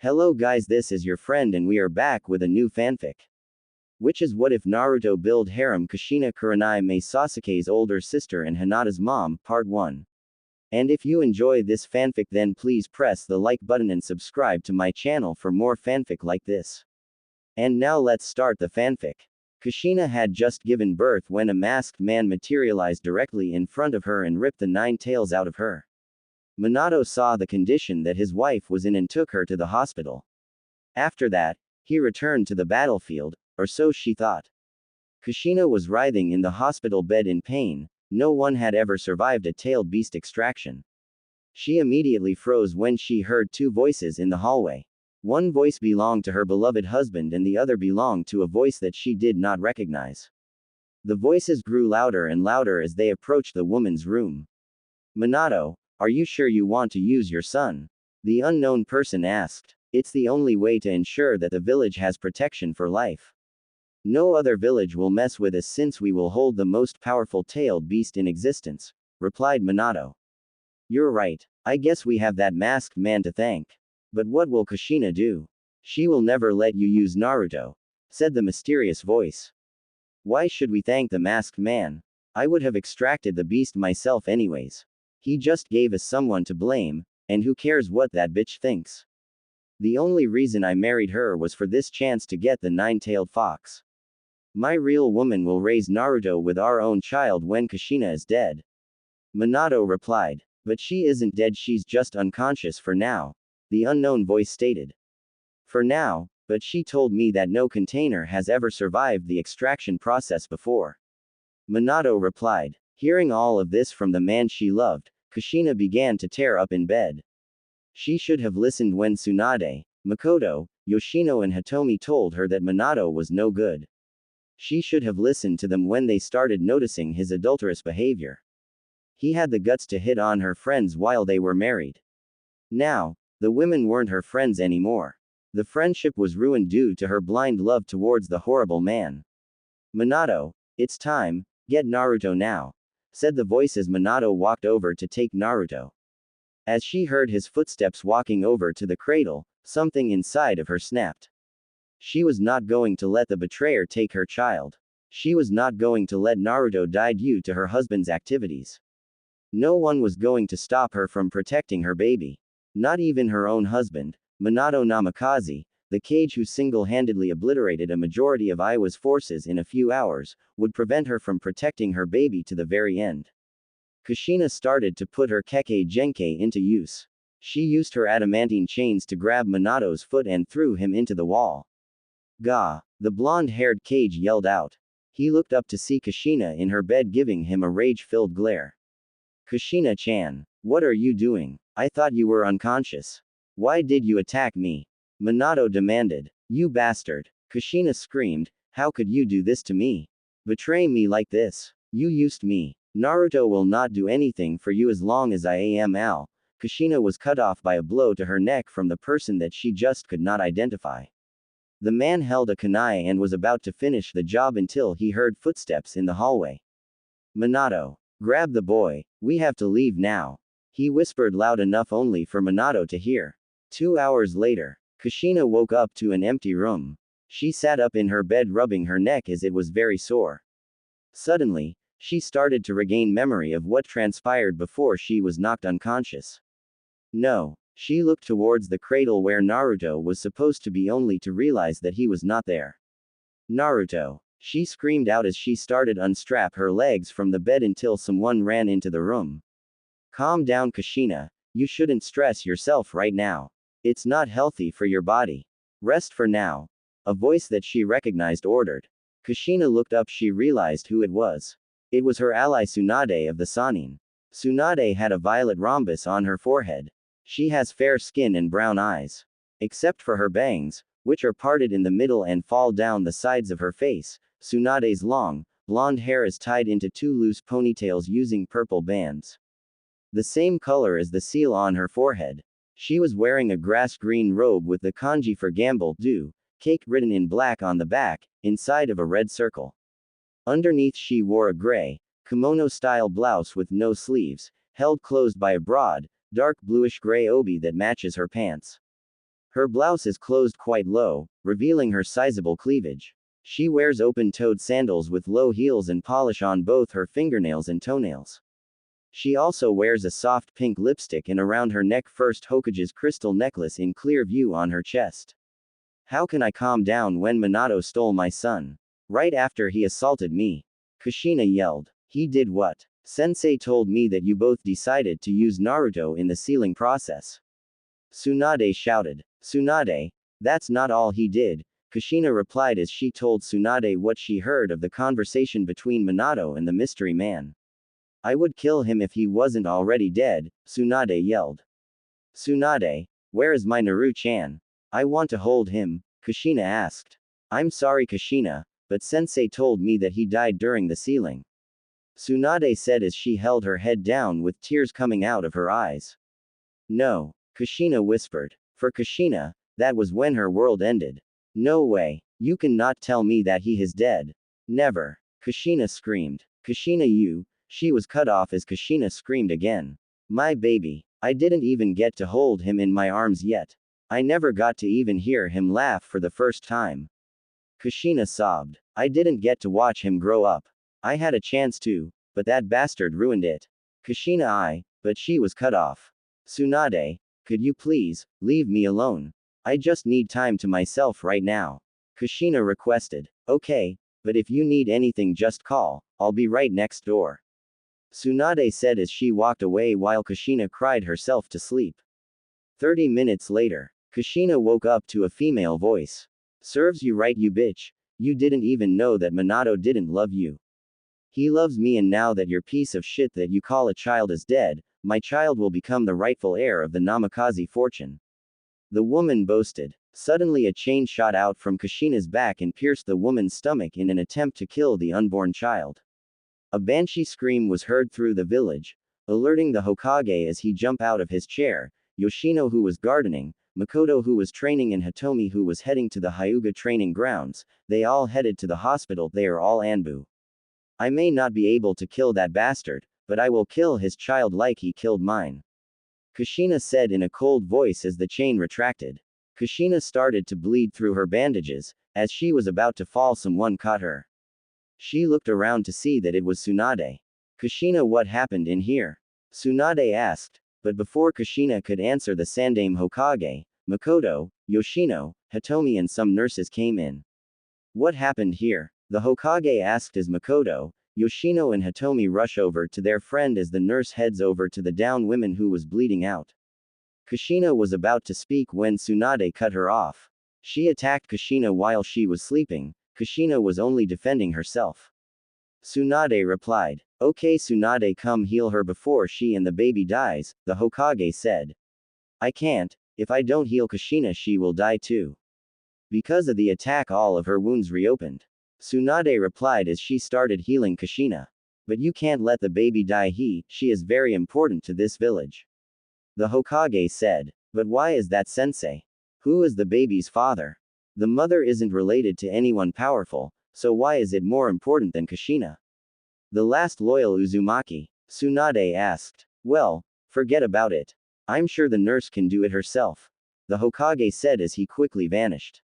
Hello guys, this is your friend and we are back with a new fanfic. Which is what if Naruto build Harem Kushina Kurenai May Sasuke's older sister and Hinata's mom, part 1. And if you enjoy this fanfic then please press the like button and subscribe to my channel for more fanfic like this. And now let's start the fanfic. Kushina had just given birth when a masked man materialized directly in front of her and ripped the 9 tails out of her. Minato saw the condition that his wife was in and took her to the hospital. After that, he returned to the battlefield, or so she thought. Kushina was writhing in the hospital bed in pain. No one had ever survived a tailed beast extraction. She immediately froze when she heard 2 voices in the hallway. One voice belonged to her beloved husband and the other belonged to a voice that she did not recognize. The voices grew louder and louder as they approached the woman's room. Minato, are you sure you want to use your son? The unknown person asked. It's the only way to ensure that the village has protection for life. No other village will mess with us since we will hold the most powerful tailed beast in existence, replied Minato. You're right, I guess we have that masked man to thank. But what will Kushina do? She will never let you use Naruto, said the mysterious voice. Why should we thank the masked man? I would have extracted the beast myself anyways. He just gave us someone to blame, and who cares what that bitch thinks? The only reason I married her was for this chance to get the 9-tailed fox. My real woman will raise Naruto with our own child when Kushina is dead. Minato replied. But she isn't dead, she's just unconscious for now, the unknown voice stated. For now, but she told me that no container has ever survived the extraction process before. Minato replied. Hearing all of this from the man she loved, Kushina began to tear up in bed. She should have listened when Tsunade, Makoto, Yoshino and Hitomi told her that Minato was no good. She should have listened to them when they started noticing his adulterous behavior. He had the guts to hit on her friends while they were married. Now, the women weren't her friends anymore. The friendship was ruined due to her blind love towards the horrible man. Minato, it's time, get Naruto now, said the voice as Minato walked over to take Naruto. As she heard his footsteps walking over to the cradle, something inside of her snapped. She was not going to let the betrayer take her child. She was not going to let Naruto die due to her husband's activities. No one was going to stop her from protecting her baby. Not even her own husband, Minato Namikaze, the Kage who single-handedly obliterated a majority of Iwa's forces in a few hours, would prevent her from protecting her baby to the very end. Kushina started to put her Kekkei Genkai into use. She used her adamantine chains to grab Minato's foot and threw him into the wall. Gah! The blonde-haired Kage yelled out. He looked up to see Kushina in her bed giving him a rage-filled glare. Kushina-chan, what are you doing? I thought you were unconscious. Why did you attack me? Minato demanded. You bastard! Kushina screamed, how could you do this to me? Betray me like this? You used me. Naruto will not do anything for you as long as I am Al. Kushina was cut off by a blow to her neck from the person that she just could not identify. The man held a kunai and was about to finish the job until he heard footsteps in the hallway. Minato, grab the boy, we have to leave now. He whispered loud enough only for Minato to hear. 2 hours later, Kushina woke up to an empty room. She sat up in her bed rubbing her neck as it was very sore. Suddenly, she started to regain memory of what transpired before she was knocked unconscious. No, she looked towards the cradle where Naruto was supposed to be only to realize that he was not there. Naruto! She screamed out as she started to unstrap her legs from the bed until someone ran into the room. Calm down Kushina, you shouldn't stress yourself right now. It's not healthy for your body. Rest for now. A voice that she recognized ordered. Kushina looked up, she realized who it was. It was her ally Tsunade of the Sannin. Tsunade had a violet rhombus on her forehead. She has fair skin and brown eyes. Except for her bangs, which are parted in the middle and fall down the sides of her face, Tsunade's long, blonde hair is tied into 2 loose ponytails using purple bands. The same color as the seal on her forehead. She was wearing a grass-green robe with the kanji for gamble, do, cake written in black on the back, inside of a red circle. Underneath she wore a gray, kimono-style blouse with no sleeves, held closed by a broad, dark bluish-gray obi that matches her pants. Her blouse is closed quite low, revealing her sizable cleavage. She wears open-toed sandals with low heels and polish on both her fingernails and toenails. She also wears a soft pink lipstick and around her neck first Hokage's crystal necklace in clear view on her chest. How can I calm down when Minato stole my son? Right after he assaulted me. Kushina yelled. He did what? Sensei told me that you both decided to use Naruto in the sealing process. Tsunade shouted. Tsunade? That's not all he did, Kushina replied as she told Tsunade what she heard of the conversation between Minato and the mystery man. I would kill him if he wasn't already dead, Tsunade yelled. Tsunade, where is my Naru-chan? I want to hold him, Kushina asked. I'm sorry Kushina, but sensei told me that he died during the sealing. Tsunade said as she held her head down with tears coming out of her eyes. No, Kushina whispered. For Kushina, that was when her world ended. No way, you cannot tell me that he is dead. Never, Kushina screamed. Kushina she was cut off as Kushina screamed again. My baby, I didn't even get to hold him in my arms yet. I never got to even hear him laugh for the first time. Kushina sobbed. I didn't get to watch him grow up. I had a chance to, but that bastard ruined it. Kushina but she was cut off. Tsunade, could you please, leave me alone? I just need time to myself right now. Kushina requested. Okay, but if you need anything just call, I'll be right next door. Tsunade said as she walked away while Kushina cried herself to sleep. 30 minutes later, Kushina woke up to a female voice. Serves you right you bitch, you didn't even know that Minato didn't love you. He loves me and now that your piece of shit that you call a child is dead, my child will become the rightful heir of the Namikaze fortune. The woman boasted. Suddenly a chain shot out from Kushina's back and pierced the woman's stomach in an attempt to kill the unborn child. A banshee scream was heard through the village, alerting the Hokage as he jumped out of his chair, Yoshino who was gardening, Makoto who was training and Hitomi who was heading to the Hyuga training grounds, they all headed to the hospital. They are all Anbu. I may not be able to kill that bastard, but I will kill his child like he killed mine. Kushina said in a cold voice as the chain retracted. Kushina started to bleed through her bandages. As she was about to fall, someone caught her. She looked around to see that it was Tsunade. Kushina, what happened in here? Tsunade asked. But before Kushina could answer, the Sandaime Hokage, Makoto, Yoshino, Hitomi and some nurses came in. What happened here? The Hokage asked as Makoto, Yoshino and Hitomi rush over to their friend as the nurse heads over to the down woman who was bleeding out. Kushina was about to speak when Tsunade cut her off. She attacked Kushina while she was sleeping. Kushina was only defending herself. Tsunade replied. Okay Tsunade, come heal her before she and the baby dies, the Hokage said. I can't. If I don't heal Kushina she will die too. Because of the attack all of her wounds reopened. Tsunade replied as she started healing Kushina. But you can't let the baby die, she is very important to this village. The Hokage said. But why is that sensei? Who is the baby's father? The mother isn't related to anyone powerful, so why is it more important than Kushina? The last loyal Uzumaki, Tsunade asked. Well, forget about it. I'm sure the nurse can do it herself. The Hokage said as he quickly vanished.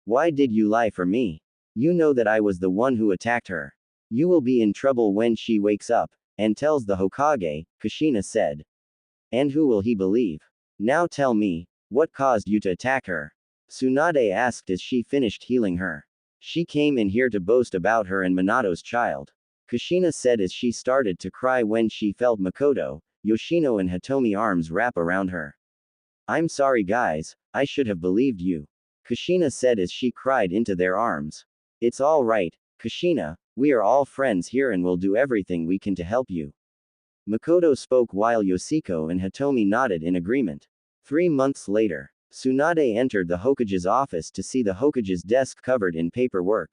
Why did you lie for me? You know that I was the one who attacked her. You will be in trouble when she wakes up, and tells the Hokage, Kushina said. And who will he believe? Now tell me, what caused you to attack her? Tsunade asked as she finished healing her. She came in here to boast about her and Minato's child. Kushina said as she started to cry when she felt Makoto, Yoshino and Hitomi arms wrap around her. I'm sorry guys, I should have believed you. Kushina said as she cried into their arms. It's all right, Kushina, we are all friends here and will do everything we can to help you. Makoto spoke while Yoshiko and Hitomi nodded in agreement. 3 months later, Tsunade entered the Hokage's office to see the Hokage's desk covered in paperwork.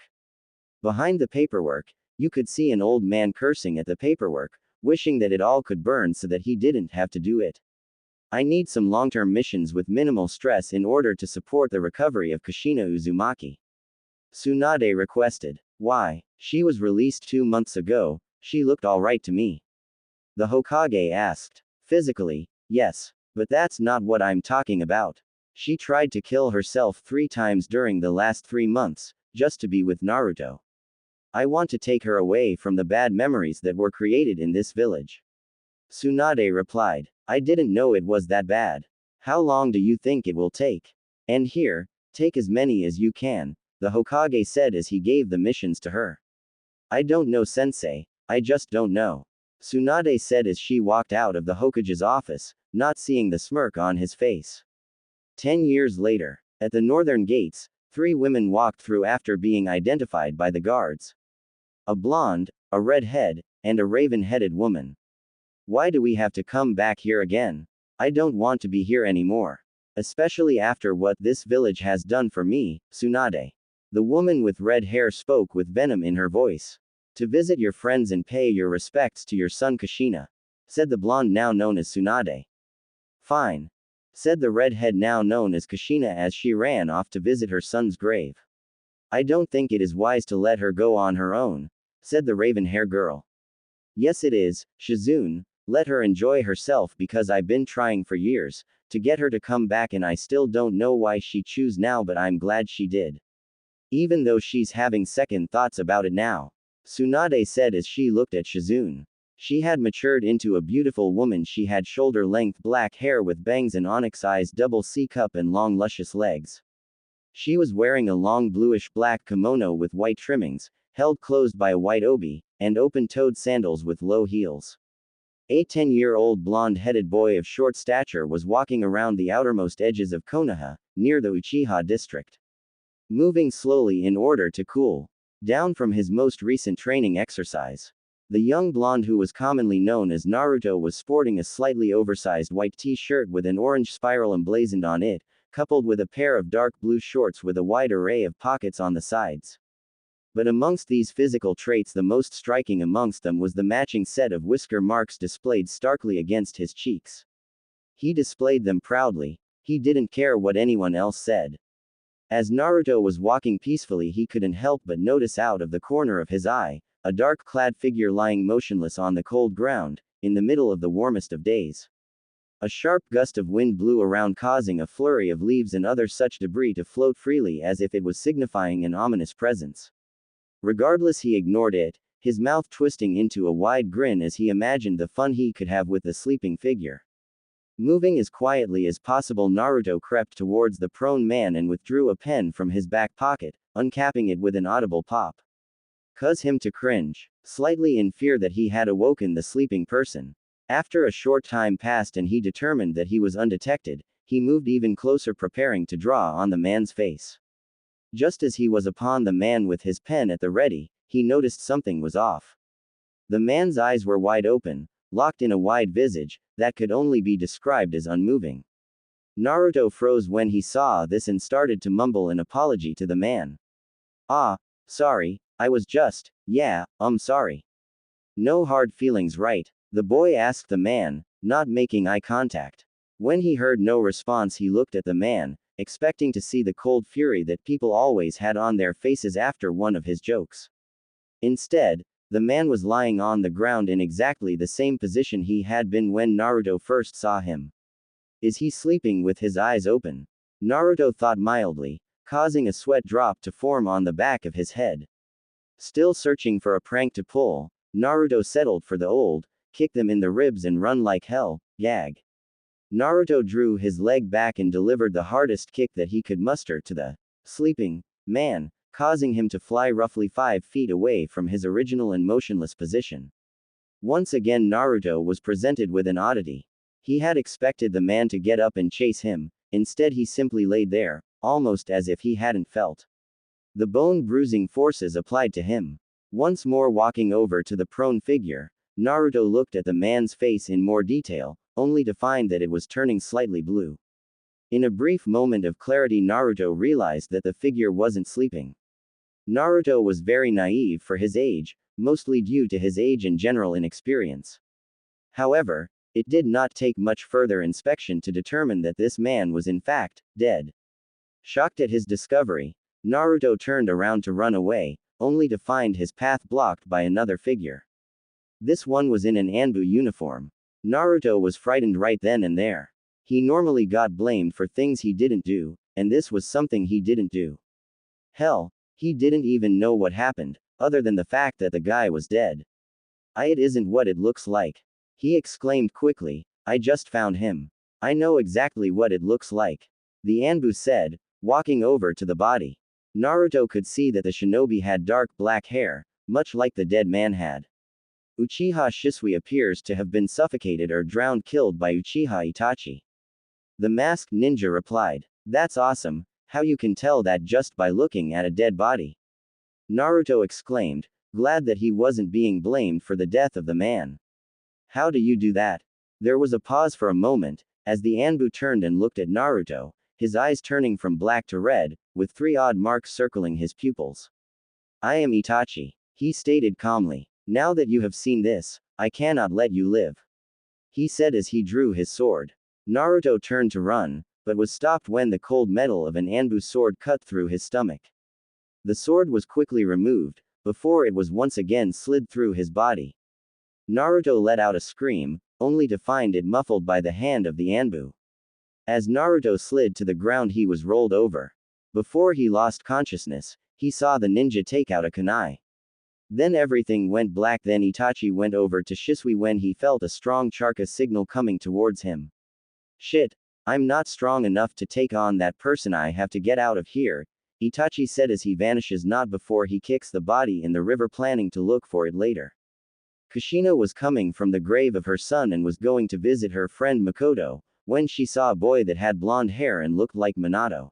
Behind the paperwork, you could see an old man cursing at the paperwork, wishing that it all could burn so that he didn't have to do it. I need some long-term missions with minimal stress in order to support the recovery of Kushina Uzumaki. Tsunade requested. Why? She was released 2 months ago, she looked alright to me. The Hokage asked. Physically, yes. But that's not what I'm talking about. She tried to kill herself 3 times during the last 3 months, just to be with Naruto. I want to take her away from the bad memories that were created in this village. Tsunade replied. I didn't know it was that bad. How long do you think it will take? And here, take as many as you can, the Hokage said as he gave the missions to her. I don't know, sensei, I just don't know. Tsunade said as she walked out of the Hokage's office, not seeing the smirk on his face. 10 years later, at the northern gates, 3 women walked through after being identified by the guards. A blonde, a redhead, and a raven-headed woman. Why do we have to come back here again? I don't want to be here anymore. Especially after what this village has done for me, Tsunade. The woman with red hair spoke with venom in her voice. To visit your friends and pay your respects to your son Kushina, said the blonde now known as Tsunade. Fine, said the redhead now known as Kushina as she ran off to visit her son's grave. I don't think it is wise to let her go on her own, said the raven-hair girl. Yes it is, Shizune, let her enjoy herself because I've been trying for years to get her to come back and I still don't know why she chose now but I'm glad she did. Even though she's having second thoughts about it now, Tsunade said as she looked at Shizune. She had matured into a beautiful woman. She had shoulder-length black hair with bangs and onyx-eyes, double C-cup and long luscious legs. She was wearing a long bluish-black kimono with white trimmings, held closed by a white obi, and open-toed sandals with low heels. A 10-year-old blonde-headed boy of short stature was walking around the outermost edges of Konoha, near the Uchiha district. Moving slowly in order to cool down from his most recent training exercise. The young blonde who was commonly known as Naruto was sporting a slightly oversized white t-shirt with an orange spiral emblazoned on it, coupled with a pair of dark blue shorts with a wide array of pockets on the sides. But amongst these physical traits the most striking amongst them was the matching set of whisker marks displayed starkly against his cheeks. He displayed them proudly. He didn't care what anyone else said. As Naruto was walking peacefully he couldn't help but notice out of the corner of his eye, a dark-clad figure lying motionless on the cold ground, in the middle of the warmest of days. A sharp gust of wind blew around causing a flurry of leaves and other such debris to float freely as if it was signifying an ominous presence. Regardless he ignored it, his mouth twisting into a wide grin as he imagined the fun he could have with the sleeping figure. Moving as quietly as possible Naruto crept towards the prone man and withdrew a pen from his back pocket, uncapping it with an audible pop. Caused him to cringe, slightly in fear that he had awoken the sleeping person. After a short time passed and he determined that he was undetected, he moved even closer preparing to draw on the man's face. Just as he was upon the man with his pen at the ready, he noticed something was off. The man's eyes were wide open, locked in a wide visage, that could only be described as unmoving. Naruto froze when he saw this and started to mumble an apology to the man. Ah, sorry, I was just, sorry. No hard feelings, right? The boy asked the man, not making eye contact. When he heard no response he looked at the man, expecting to see the cold fury that people always had on their faces after one of his jokes. Instead, the man was lying on the ground in exactly the same position he had been when Naruto first saw him. Is he sleeping with his eyes open? Naruto thought mildly, causing a sweat drop to form on the back of his head. Still searching for a prank to pull, Naruto settled for the old, kick them in the ribs and run like hell, gag. Naruto drew his leg back and delivered the hardest kick that he could muster to the sleeping man, causing him to fly roughly 5 feet away from his original and motionless position. Once again Naruto was presented with an oddity. He had expected the man to get up and chase him, instead he simply laid there, almost as if he hadn't felt the bone-bruising forces applied to him. Once more walking over to the prone figure, Naruto looked at the man's face in more detail, only to find that it was turning slightly blue. In a brief moment of clarity Naruto realized that the figure wasn't sleeping. Naruto was very naive for his age, mostly due to his age and general inexperience. However, it did not take much further inspection to determine that this man was in fact dead. Shocked at his discovery, Naruto turned around to run away, only to find his path blocked by another figure. This one was in an Anbu uniform. Naruto was frightened right then and there. He normally got blamed for things he didn't do, and this was something he didn't do. Hell, he didn't even know what happened, other than the fact that the guy was dead. It isn't what it looks like. He exclaimed quickly, I just found him. I know exactly what it looks like. The Anbu said, walking over to the body. Naruto could see that the shinobi had dark black hair, much like the dead man had. Uchiha Shisui appears to have been suffocated or drowned killed by Uchiha Itachi. The masked ninja replied, that's awesome, how you can tell that just by looking at a dead body. Naruto exclaimed, glad that he wasn't being blamed for the death of the man. How do you do that? There was a pause for a moment, as the Anbu turned and looked at Naruto, his eyes turning from black to red, with 3 odd marks circling his pupils. I am Itachi, he stated calmly. Now that you have seen this, I cannot let you live. He said as he drew his sword. Naruto turned to run, but was stopped when the cold metal of an Anbu sword cut through his stomach. The sword was quickly removed, before it was once again slid through his body. Naruto let out a scream, only to find it muffled by the hand of the Anbu. As Naruto slid to the ground he was rolled over. Before he lost consciousness, he saw the ninja take out a kunai. Then everything went black. Then Itachi went over to Shisui when he felt a strong Charka signal coming towards him. Shit. I'm not strong enough to take on that person. I have to get out of here, Itachi said as he vanishes, not before he kicks the body in the river, planning to look for it later. Kushina was coming from the grave of her son and was going to visit her friend Makoto, when she saw a boy that had blonde hair and looked like Minato.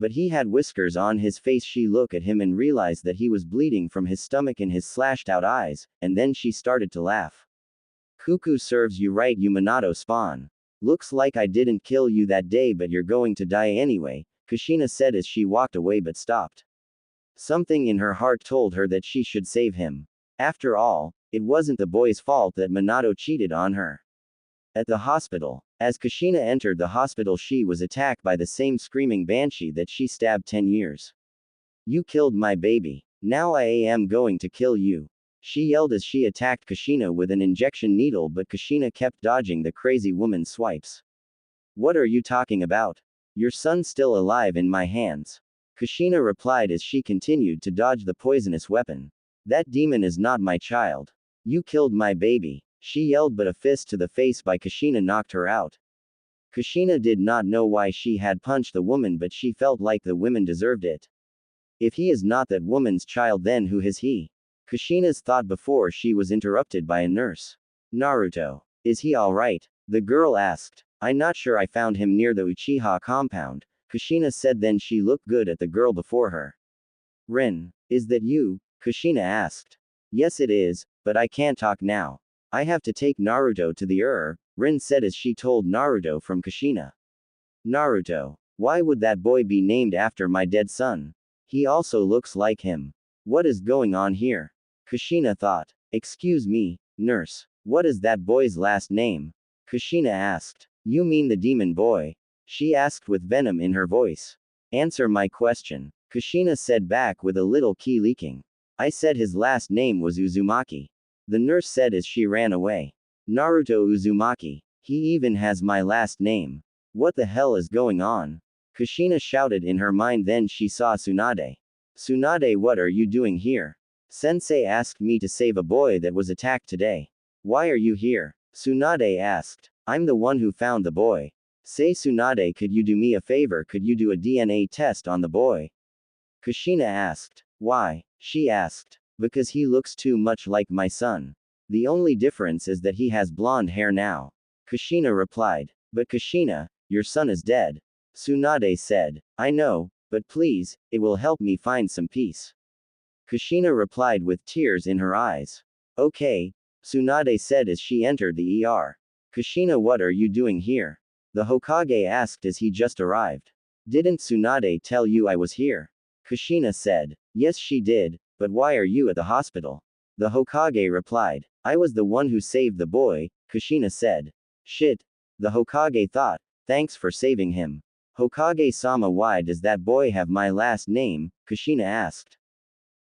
But he had whiskers on his face. She looked at him and realized that he was bleeding from his stomach and his slashed out eyes, and then she started to laugh. Cuckoo serves you right, you Minato spawn. Looks like I didn't kill you that day, but you're going to die anyway, Kushina said as she walked away but stopped. Something in her heart told her that she should save him. After all, it wasn't the boy's fault that Minato cheated on her. At the hospital, as Kushina entered the hospital, she was attacked by the same screaming banshee that she stabbed 10 years. You killed my baby. Now I am going to kill you. She yelled as she attacked Kushina with an injection needle, but Kushina kept dodging the crazy woman's swipes. What are you talking about? Your son's still alive in my hands. Kushina replied as she continued to dodge the poisonous weapon. That demon is not my child. You killed my baby. She yelled, but a fist to the face by Kushina knocked her out. Kushina did not know why she had punched the woman, but she felt like the woman deserved it. If he is not that woman's child, then who is he? Kushina's thought before she was interrupted by a nurse. Naruto. Is he alright? The girl asked. I'm not sure, I found him near the Uchiha compound, Kushina said. Then she looked good at the girl before her. Rin. Is that you? Kushina asked. Yes it is, but I can't talk now. I have to take Naruto to the Rin said as she told Naruto from Kushina. Naruto. Why would that boy be named after my dead son? He also looks like him. What is going on here? Kushina thought. Excuse me, nurse. What is that boy's last name? Kushina asked. You mean the demon boy? She asked with venom in her voice. Answer my question. Kushina said back with a little key leaking. I said his last name was Uzumaki. The nurse said as she ran away. Naruto Uzumaki. He even has my last name. What the hell is going on? Kushina shouted in her mind. Then she saw Tsunade. Tsunade, what are you doing here? Sensei asked me to save a boy that was attacked today. Why are you here? Tsunade asked. I'm the one who found the boy. Say Tsunade, could you do me a favor? Could you do a DNA test on the boy? Kushina asked. Why? She asked. Because he looks too much like my son. The only difference is that he has blonde hair now. Kushina replied. But Kushina, your son is dead. Tsunade said. I know, but please, it will help me find some peace. Kushina replied with tears in her eyes. Okay, Tsunade said as she entered the ER. Kushina, what are you doing here? The Hokage asked as he just arrived. Didn't Tsunade tell you I was here? Kushina said. Yes she did, but why are you at the hospital? The Hokage replied. I was the one who saved the boy, Kushina said. Shit. The Hokage thought. Thanks for saving him. Hokage-sama, why does that boy have my last name? Kushina asked.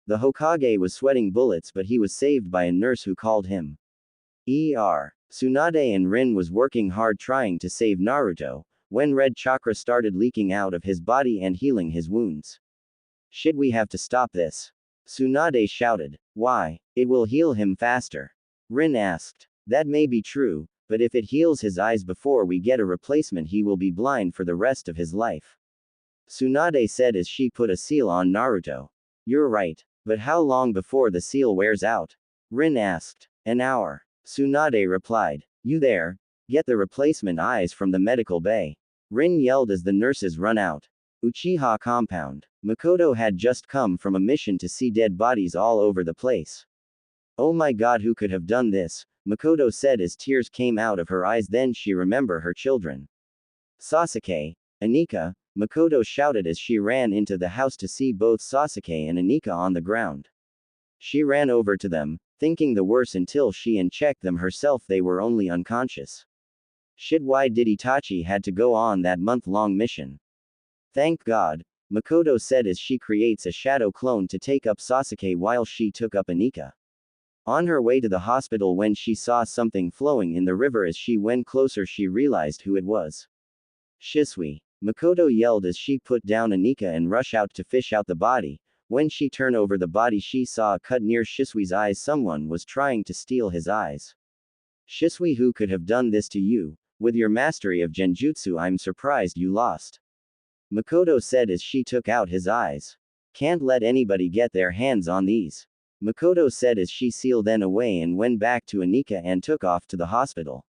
The Hokage was sweating bullets, but he was saved by a nurse who called him. ER. Tsunade and Rin was working hard trying to save Naruto, when red chakra started leaking out of his body and healing his wounds. Shit, we have to stop this. Tsunade shouted. Why? It will heal him faster. Rin asked. That may be true, but if it heals his eyes before we get a replacement, he will be blind for the rest of his life. Tsunade said as she put a seal on Naruto. You're right. But how long before the seal wears out? Rin asked. An hour. Tsunade replied. You there? Get the replacement eyes from the medical bay. Rin yelled as the nurses run out. Uchiha compound. Makoto had just come from a mission to see dead bodies all over the place. Oh my god, who could have done this? Makoto said as tears came out of her eyes, then she remembered her children. Sasuke, Anika, Makoto shouted as she ran into the house to see both Sasuke and Anika on the ground. She ran over to them, thinking the worst until she checked them herself, they were only unconscious. Shit, why did Itachi had to go on that month-long mission? Thank God, Makoto said as she creates a shadow clone to take up Sasuke while she took up Anika. On her way to the hospital, when she saw something flowing in the river, as she went closer she realized who it was. Shisui. Makoto yelled as she put down Anika and rushed out to fish out the body. When she turned over the body she saw a cut near Shisui's eyes. Someone was trying to steal his eyes. Shisui, who could have done this to you? With your mastery of genjutsu, I'm surprised you lost. Makoto said as she took out his eyes. Can't let anybody get their hands on these. Makoto said as she sealed them away and went back to Anika and took off to the hospital.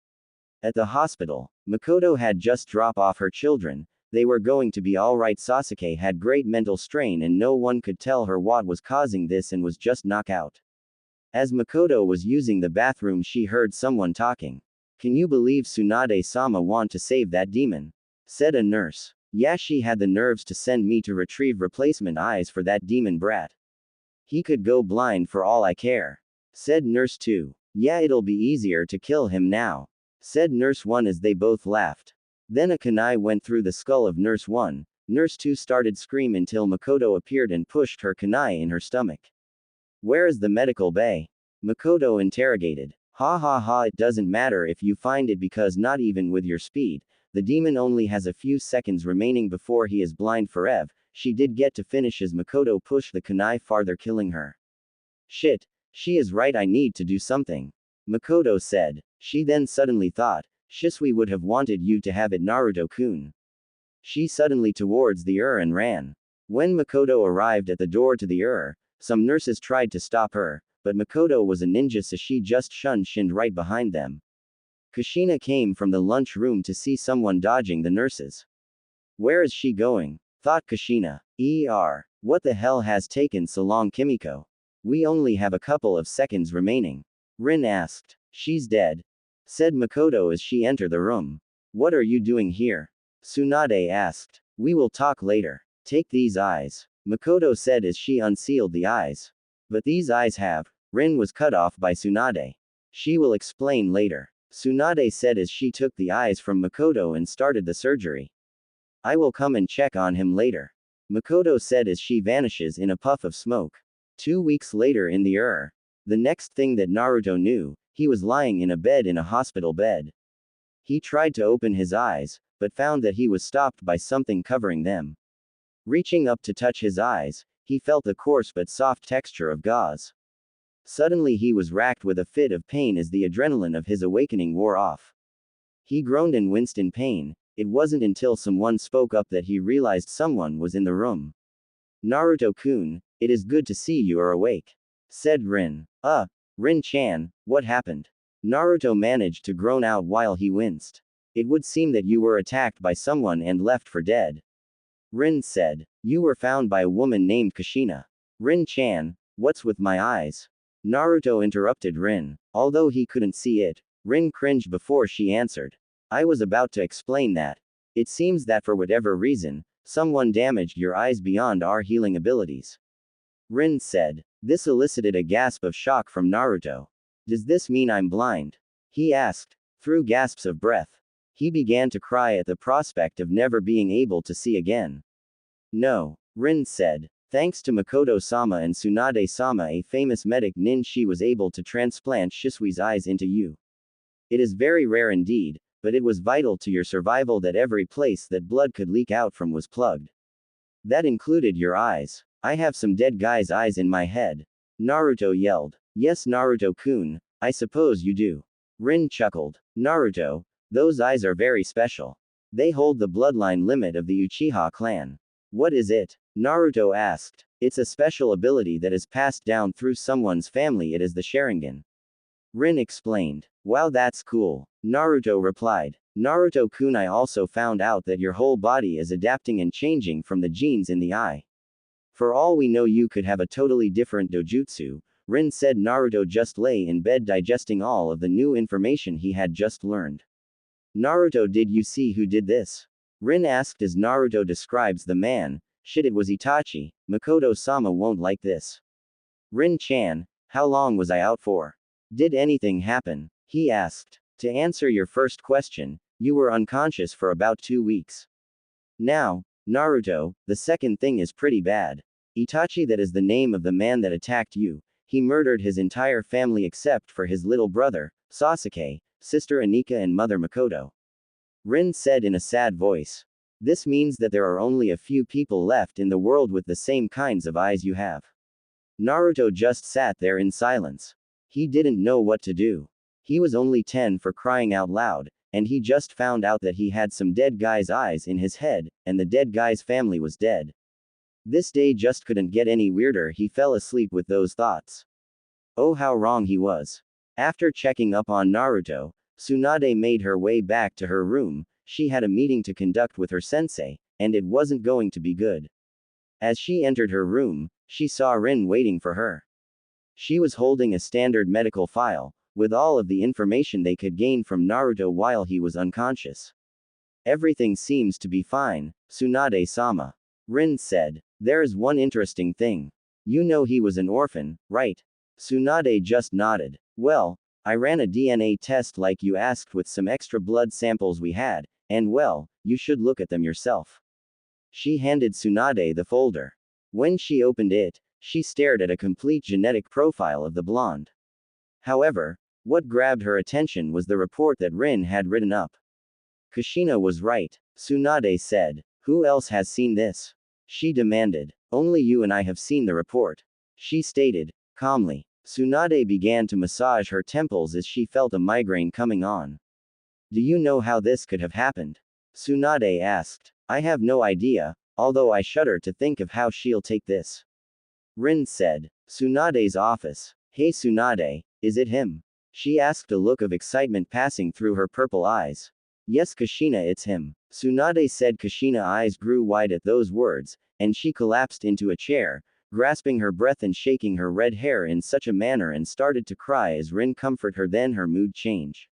At the hospital, Makoto had just dropped off her children. They were going to be alright. Sasuke had great mental strain and no one could tell her what was causing this and was just knocked out. As Makoto was using the bathroom she heard someone talking. Can you believe Tsunade-sama want to save that demon? Said a nurse. Yeah, she had the nerves to send me to retrieve replacement eyes for that demon brat. He could go blind for all I care. Said nurse 2. Yeah, it'll be easier to kill him now. Said nurse 1 as they both laughed. Then a kunai went through the skull of nurse 1. Nurse 2 started screaming until Makoto appeared and pushed her kunai in her stomach. Where is the medical bay? Makoto interrogated. Ha ha ha, it doesn't matter if you find it, because not even with your speed, the demon only has a few seconds remaining before he is blind forever. She did get to finish as Makoto pushed the kunai farther, killing her. Shit, she is right, I need to do something. Makoto said. She then suddenly thought, Shisui would have wanted you to have it, Naruto-kun. She suddenly towards the and ran. When Makoto arrived at the door to the some nurses tried to stop her, but Makoto was a ninja, so she just shinned right behind them. Kushina came from the lunch room to see someone dodging the nurses. Where is she going? Thought Kushina. What the hell has taken so long, Kimiko? We only have a couple of seconds remaining. Rin asked. She's dead. Said Makoto as she entered the room. What are you doing here? Tsunade asked. We will talk later. Take these eyes. Makoto said as she unsealed the eyes. But these eyes have. Rin was cut off by Tsunade. She will explain later. Tsunade said as she took the eyes from Makoto and started the surgery. I will come and check on him later. Makoto said as she vanishes in a puff of smoke. 2 weeks later in the The next thing that Naruto knew, he was lying in a bed in a hospital bed. He tried to open his eyes, but found that he was stopped by something covering them. Reaching up to touch his eyes, he felt the coarse but soft texture of gauze. Suddenly he was racked with a fit of pain as the adrenaline of his awakening wore off. He groaned and winced in pain. It wasn't until someone spoke up that he realized someone was in the room. Naruto-kun, it is good to see you are awake. Said Rin. Rin-chan, what happened? Naruto managed to groan out while he winced. It would seem that you were attacked by someone and left for dead. Rin said. You were found by a woman named Kushina. Rin-chan, what's with my eyes? Naruto interrupted Rin. Although he couldn't see it, Rin cringed before she answered. I was about to explain that. It seems that for whatever reason, someone damaged your eyes beyond our healing abilities. Rin said. This elicited a gasp of shock from Naruto. Does this mean I'm blind? He asked. Through gasps of breath. He began to cry at the prospect of never being able to see again. No, Rin said. Thanks to Makoto-sama and Tsunade-sama, a famous medic nin, she was able to transplant Shisui's eyes into you. It is very rare indeed, but it was vital to your survival that every place that blood could leak out from was plugged. That included your eyes. I have some dead guy's eyes in my head. Naruto yelled. Yes, Naruto-kun, I suppose you do. Rin chuckled. Naruto, those eyes are very special. They hold the bloodline limit of the Uchiha clan. What is it? Naruto asked. It's a special ability that is passed down through someone's family. It is the Sharingan. Rin explained. Wow, that's cool. Naruto replied. Naruto-kun, I also found out that your whole body is adapting and changing from the genes in the eye. For all we know, you could have a totally different dojutsu, Rin said. Naruto just lay in bed digesting all of the new information he had just learned. Naruto, did you see who did this? Rin asked as Naruto describes the man. Shit, it was Itachi. Makoto-sama won't like this. Rin-chan, how long was I out for? Did anything happen? He asked. To answer your first question, you were unconscious for about 2 weeks. Now, Naruto, the second thing is pretty bad. Itachi, that is the name of the man that attacked you. He murdered his entire family except for his little brother, Sasuke, sister Anika and mother Makoto. Rin said in a sad voice. This means that there are only a few people left in the world with the same kinds of eyes you have. Naruto just sat there in silence. He didn't know what to do. He was only 10 for crying out loud, and he just found out that he had some dead guy's eyes in his head, and the dead guy's family was dead. This day just couldn't get any weirder. He fell asleep with those thoughts. Oh, how wrong he was. After checking up on Naruto, Tsunade made her way back to her room. She had a meeting to conduct with her sensei, and it wasn't going to be good. As she entered her room, she saw Rin waiting for her. She was holding a standard medical file, with all of the information they could gain from Naruto while he was unconscious. Everything seems to be fine, Tsunade-sama. Rin said. There is one interesting thing. You know he was an orphan, right? Tsunade just nodded. Well, I ran a DNA test like you asked with some extra blood samples we had, and well, you should look at them yourself. She handed Tsunade the folder. When she opened it, she stared at a complete genetic profile of the blonde. However, what grabbed her attention was the report that Rin had written up. Kushina was right, Tsunade said. Who else has seen this? She demanded. Only you and I have seen the report. She stated, calmly. Tsunade began to massage her temples as she felt a migraine coming on. Do you know how this could have happened? Tsunade asked. I have no idea, although I shudder to think of how she'll take this. Rin said. Tsunade's office. Hey Tsunade, is it him? She asked, a look of excitement passing through her purple eyes. Yes Kushina, it's him. Tsunade said. Kushina's eyes grew wide at those words, and she collapsed into a chair, grasping her breath and shaking her red hair in such a manner and started to cry as Rin comforted her. Then her mood changed.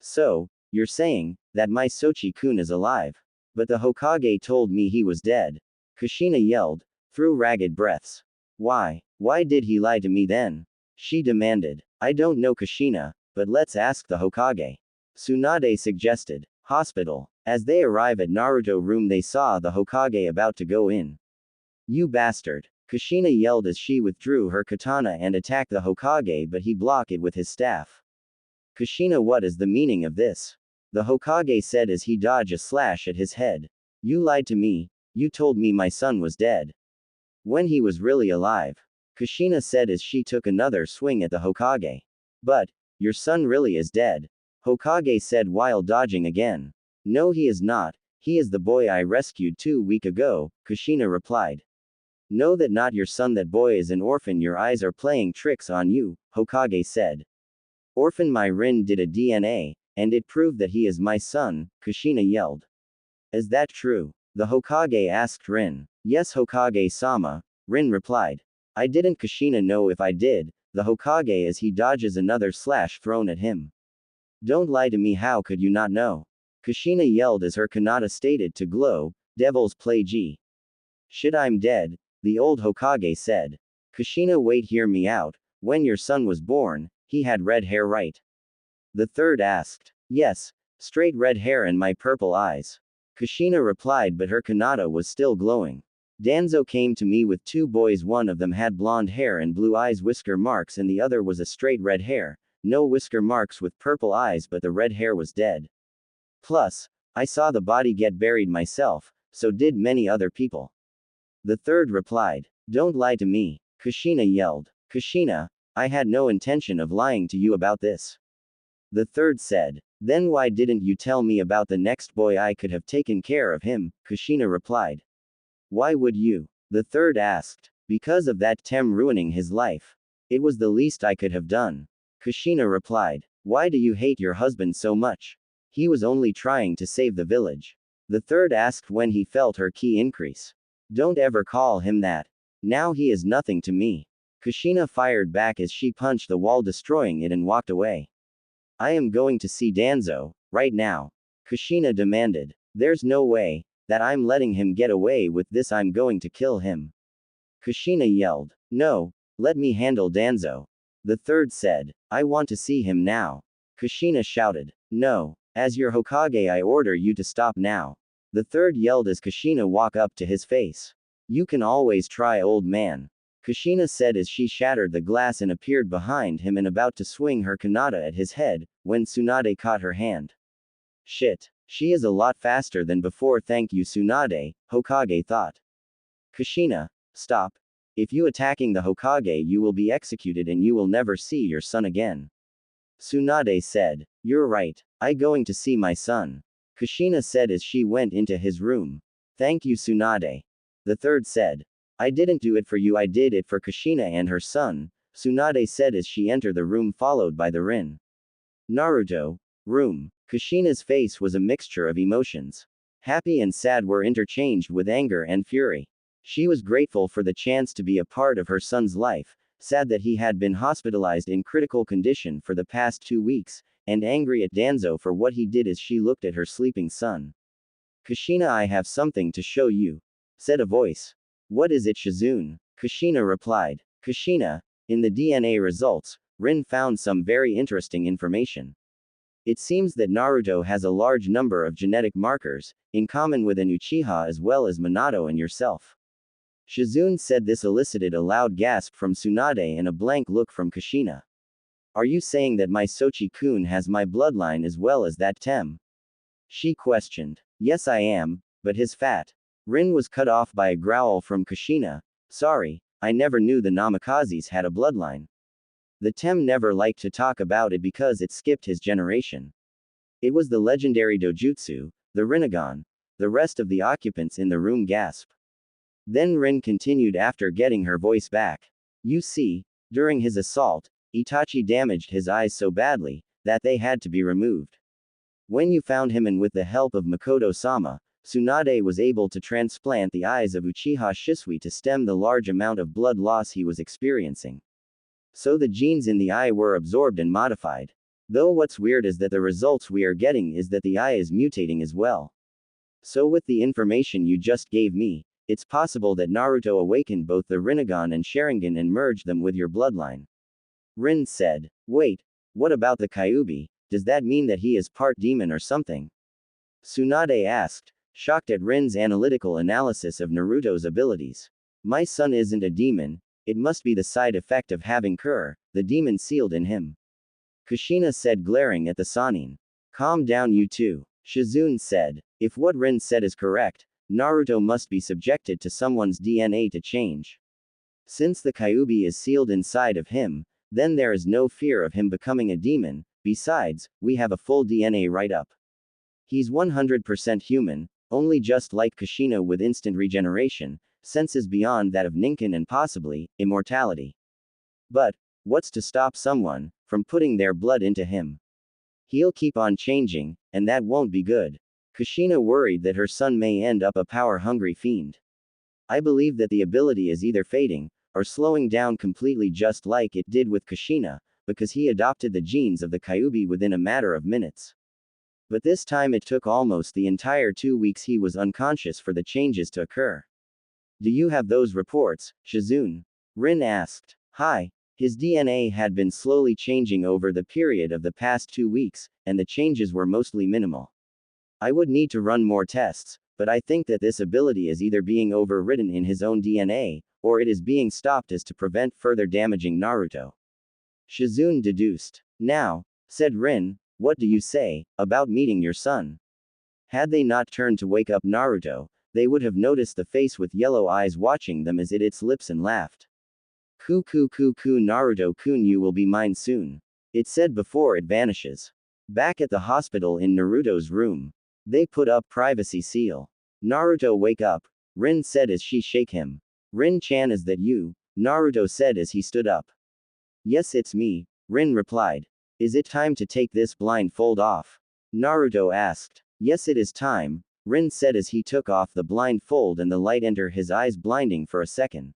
So, you're saying that my Sochi-kun is alive? But the Hokage told me he was dead. Kushina yelled, through ragged breaths. Why? Why did he lie to me then? She demanded. I don't know Kushina, but let's ask the Hokage. Tsunade suggested. Hospital. As they arrive at Naruto room, they saw the Hokage about to go in. You bastard. Kushina yelled as she withdrew her katana and attacked the Hokage, but he blocked it with his staff. Kushina, what is the meaning of this? The Hokage said as he dodged a slash at his head. You lied to me. You told me my son was dead. When he was really alive. Kushina said as she took another swing at the Hokage. But, your son really is dead. Hokage said while dodging again. No, he is not. He is the boy I rescued 2 weeks ago, Kushina replied. No, that not your son. That boy is an orphan. Your eyes are playing tricks on you, Hokage said. Orphan? My Rin did a DNA, and it proved that he is my son, Kushina yelled. Is that true? The Hokage asked Rin. Yes Hokage-sama, Rin replied. I didn't. Kushina know if I did, the Hokage as he dodges another slash thrown at him. Don't lie to me, how could you not know? Kushina yelled as her kanata stated to glow, Devil's Play G. Shit, I'm dead, the old Hokage said. Kushina, wait, hear me out. When your son was born, he had red hair, right? The third asked. Yes, straight red hair and my purple eyes. Kushina replied, but her kanata was still glowing. Danzo came to me with 2 boys. One of them had blonde hair and blue eyes, whisker marks, and the other was a straight red hair. no whisker marks with purple eyes, but the red hair was dead. Plus, I saw the body get buried myself, so did many other people. The third replied. Don't lie to me, Kushina yelled. Kushina, I had no intention of lying to you about this. The third said. Then why didn't you tell me about the next boy? I could have taken care of him, Kushina replied. Why would you? The third asked. Because of that Tem ruining his life. It was the least I could have done. Kushina replied. Why do you hate your husband so much? He was only trying to save the village. The third asked when he felt her ki increase. Don't ever call him that. Now he is nothing to me. Kushina fired back as she punched the wall, destroying it, and walked away. I am going to see Danzo, right now. Kushina demanded. There's no way that I'm letting him get away with this. I'm going to kill him. Kushina yelled. No, let me handle Danzo. The third said. I want to see him now. Kushina shouted. No, as your Hokage I order you to stop now. The third yelled as Kushina walked up to his face. You can always try, old man. Kushina said as she shattered the glass and appeared behind him and about to swing her kanata at his head, when Tsunade caught her hand. Shit. She is a lot faster than before. Thank you, Tsunade, Hokage thought. Kushina, stop. If you attacking the Hokage, you will be executed and you will never see your son again. Tsunade said. You're right. I going to see my son. Kushina said as she went into his room. Thank you, Tsunade. The third said. I didn't do it for you, I did it for Kushina and her son, Tsunade said as she entered the room followed by the Rin. Naruto. Room. Kushina's face was a mixture of emotions. Happy and sad were interchanged with anger and fury. She was grateful for the chance to be a part of her son's life, sad that he had been hospitalized in critical condition for the past 2 weeks, and angry at Danzo for what he did as she looked at her sleeping son. Kushina, I have something to show you, said a voice. What is it, Shizune? Kushina replied. Kushina, in the DNA results, Rin found some very interesting information. It seems that Naruto has a large number of genetic markers, in common with an Uchiha as well as Minato and yourself. Shizune said. This elicited a loud gasp from Tsunade and a blank look from Kushina. Are you saying that my Sochi-kun has my bloodline as well as that Tem? She questioned. Yes, I am, but his fat. Rin was cut off by a growl from Kushina. Sorry, I never knew the Namakazes had a bloodline. The Tem never liked to talk about it because it skipped his generation. It was the legendary Dojutsu, the Rinnegan. The rest of the occupants in the room gasped. Then Rin continued after getting her voice back. You see, during his assault, Itachi damaged his eyes so badly that they had to be removed. When you found him and with the help of Makoto-sama, Tsunade was able to transplant the eyes of Uchiha Shisui to stem the large amount of blood loss he was experiencing. So the genes in the eye were absorbed and modified. Though what's weird is that the results we are getting is that the eye is mutating as well. So with the information you just gave me, it's possible that Naruto awakened both the Rinnegan and Sharingan and merged them with your bloodline. Rin said. Wait, what about the Kyuubi? Does that mean that he is part demon or something? Tsunade asked, shocked at Rin's analytical analysis of Naruto's abilities. My son isn't a demon, it must be the side effect of having the demon sealed in him. Kushina said, glaring at the Sannin. Calm down, you two. Shizune said. If what Rin said is correct, Naruto must be subjected to someone's DNA to change. Since the Kyuubi is sealed inside of him, then there is no fear of him becoming a demon. Besides, we have a full DNA write-up. He's 100% human, only just like Kushina with instant regeneration, senses beyond that of Ninken and possibly, immortality. But, what's to stop someone from putting their blood into him? He'll keep on changing, and that won't be good. Kushina worried that her son may end up a power-hungry fiend. I believe that the ability is either fading, or slowing down completely just like it did with Kushina, because he adopted the genes of the Kyuubi within a matter of minutes. But this time it took almost the entire 2 weeks he was unconscious for the changes to occur. Do you have those reports, Shizune? Rin asked. Hi. His DNA had been slowly changing over the period of the past 2 weeks, and the changes were mostly minimal. I would need to run more tests, but I think that this ability is either being overridden in his own DNA, or it is being stopped as to prevent further damaging Naruto. Shizune deduced. Now, said Rin, what do you say about meeting your son? Had they not turned to wake up Naruto, they would have noticed the face with yellow eyes watching them as it its lips and laughed. Ku Naruto-kun, you will be mine soon. It said before it vanishes. Back at the hospital in Naruto's room. They put up privacy seal. Naruto, wake up, Rin said as she shake him. Rin-chan, is that you? Naruto said as he stood up. Yes, it's me, Rin replied. Is it time to take this blindfold off? Naruto asked. Yes, it is time, Rin said as he took off the blindfold and the light entered his eyes, blinding for a second.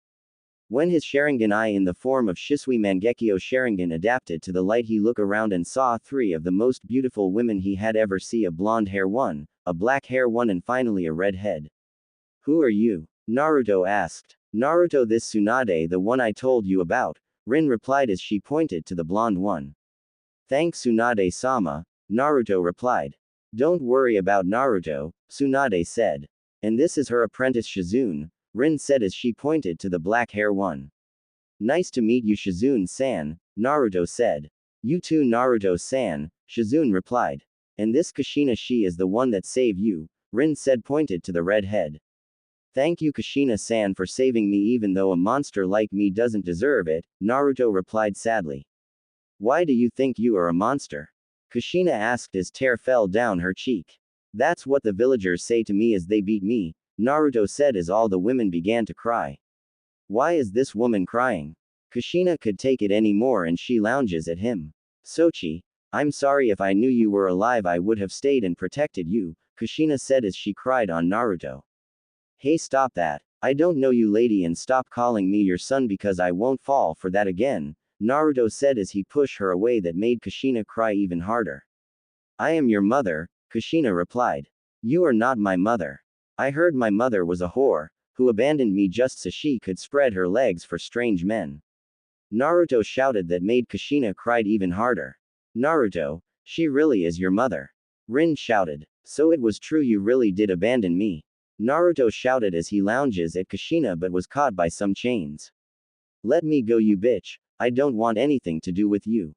When his Sharingan eye in the form of Shisui Mangekyo Sharingan adapted to the light, he looked around and saw three of the most beautiful women he had ever seen: a blonde hair one, a black hair one, and finally a red head. Who are you? Naruto asked. Naruto, this Tsunade, the one I told you about, Rin replied as she pointed to the blonde one. Thanks, Tsunade-sama, Naruto replied. Don't worry about Naruto, Tsunade said. And this is her apprentice Shizune, Rin said as she pointed to the black hair one. Nice to meet you, Shizune-san, Naruto said. You too, Naruto-san, Shizune replied. And this Kushina, she is the one that saved you, Rin said, pointed to the red head. Thank you, Kushina-san, for saving me even though a monster like me doesn't deserve it, Naruto replied sadly. Why do you think you are a monster? Kushina asked as tear fell down her cheek. That's what the villagers say to me as they beat me, Naruto said as all the women began to cry. Why is this woman crying? Kushina could take it anymore and she lounges at him. Sochi, I'm sorry, if I knew you were alive I would have stayed and protected you, Kushina said as she cried on Naruto. Hey, stop that. I don't know you, lady, and stop calling me your son because I won't fall for that again, Naruto said as he pushed her away. That made Kushina cry even harder. I am your mother, Kushina replied. You are not my mother. I heard my mother was a whore, who abandoned me just so she could spread her legs for strange men. Naruto shouted. That made Kushina cried even harder. Naruto, she really is your mother. Rin shouted. So it was true, you really did abandon me. Naruto shouted as he lounges at Kushina but was caught by some chains. Let me go, you bitch, I don't want anything to do with you.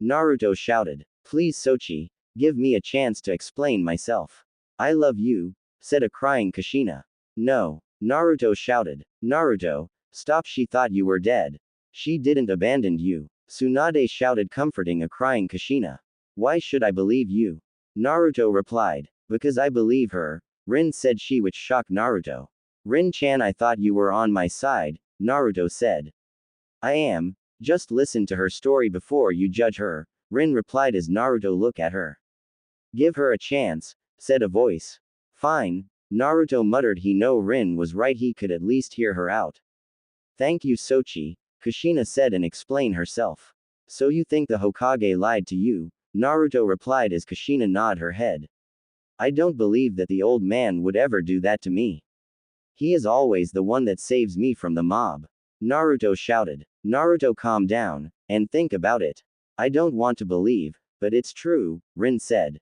Naruto shouted. Please, Sochi, give me a chance to explain myself. I love you, said a crying Kushina. No, Naruto shouted. Naruto, stop, she thought you were dead. She didn't abandon you, Tsunade shouted, comforting a crying Kushina. Why should I believe you? Naruto replied. Because I believe her, Rin said she, which shocked Naruto. Rin-chan, I thought you were on my side, Naruto said. I am, just listen to her story before you judge her, Rin replied as Naruto looked at her. Give her a chance, said a voice. Fine, Naruto muttered. He knew Rin was right, he could at least hear her out. Thank you, Sochi, Kushina said and explained herself. So you think the Hokage lied to you? Naruto replied as Kushina nodded her head. I don't believe that the old man would ever do that to me. He is always the one that saves me from the mob. Naruto shouted. Naruto, calm down, and think about it. I don't want to believe, but it's true, Rin said.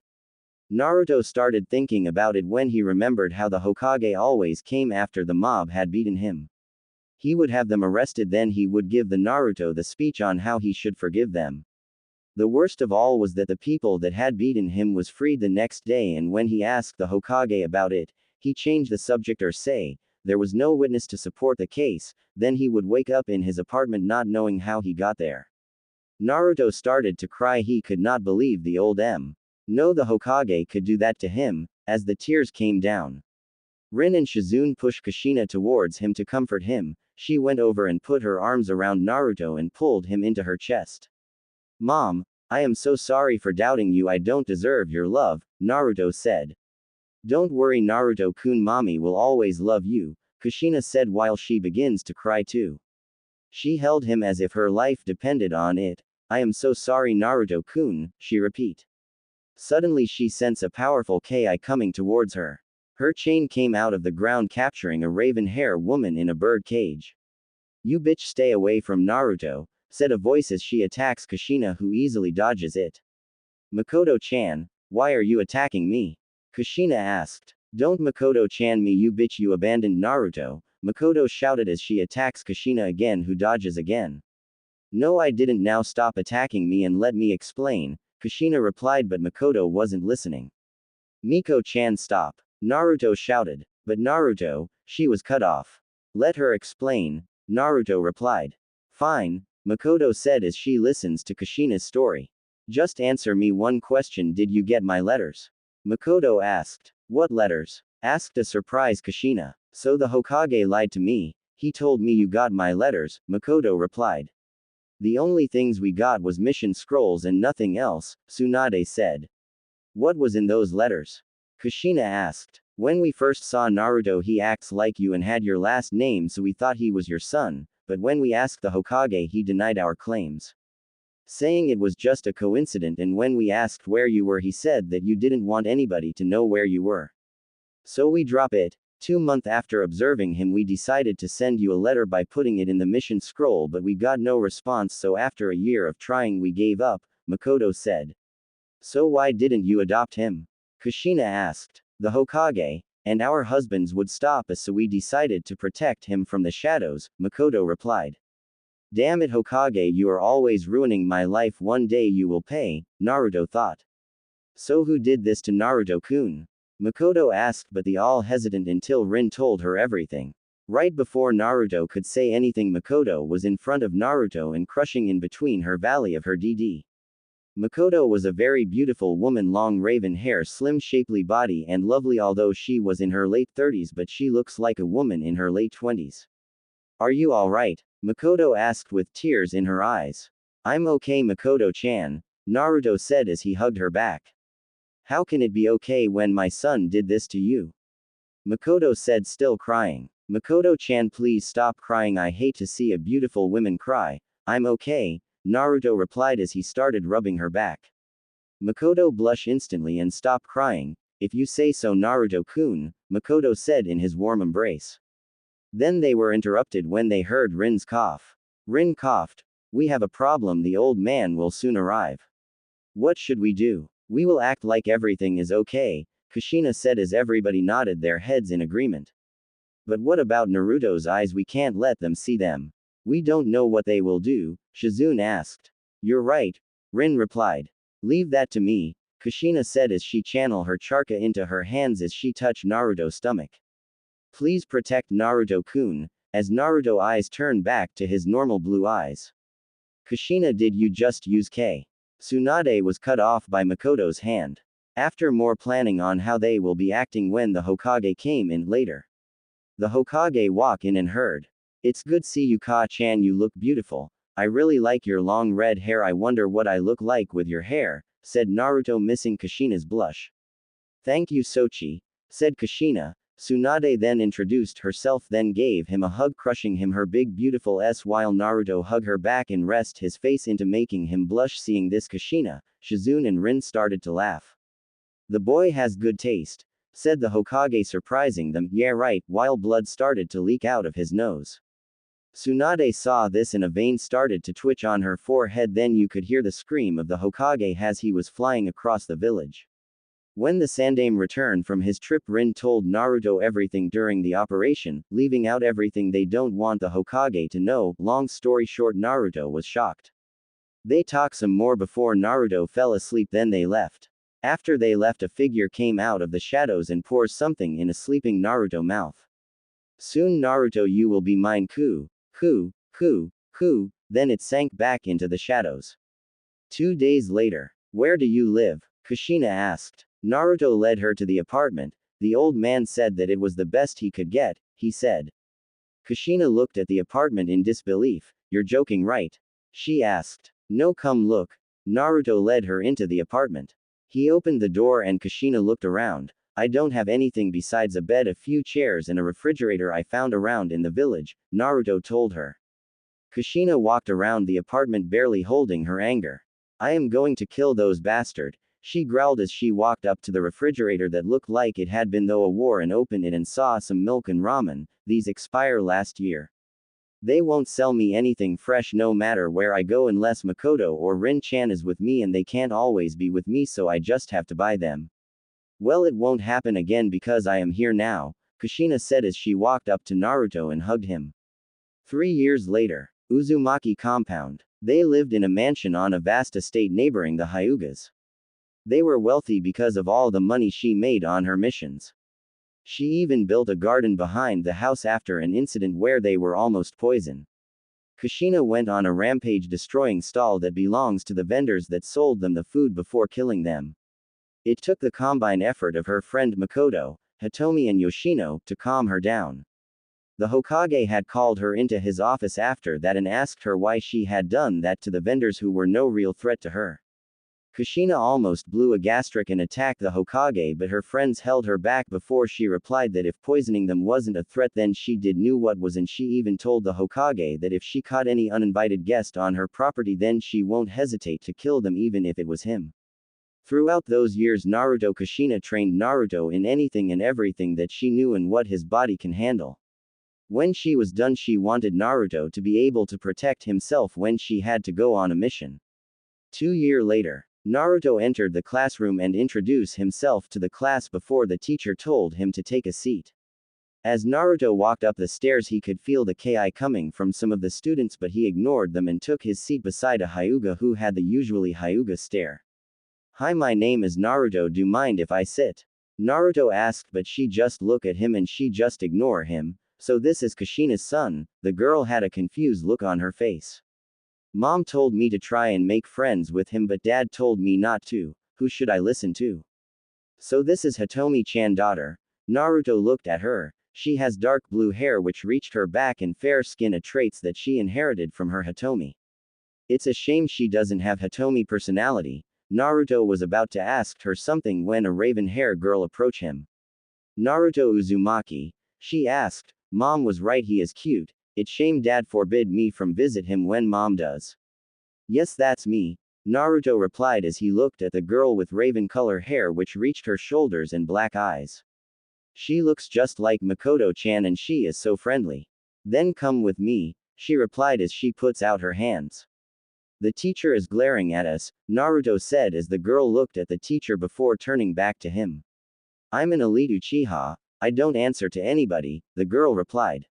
Naruto started thinking about it when he remembered how the Hokage always came after the mob had beaten him. He would have them arrested, then he would give the Naruto the speech on how he should forgive them. The worst of all was that the people that had beaten him was freed the next day, and when he asked the Hokage about it, he changed the subject or say, there was no witness to support the case, then he would wake up in his apartment not knowing how he got there. Naruto started to cry. He could not believe the old No, the Hokage could do that to him, as the tears came down. Rin and Shizune pushed Kushina towards him to comfort him. She went over and put her arms around Naruto and pulled him into her chest. Mom, I am so sorry for doubting you. I don't deserve your love, Naruto said. Don't worry, Naruto-kun, mommy will always love you, Kushina said while she begins to cry too. She held him as if her life depended on it. I am so sorry, Naruto-kun, she repeat. Suddenly she sensed a powerful Ki coming towards her. Her chain came out of the ground, capturing a raven-hair woman in a bird cage. You bitch, stay away from Naruto, said a voice as she attacks Kushina, who easily dodges it. Makoto-chan, why are you attacking me? Kushina asked. Don't Makoto-chan me, you bitch, you abandoned Naruto, Makoto shouted as she attacks Kushina again, who dodges again. No, I didn't. Now stop attacking me and let me explain, Kushina replied, but Makoto wasn't listening. Miko-chan, stop. Naruto shouted. But Naruto, she was cut off. Let her explain, Naruto replied. Fine, Makoto said as she listens to Kushina's story. Just answer me one question, did you get my letters? Makoto asked. What letters? Asked a surprised Kushina. So the Hokage lied to me, he told me you got my letters, Makoto replied. The only things we got was mission scrolls and nothing else, Tsunade said. What was in those letters? Kushina asked. When we first saw Naruto, he acts like you and had your last name, so we thought he was your son, but when we asked the Hokage, he denied our claims, saying it was just a coincidence, and when we asked where you were, he said that you didn't want anybody to know where you were. So we drop it. 2 months after observing him, we decided to send you a letter by putting it in the mission scroll, but we got no response, so after a year of trying we gave up, Makoto said. So why didn't you adopt him? Kushina asked. The Hokage and our husbands would stop us, so we decided to protect him from the shadows, Makoto replied. Damn it, Hokage, you are always ruining my life. One day you will pay, Naruto thought. So who did this to Naruto-kun? Makoto asked, but the all hesitant until Rin told her everything. Right before Naruto could say anything, Makoto was in front of Naruto and crushing in between her valley of her DD. Makoto was a very beautiful woman, long raven hair, slim shapely body, and lovely, although she was in her late 30s, but she looks like a woman in her late 20s. Are you alright? Makoto asked with tears in her eyes. I'm okay, Makoto-chan, Naruto said as he hugged her back. How can it be okay when my son did this to you? Makoto said, still crying. Makoto-chan, please stop crying, I hate to see a beautiful woman cry. I'm okay, Naruto replied as he started rubbing her back. Makoto blushed instantly and stopped crying. If you say so, Naruto-kun, Makoto said in his warm embrace. Then they were interrupted when they heard Rin's cough. Rin coughed. We have a problem, the old man will soon arrive. What should we do? We will act like everything is okay, Kushina said as everybody nodded their heads in agreement. But what about Naruto's eyes? We can't let them see them. We don't know what they will do, Shizune asked. You're right, Rin replied. Leave that to me, Kushina said as she channeled her chakra into her hands as she touched Naruto's stomach. Please protect Naruto-kun, as Naruto's eyes turned back to his normal blue eyes. Kushina, did you just use K? Tsunade was cut off by Makoto's hand. After more planning on how they will be acting when the Hokage came in later. The Hokage walked in and heard. It's good see you, Ka-chan, you look beautiful. I really like your long red hair. I wonder what I look like with your hair, said Naruto, missing Kushina's blush. Thank you, Sochi, said Kushina. Tsunade then introduced herself, then gave him a hug, crushing him her big beautiful S while Naruto hugged her back and rest his face into making him blush. Seeing this, Kushina, Shizune and Rin started to laugh. The boy has good taste, said the Hokage, surprising them. Yeah, right, while blood started to leak out of his nose. Tsunade saw this and a vein started to twitch on her forehead. Then you could hear the scream of the Hokage as he was flying across the village. When the Sandaime returned from his trip, Rin told Naruto everything during the operation, leaving out everything they don't want the Hokage to know. Long story short, Naruto was shocked. They talked some more before Naruto fell asleep, then they left. After they left, a figure came out of the shadows and pours something in a sleeping Naruto mouth. Soon, Naruto, you will be mine, ku, ku, ku, ku, then it sank back into the shadows. 2 days later. Where do you live? Kushina asked. Naruto led her to the apartment. The old man said that it was the best he could get, he said. Kushina looked at the apartment in disbelief. You're joking, right? She asked. No, come look. Naruto led her into the apartment. He opened the door and Kushina looked around. I don't have anything besides a bed, a few chairs and a refrigerator I found around in the village, Naruto told her. Kushina walked around the apartment, barely holding her anger. I am going to kill those bastards, she growled as she walked up to the refrigerator that looked like it had been through a war and opened it and saw some milk and ramen. These expire last year. They won't sell me anything fresh no matter where I go unless Makoto or Rin-chan is with me, and they can't always be with me, so I just have to buy them. Well, it won't happen again because I am here now, Kushina said as she walked up to Naruto and hugged him. 3 years later. Uzumaki compound. They lived in a mansion on a vast estate neighboring the Hyugas. They were wealthy because of all the money she made on her missions. She even built a garden behind the house after an incident where they were almost poisoned. Kushina went on a rampage destroying stall that belongs to the vendors that sold them the food before killing them. It took the combined effort of her friend Makoto, Hitomi and Yoshino, to calm her down. The Hokage had called her into his office after that and asked her why she had done that to the vendors who were no real threat to her. Kushina almost blew a gastric and attacked the Hokage, but her friends held her back before she replied that if poisoning them wasn't a threat then she knew what was, and she even told the Hokage that if she caught any uninvited guest on her property then she won't hesitate to kill them even if it was him. Throughout those years Kushina trained Naruto in anything and everything that she knew and what his body can handle. When she was done she wanted Naruto to be able to protect himself when she had to go on a mission. 2 years later, Naruto entered the classroom and introduced himself to the class before the teacher told him to take a seat. As Naruto walked up the stairs he could feel the ki coming from some of the students, but he ignored them and took his seat beside a Hyuga who had the usually Hyuga stare. "Hi, my name is Naruto, do mind if I sit?" Naruto asked, but she just looked at him and she just ignored him. "So this is Kushina's son?" The girl had a confused look on her face. "Mom told me to try and make friends with him but dad told me not to. Who should I listen to?" "So this is Hitomi-chan daughter?" Naruto looked at her. She has dark blue hair which reached her back and fair skin, a traits that she inherited from her Hitomi. It's a shame she doesn't have Hitomi personality. Naruto was about to ask her something when a raven-haired girl approached him. "Naruto Uzumaki?" She asked. "Mom was right, he is cute. It's shame dad forbid me from visit him when mom does." "Yes, that's me," Naruto replied as he looked at the girl with raven color hair which reached her shoulders and black eyes. "She looks just like Makoto-chan and she is so friendly." "Then come with me," she replied as she puts out her hands. "The teacher is glaring at us," Naruto said as the girl looked at the teacher before turning back to him. "I'm an elite Uchiha. I don't answer to anybody," the girl replied.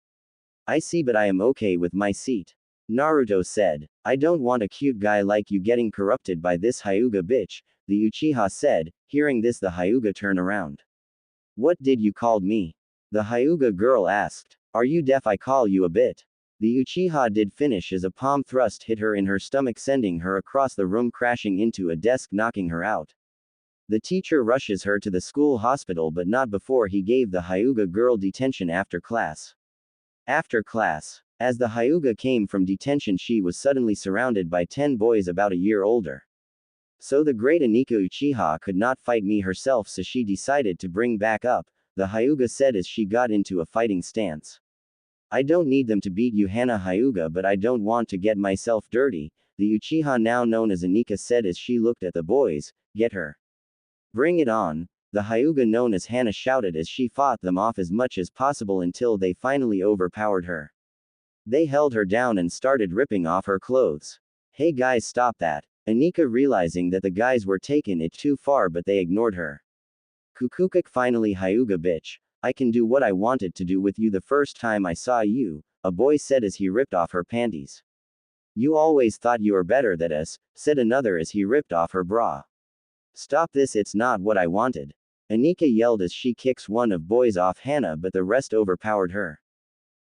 "I see, but I am okay with my seat," Naruto said. "I don't want a cute guy like you getting corrupted by this Hyuga bitch," the Uchiha said. Hearing this the Hyuga turned around. "What did you call me?" the Hyuga girl asked. "Are you deaf? I call you a bit." The Uchiha did finish as a palm thrust hit her in her stomach sending her across the room crashing into a desk knocking her out. The teacher rushes her to the school hospital but not before he gave the Hyuga girl detention after class. After class, as the Hyuga came from detention she was suddenly surrounded by 10 boys about a year older. "So the great Anika Uchiha could not fight me herself, so she decided to bring back up," the Hyuga said as she got into a fighting stance. "I don't need them to beat you, Hana Hyuga, but I don't want to get myself dirty," the Uchiha now known as Anika said as she looked at the boys. "Get her. Bring it on," the Hyuga known as Hana shouted as she fought them off as much as possible until they finally overpowered her. They held her down and started ripping off her clothes. "Hey guys, stop that," Anika realizing that the guys were taking it too far but they ignored her. "Kukukuk, finally Hyuga bitch. I can do what I wanted to do with you the first time I saw you," a boy said as he ripped off her panties. "You always thought you were better than us," said another as he ripped off her bra. "Stop this, it's not what I wanted," Anika yelled as she kicks one of boys off Hana but the rest overpowered her.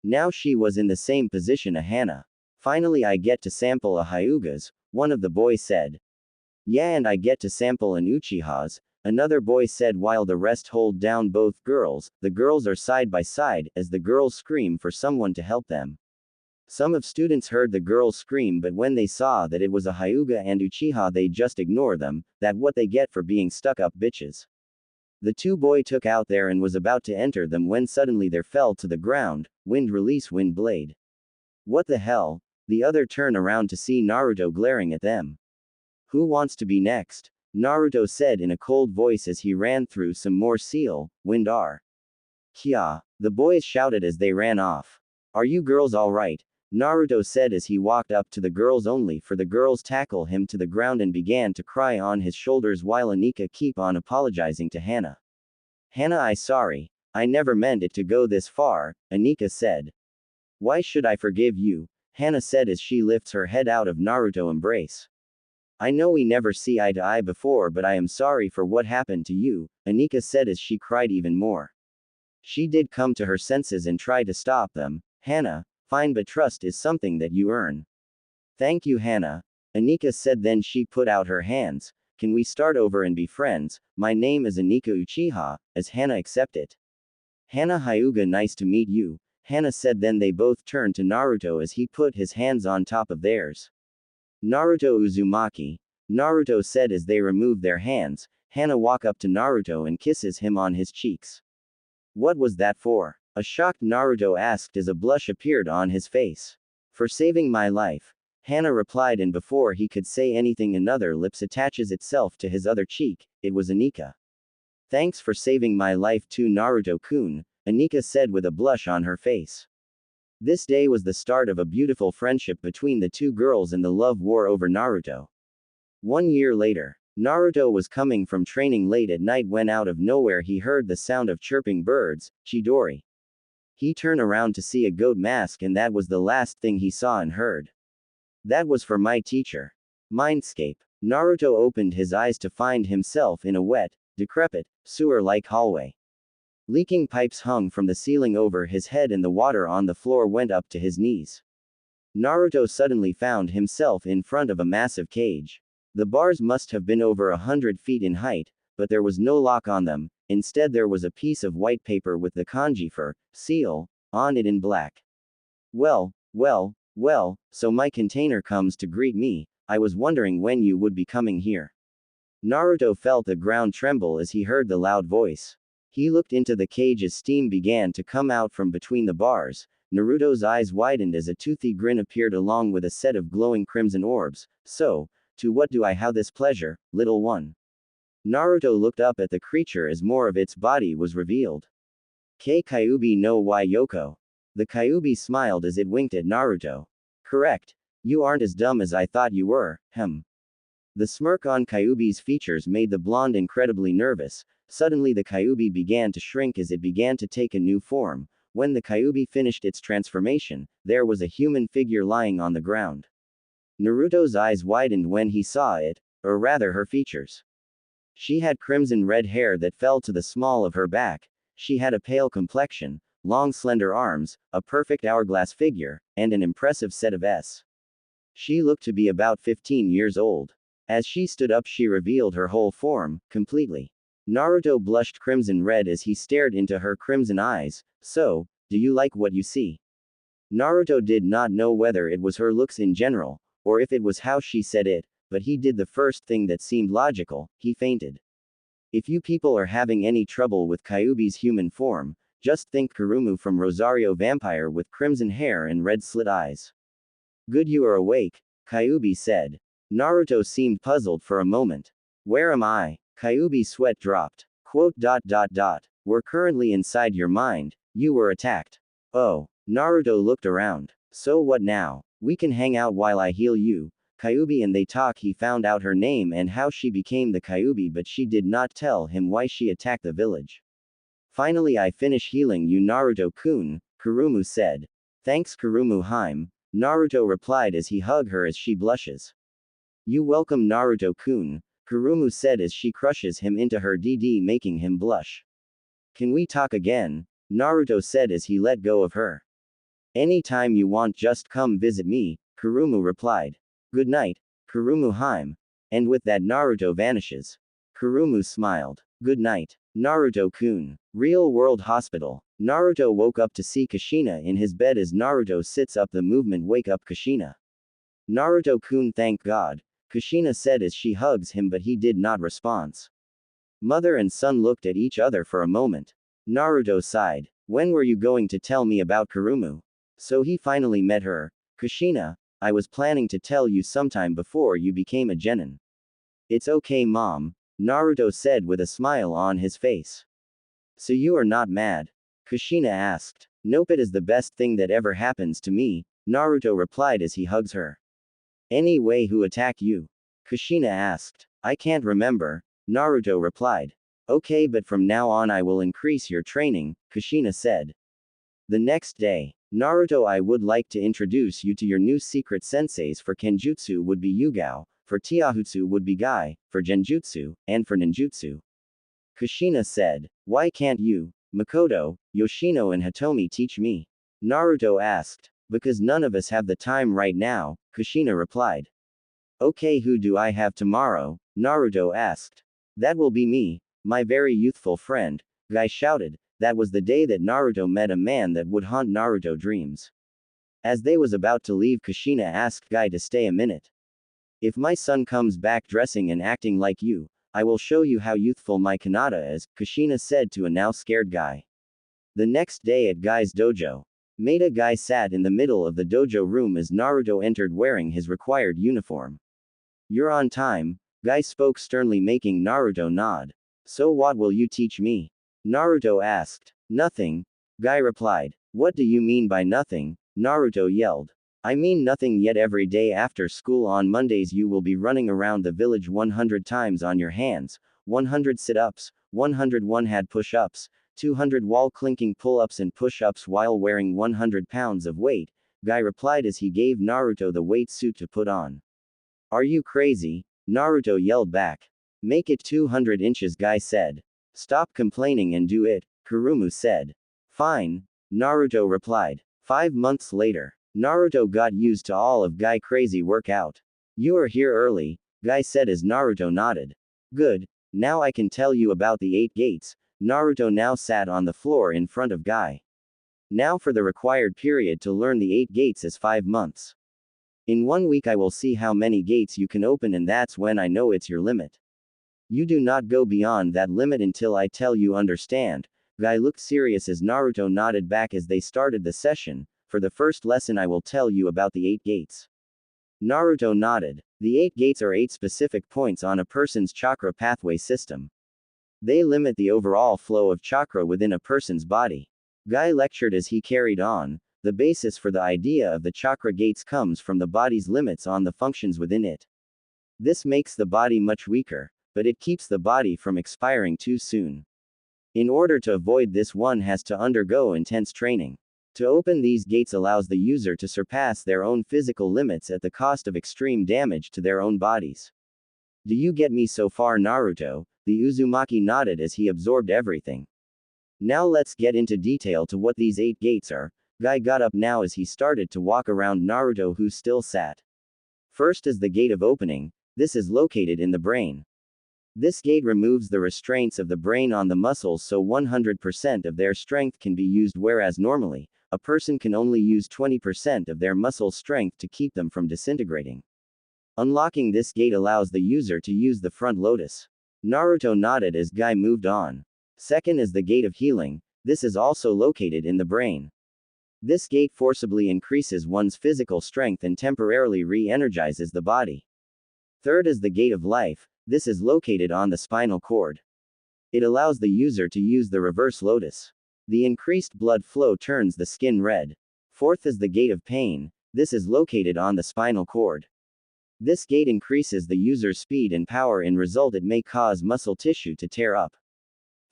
Now she was in the same position as Hana. "Finally I get to sample a Hyugas," one of the boys said. "Yeah, and I get to sample an Uchiha's," another boy said while the rest hold down both girls. The girls are side by side, as the girls scream for someone to help them. Some of students heard the girls scream but when they saw that it was a Hyuga and Uchiha they just ignore them. That what they get for being stuck up bitches. The two boy took out there and was about to enter them when suddenly there fell to the ground, wind release wind blade. "What the hell?" The other turned around to see Naruto glaring at them. "Who wants to be next?" Naruto said in a cold voice as he ran through some more seal, wind R. "Kya!" the boys shouted as they ran off. "Are you girls alright?" Naruto said as he walked up to the girls only for the girls tackle him to the ground and began to cry on his shoulders while Anika keep on apologizing to Hana. "Hana, I sorry. I never meant it to go this far," Anika said. "Why should I forgive you?" Hana said as she lifts her head out of Naruto's embrace. I know we never see eye to eye before, but I am sorry for what happened to you, Anika said as she cried even more. She did come to her senses and try to stop them. Hana, fine, but trust is something that you earn. Thank you, Hana, Anika said. Then she put out her hands. Can we start over and be friends? My name is Anika Uchiha, as Hana accepted. Hana Hyuga, nice to meet you, Hana said. Then they both turned to Naruto as he put his hands on top of theirs. Naruto Uzumaki, Naruto said as they removed their hands. Hana walks up to Naruto and kisses him on his cheeks. What was that for? A shocked Naruto asked as a blush appeared on his face. For saving my life, Hana replied, and before he could say anything another lips attaches itself to his other cheek. It was Anika. Thanks for saving my life too, Naruto-kun, Anika said with a blush on her face. This day was the start of a beautiful friendship between the two girls and the love war over Naruto. 1 year later, Naruto was coming from training late at night when out of nowhere he heard the sound of chirping birds. Chidori. He turned around to see a goat mask, and that was the last thing he saw and heard. That was for my teacher. Mindscape. Naruto opened his eyes to find himself in a wet, decrepit, sewer-like hallway. Leaking pipes hung from the ceiling over his head and the water on the floor went up to his knees. Naruto suddenly found himself in front of a massive cage. The bars must have been over 100 feet in height, but there was no lock on them. Instead there was a piece of white paper with the kanji for seal on it in black. Well, so my container comes to greet me. I was wondering when you would be coming here. Naruto felt the ground tremble as he heard the loud voice. He looked into the cage as steam began to come out from between the bars. Naruto's eyes widened as a toothy grin appeared along with a set of glowing crimson orbs. So, to what do I how this pleasure, little one? Naruto looked up at the creature as more of its body was revealed. Kei Kyuubi no wa Yoko. The Kyuubi smiled as it winked at Naruto. Correct. You aren't as dumb as I thought you were, The smirk on Kyuubi's features made the blonde incredibly nervous. Suddenly the Kyuubi began to shrink as it began to take a new form. When the Kyuubi finished its transformation, there was a human figure lying on the ground. Naruto's eyes widened when he saw it, or rather her features. She had crimson red hair that fell to the small of her back. She had a pale complexion, long slender arms, a perfect hourglass figure, and an impressive set of S. She looked to be about 15 years old. As she stood up she revealed her whole form, completely. Naruto blushed crimson red as he stared into her crimson eyes. So, do you like what you see? Naruto did not know whether it was her looks in general, or if it was how she said it, but he did the first thing that seemed logical, he fainted. If you people are having any trouble with Kyuubi's human form, just think Kurumu from Rosario Vampire with crimson hair and red slit eyes. Good, you are awake, Kyuubi said. Naruto seemed puzzled for a moment. Where am I? Kyuubi's sweat dropped. We're currently inside your mind. You were attacked. Oh. Naruto looked around. So what now? We can hang out while I heal you. Kyuubi and they talk. He found out her name and how she became the Kyuubi, but she did not tell him why she attacked the village. Finally I finish healing you, Naruto-kun, Kurumu said. Thanks, Kurumu-hime, Naruto replied as he hugged her as she blushes. You welcome, Naruto-kun, Kurumu said as she crushes him into her DD, making him blush. Can we talk again? Naruto said as he let go of her. Anytime you want, just come visit me, Kurumu replied. Good night, Kurumu-hime. And with that Naruto vanishes. Kurumu smiled. Good night, Naruto-kun. Real World Hospital. Naruto woke up to see Kushina in his bed. As Naruto sits up, the movement wake up Kushina. Naruto-kun, thank God, Kushina said as she hugs him, but he did not respond. Mother and son looked at each other for a moment. Naruto sighed. When were you going to tell me about Kurumu? So he finally met her. Kushina, I was planning to tell you sometime before you became a genin. It's okay, mom, Naruto said with a smile on his face. So you are not mad? Kushina asked. Nope, it is the best thing that ever happens to me, Naruto replied as he hugs her. Anyway, who attacked you? Kushina asked. I can't remember, Naruto replied. Okay, but from now on I will increase your training, Kushina said. The next day, Naruto, I would like to introduce you to your new secret senseis. For Kenjutsu would be Yugao, for Taijutsu would be Guy, for Genjutsu, and for Ninjutsu. Kushina said. Why can't you, Makoto, Yoshino and Hitomi teach me? Naruto asked. Because none of us have the time right now, Kushina replied. Okay, who do I have tomorrow? Naruto asked. That will be me, my very youthful friend, Guy shouted. That was the day that Naruto met a man that would haunt Naruto dreams. As they was about to leave, Kushina asked Guy to stay a minute. If my son comes back dressing and acting like you, I will show you how youthful my Hinata is, Kushina said to a now scared Guy. The next day at Guy's dojo, Maida Guy sat in the middle of the dojo room as Naruto entered wearing his required uniform. You're on time, Guy spoke sternly, making Naruto nod. So what will you teach me? Naruto asked. Nothing, Guy replied. What do you mean by nothing? Naruto yelled. I mean nothing, yet every day after school on Mondays you will be running around the village 100 times on your hands, 100 sit-ups, 100 one-hand push-ups, 200 wall clinking pull-ups and push-ups while wearing 100 pounds of weight, Guy replied as he gave Naruto the weight suit to put on. Are you crazy? Naruto yelled back. Make it 200 inches, Guy said. Stop complaining and do it, Kurumu said. Fine, Naruto replied. 5 months later, Naruto got used to all of Guy's crazy workout. You are here early, Guy said as Naruto nodded. Good, now I can tell you about the 8 gates. Naruto now sat on the floor in front of Guy. Now for the required period to learn the 8 gates is 5 months. In 1 week I will see how many gates you can open, and that's when I know it's your limit. You do not go beyond that limit until I tell you, understand? Guy looked serious as Naruto nodded back as they started the session. For the first lesson I will tell you about the 8 gates. Naruto nodded. The 8 gates are 8 specific points on a person's chakra pathway system. They limit the overall flow of chakra within a person's body. Guy lectured as he carried on. The basis for the idea of the chakra gates comes from the body's limits on the functions within it. This makes the body much weaker, but it keeps the body from expiring too soon. In order to avoid this, one has to undergo intense training. To open these gates allows the user to surpass their own physical limits at the cost of extreme damage to their own bodies. Do you get me so far, Naruto? The Uzumaki nodded as he absorbed everything. Now let's get into detail to what these 8 gates are. Guy got up now as he started to walk around Naruto, who still sat. First is the gate of opening. This is located in the brain. This gate removes the restraints of the brain on the muscles so 100% of their strength can be used, whereas normally, a person can only use 20% of their muscle strength to keep them from disintegrating. Unlocking this gate allows the user to use the front lotus. Naruto nodded as Guy moved on. Second is the gate of healing. This is also located in the brain. This gate forcibly increases one's physical strength and temporarily re-energizes the body. Third is the gate of life. This is located on the spinal cord. It allows the user to use the reverse lotus. The increased blood flow turns the skin red. Fourth is the gate of pain. This is located on the spinal cord. This gate increases the user's speed and power, in result it may cause muscle tissue to tear up.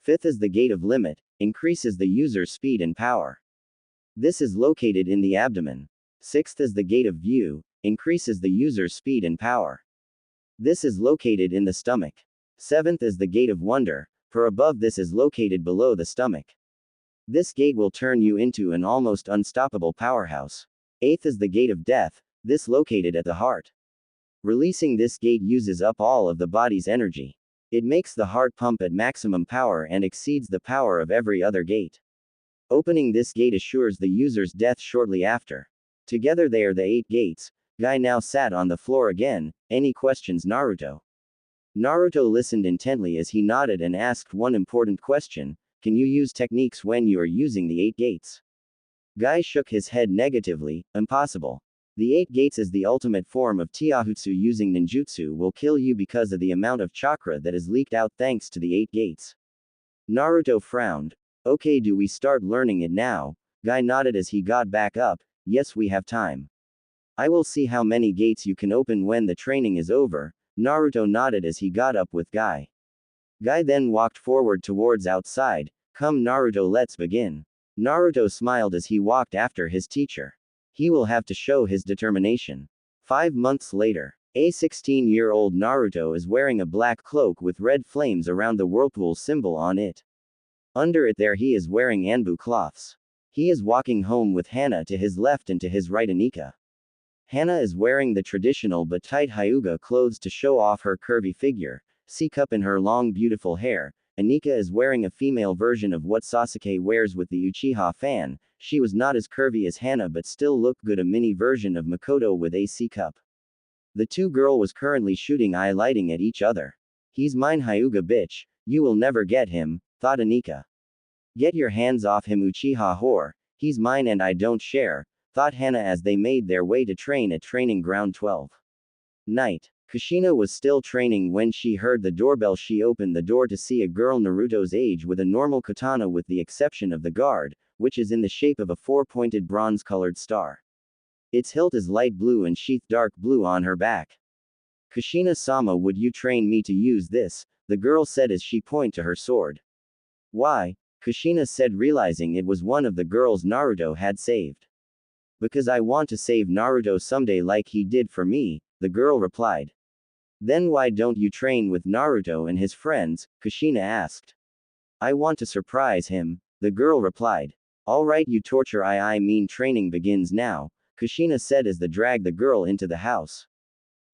Fifth is the gate of limit. Increases the user's speed and power. This is located in the abdomen. Sixth is the gate of view. Increases the user's speed and power. This is located in the stomach. Seventh is the gate of wonder. For above, this is located below the stomach. This gate will turn you into an almost unstoppable powerhouse. Eighth is the gate of death. This located at the heart. Releasing this gate uses up all of the body's energy. It makes the heart pump at maximum power and exceeds the power of every other gate. Opening this gate assures the user's death shortly after. Together they are the 8 gates. Guy now sat on the floor again. Any questions, Naruto? Naruto listened intently as he nodded and asked one important question. Can you use techniques when you are using the 8 gates? Guy shook his head negatively. Impossible. The 8 gates is the ultimate form of Taijutsu. Using ninjutsu will kill you because of the amount of chakra that is leaked out thanks to the 8 gates. Naruto frowned. Okay, do we start learning it now? Guy nodded as he got back up. Yes, we have time. I will see how many gates you can open when the training is over. Naruto nodded as he got up with Guy. Guy then walked forward towards outside. Come Naruto, let's begin. Naruto smiled as he walked after his teacher. He will have to show his determination. 5 months later, a 16-year-old Naruto is wearing a black cloak with red flames around the whirlpool symbol on it. Under it there he is wearing Anbu cloths. He is walking home with Hana to his left and to his right Anika. Hana is wearing the traditional but tight Hyuga clothes to show off her curvy figure, C-cup in her long beautiful hair. Anika is wearing a female version of what Sasuke wears with the Uchiha fan. She was not as curvy as Hana but still looked good, a mini version of Makoto with a C-cup. The two girl was currently shooting eye lighting at each other. He's mine Hyuga bitch, you will never get him, thought Anika. Get your hands off him Uchiha whore, he's mine and I don't share, thought Hana as they made their way to train at training ground 12. Night. Kushina was still training when she heard the doorbell. She opened the door to see a girl Naruto's age with a normal katana with the exception of the guard, which is in the shape of a four-pointed bronze-colored star. Its hilt is light blue and sheath dark blue on her back. Kushina-sama, would you train me to use this? The girl said as she pointed to her sword. Why? Kushina said, realizing it was one of the girls Naruto had saved. Because I want to save Naruto someday like he did for me, the girl replied. Then why don't you train with Naruto and his friends? Kushina asked. I want to surprise him, the girl replied. Alright, you torture I mean training begins now, Kushina said as they dragged the girl into the house.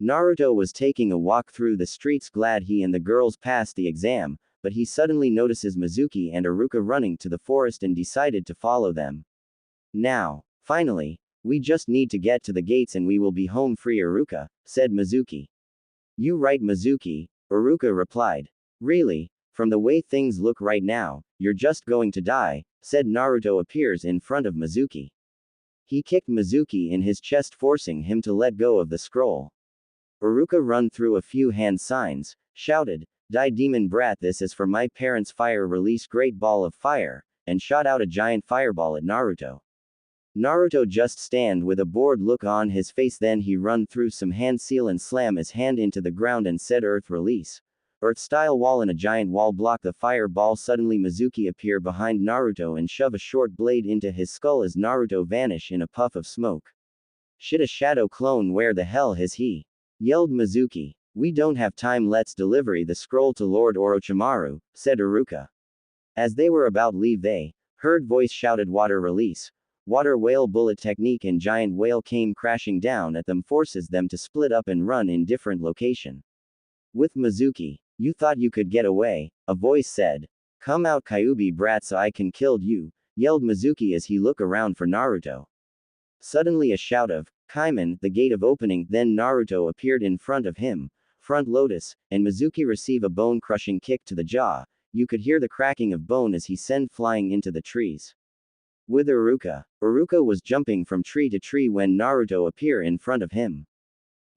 Naruto was taking a walk through the streets, glad he and the girls passed the exam, but he suddenly notices Mizuki and Iruka running to the forest and decided to follow them. Now, finally, we just need to get to the gates and we will be home free, Iruka, said Mizuki. You right, Mizuki, Iruka replied. Really? From the way things look right now, you're just going to die, said Naruto appears in front of Mizuki. He kicked Mizuki in his chest, forcing him to let go of the scroll. Iruka run through a few hand signs, shouted, Die demon brat, this is for my parents' fire, release great ball of fire, and shot out a giant fireball at Naruto. Naruto just stand with a bored look on his face, then he run through some hand seal and slam his hand into the ground and said earth release. Earth style wall and a giant wall block the fireball. Suddenly Mizuki appear behind Naruto and shove a short blade into his skull as Naruto vanish in a puff of smoke. Shit, a shadow clone, where the hell is he? Yelled Mizuki. We don't have time, let's deliver the scroll to Lord Orochimaru, said Iruka. As they were about leave they heard voice shouted water release. Water whale bullet technique and giant whale came crashing down at them, forces them to split up and run in different location. With Mizuki, you thought you could get away, a voice said. Come out Kyuubi brat so I can kill you, yelled Mizuki as he looked around for Naruto. Suddenly a shout of, Kaiman, the gate of opening, then Naruto appeared in front of him, front lotus, and Mizuki receive a bone-crushing kick to the jaw. You could hear the cracking of bone as he sent flying into the trees. With Iruka was jumping from tree to tree when Naruto appear in front of him.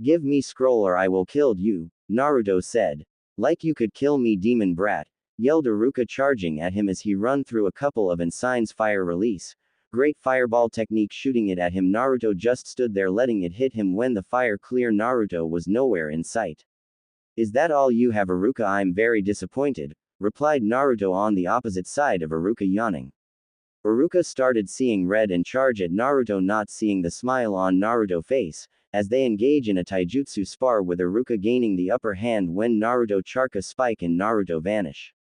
Give me scroll or I will kill you, Naruto said. Like you could kill me demon brat, yelled Iruka, charging at him as he run through a couple of ensigns fire release. Great fireball technique shooting it at him. Naruto just stood there letting it hit him when the fire clear. Naruto was nowhere in sight. Is that all you have, Iruka? I'm very disappointed, replied Naruto on the opposite side of Iruka, yawning. Iruka started seeing red and charge at Naruto, not seeing the smile on Naruto's face, as they engage in a taijutsu spar with Iruka gaining the upper hand when Naruto charka spike and Naruto vanish.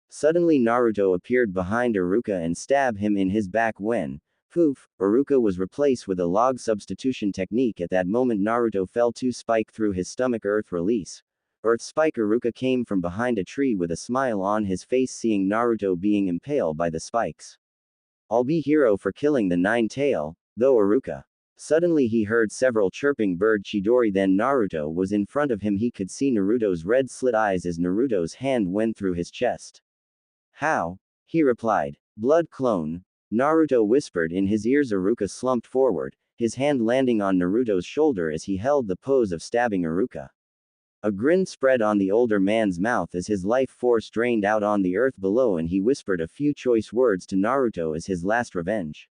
Suddenly Naruto appeared behind Iruka and stabbed him in his back when, poof, Iruka was replaced with a log substitution technique. At that moment Naruto fell to spike through his stomach. Earth release. Earth spike. Iruka came from behind a tree with a smile on his face seeing Naruto being impaled by the spikes. I'll be hero for killing the nine-tail, though Iruka. Suddenly he heard several chirping bird Chidori, then Naruto was in front of him. He could see Naruto's red slit eyes as Naruto's hand went through his chest. How? He replied. Blood clone. Naruto whispered in his ears. Iruka slumped forward, his hand landing on Naruto's shoulder as he held the pose of stabbing Iruka. A grin spread on the older man's mouth as his life force drained out on the earth below, and he whispered a few choice words to Naruto as his last revenge.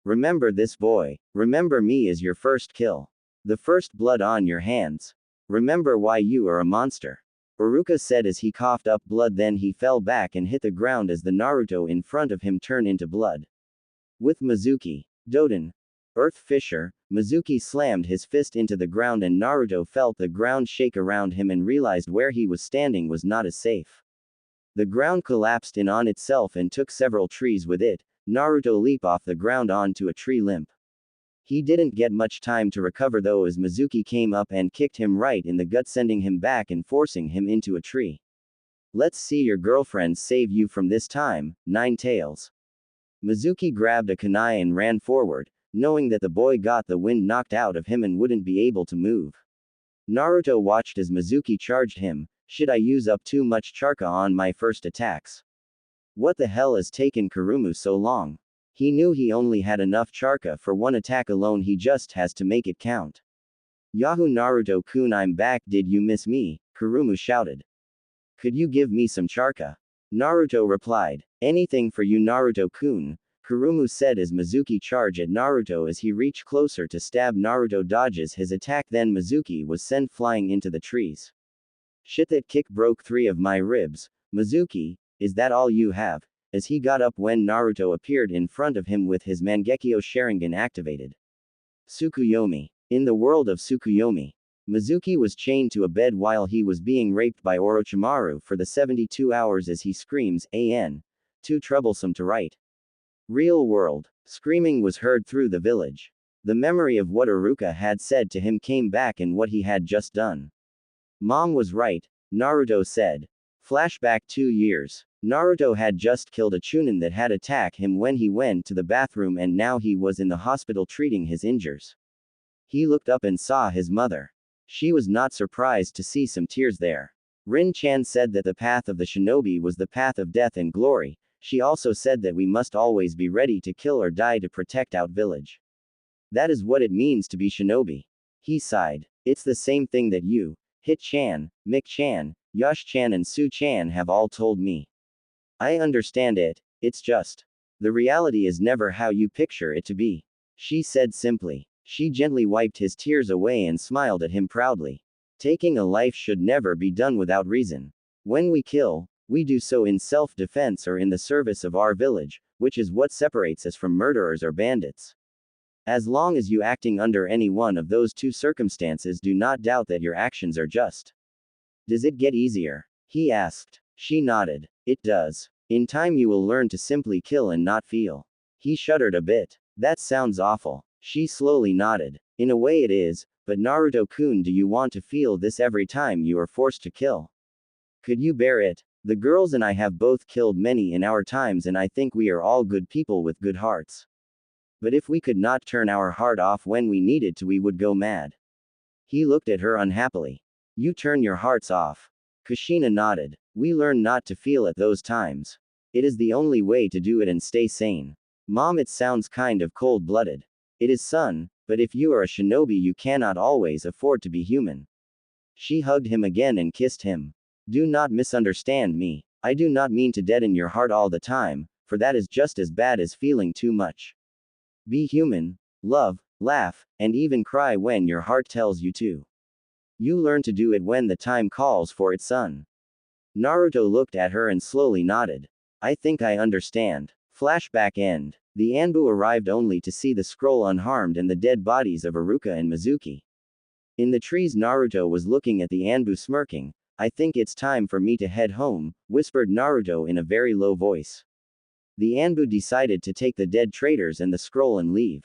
Remember this, boy. Remember me as your first kill. The first blood on your hands. Remember why you are a monster. Iruka said as he coughed up blood, then he fell back and hit the ground as the Naruto in front of him turned into blood. With Mizuki, Doden, Earth Fisher, Mizuki slammed his fist into the ground and Naruto felt the ground shake around him and realized where he was standing was not as safe. The ground collapsed in on itself and took several trees with it. Naruto leaped off the ground onto a tree limb. He didn't get much time to recover though as Mizuki came up and kicked him right in the gut sending him back and forcing him into a tree. Let's see your girlfriend save you from this time, Nine Tails. Mizuki grabbed a kunai and ran forward, knowing that the boy got the wind knocked out of him and wouldn't be able to move. Naruto watched as Mizuki charged him. Should I use up too much charka on my first attacks? What the hell has taken Kurumu so long? He knew he only had enough charka for one attack alone, he just has to make it count. Yahoo Naruto-kun, I'm back, did you miss me? Kurumu shouted. Could you give me some charka? Naruto replied. Anything for you Naruto-kun, Kurumu said as Mizuki charged at Naruto. As he reached closer to stab, Naruto dodges his attack, then Mizuki was sent flying into the trees. Shit, that kick broke 3 of my ribs. Mizuki, is that all you have? As he got up when Naruto appeared in front of him with his Mangekyo Sharingan activated. Tsukuyomi. In the world of Tsukuyomi, Mizuki was chained to a bed while he was being raped by Orochimaru for the 72 hours as he screams, "An. Too troublesome to write." Real world. Screaming was heard through the village. The memory of what Iruka had said to him came back and what he had just done. Mom was right, Naruto said. Flashback 2 years. Naruto had just killed a chunin that had attacked him when he went to the bathroom and now he was in the hospital treating his injuries. He looked up and saw his mother. She was not surprised to see some tears there. Rin-chan said that the path of the shinobi was the path of death and glory. She also said that we must always be ready to kill or die to protect our village. That is what it means to be shinobi. He sighed. It's the same thing that you, Hit-chan, Mik-chan, Yash-chan and Su-chan have all told me. I understand it, it's just. The reality is never how you picture it to be. She said simply. She gently wiped his tears away and smiled at him proudly. Taking a life should never be done without reason. When we kill, we do so in self-defense or in the service of our village, which is what separates us from murderers or bandits. As long as you acting under any one of those two circumstances, do not doubt that your actions are just. Does it get easier? He asked. She nodded. It does. In time you will learn to simply kill and not feel. He shuddered a bit. That sounds awful. She slowly nodded. In a way it is, but Naruto-kun, do you want to feel this every time you are forced to kill? Could you bear it? The girls and I have both killed many in our times and I think we are all good people with good hearts. But if we could not turn our heart off when we needed to, we would go mad. He looked at her unhappily. You turn your hearts off. Kushina nodded. We learn not to feel at those times. It is the only way to do it and stay sane. Mom, it sounds kind of cold-blooded. It is, son, but if you are a shinobi you cannot always afford to be human. She hugged him again and kissed him. Do not misunderstand me. I do not mean to deaden your heart all the time, for that is just as bad as feeling too much. Be human, love, laugh, and even cry when your heart tells you to. You learn to do it when the time calls for it, son. Naruto looked at her and slowly nodded. I think I understand. Flashback end. The Anbu arrived only to see the scroll unharmed and the dead bodies of Iruka and Mizuki. In the trees, Naruto was looking at the Anbu smirking. I think it's time for me to head home, whispered Naruto in a very low voice. The Anbu decided to take the dead traitors and the scroll and leave.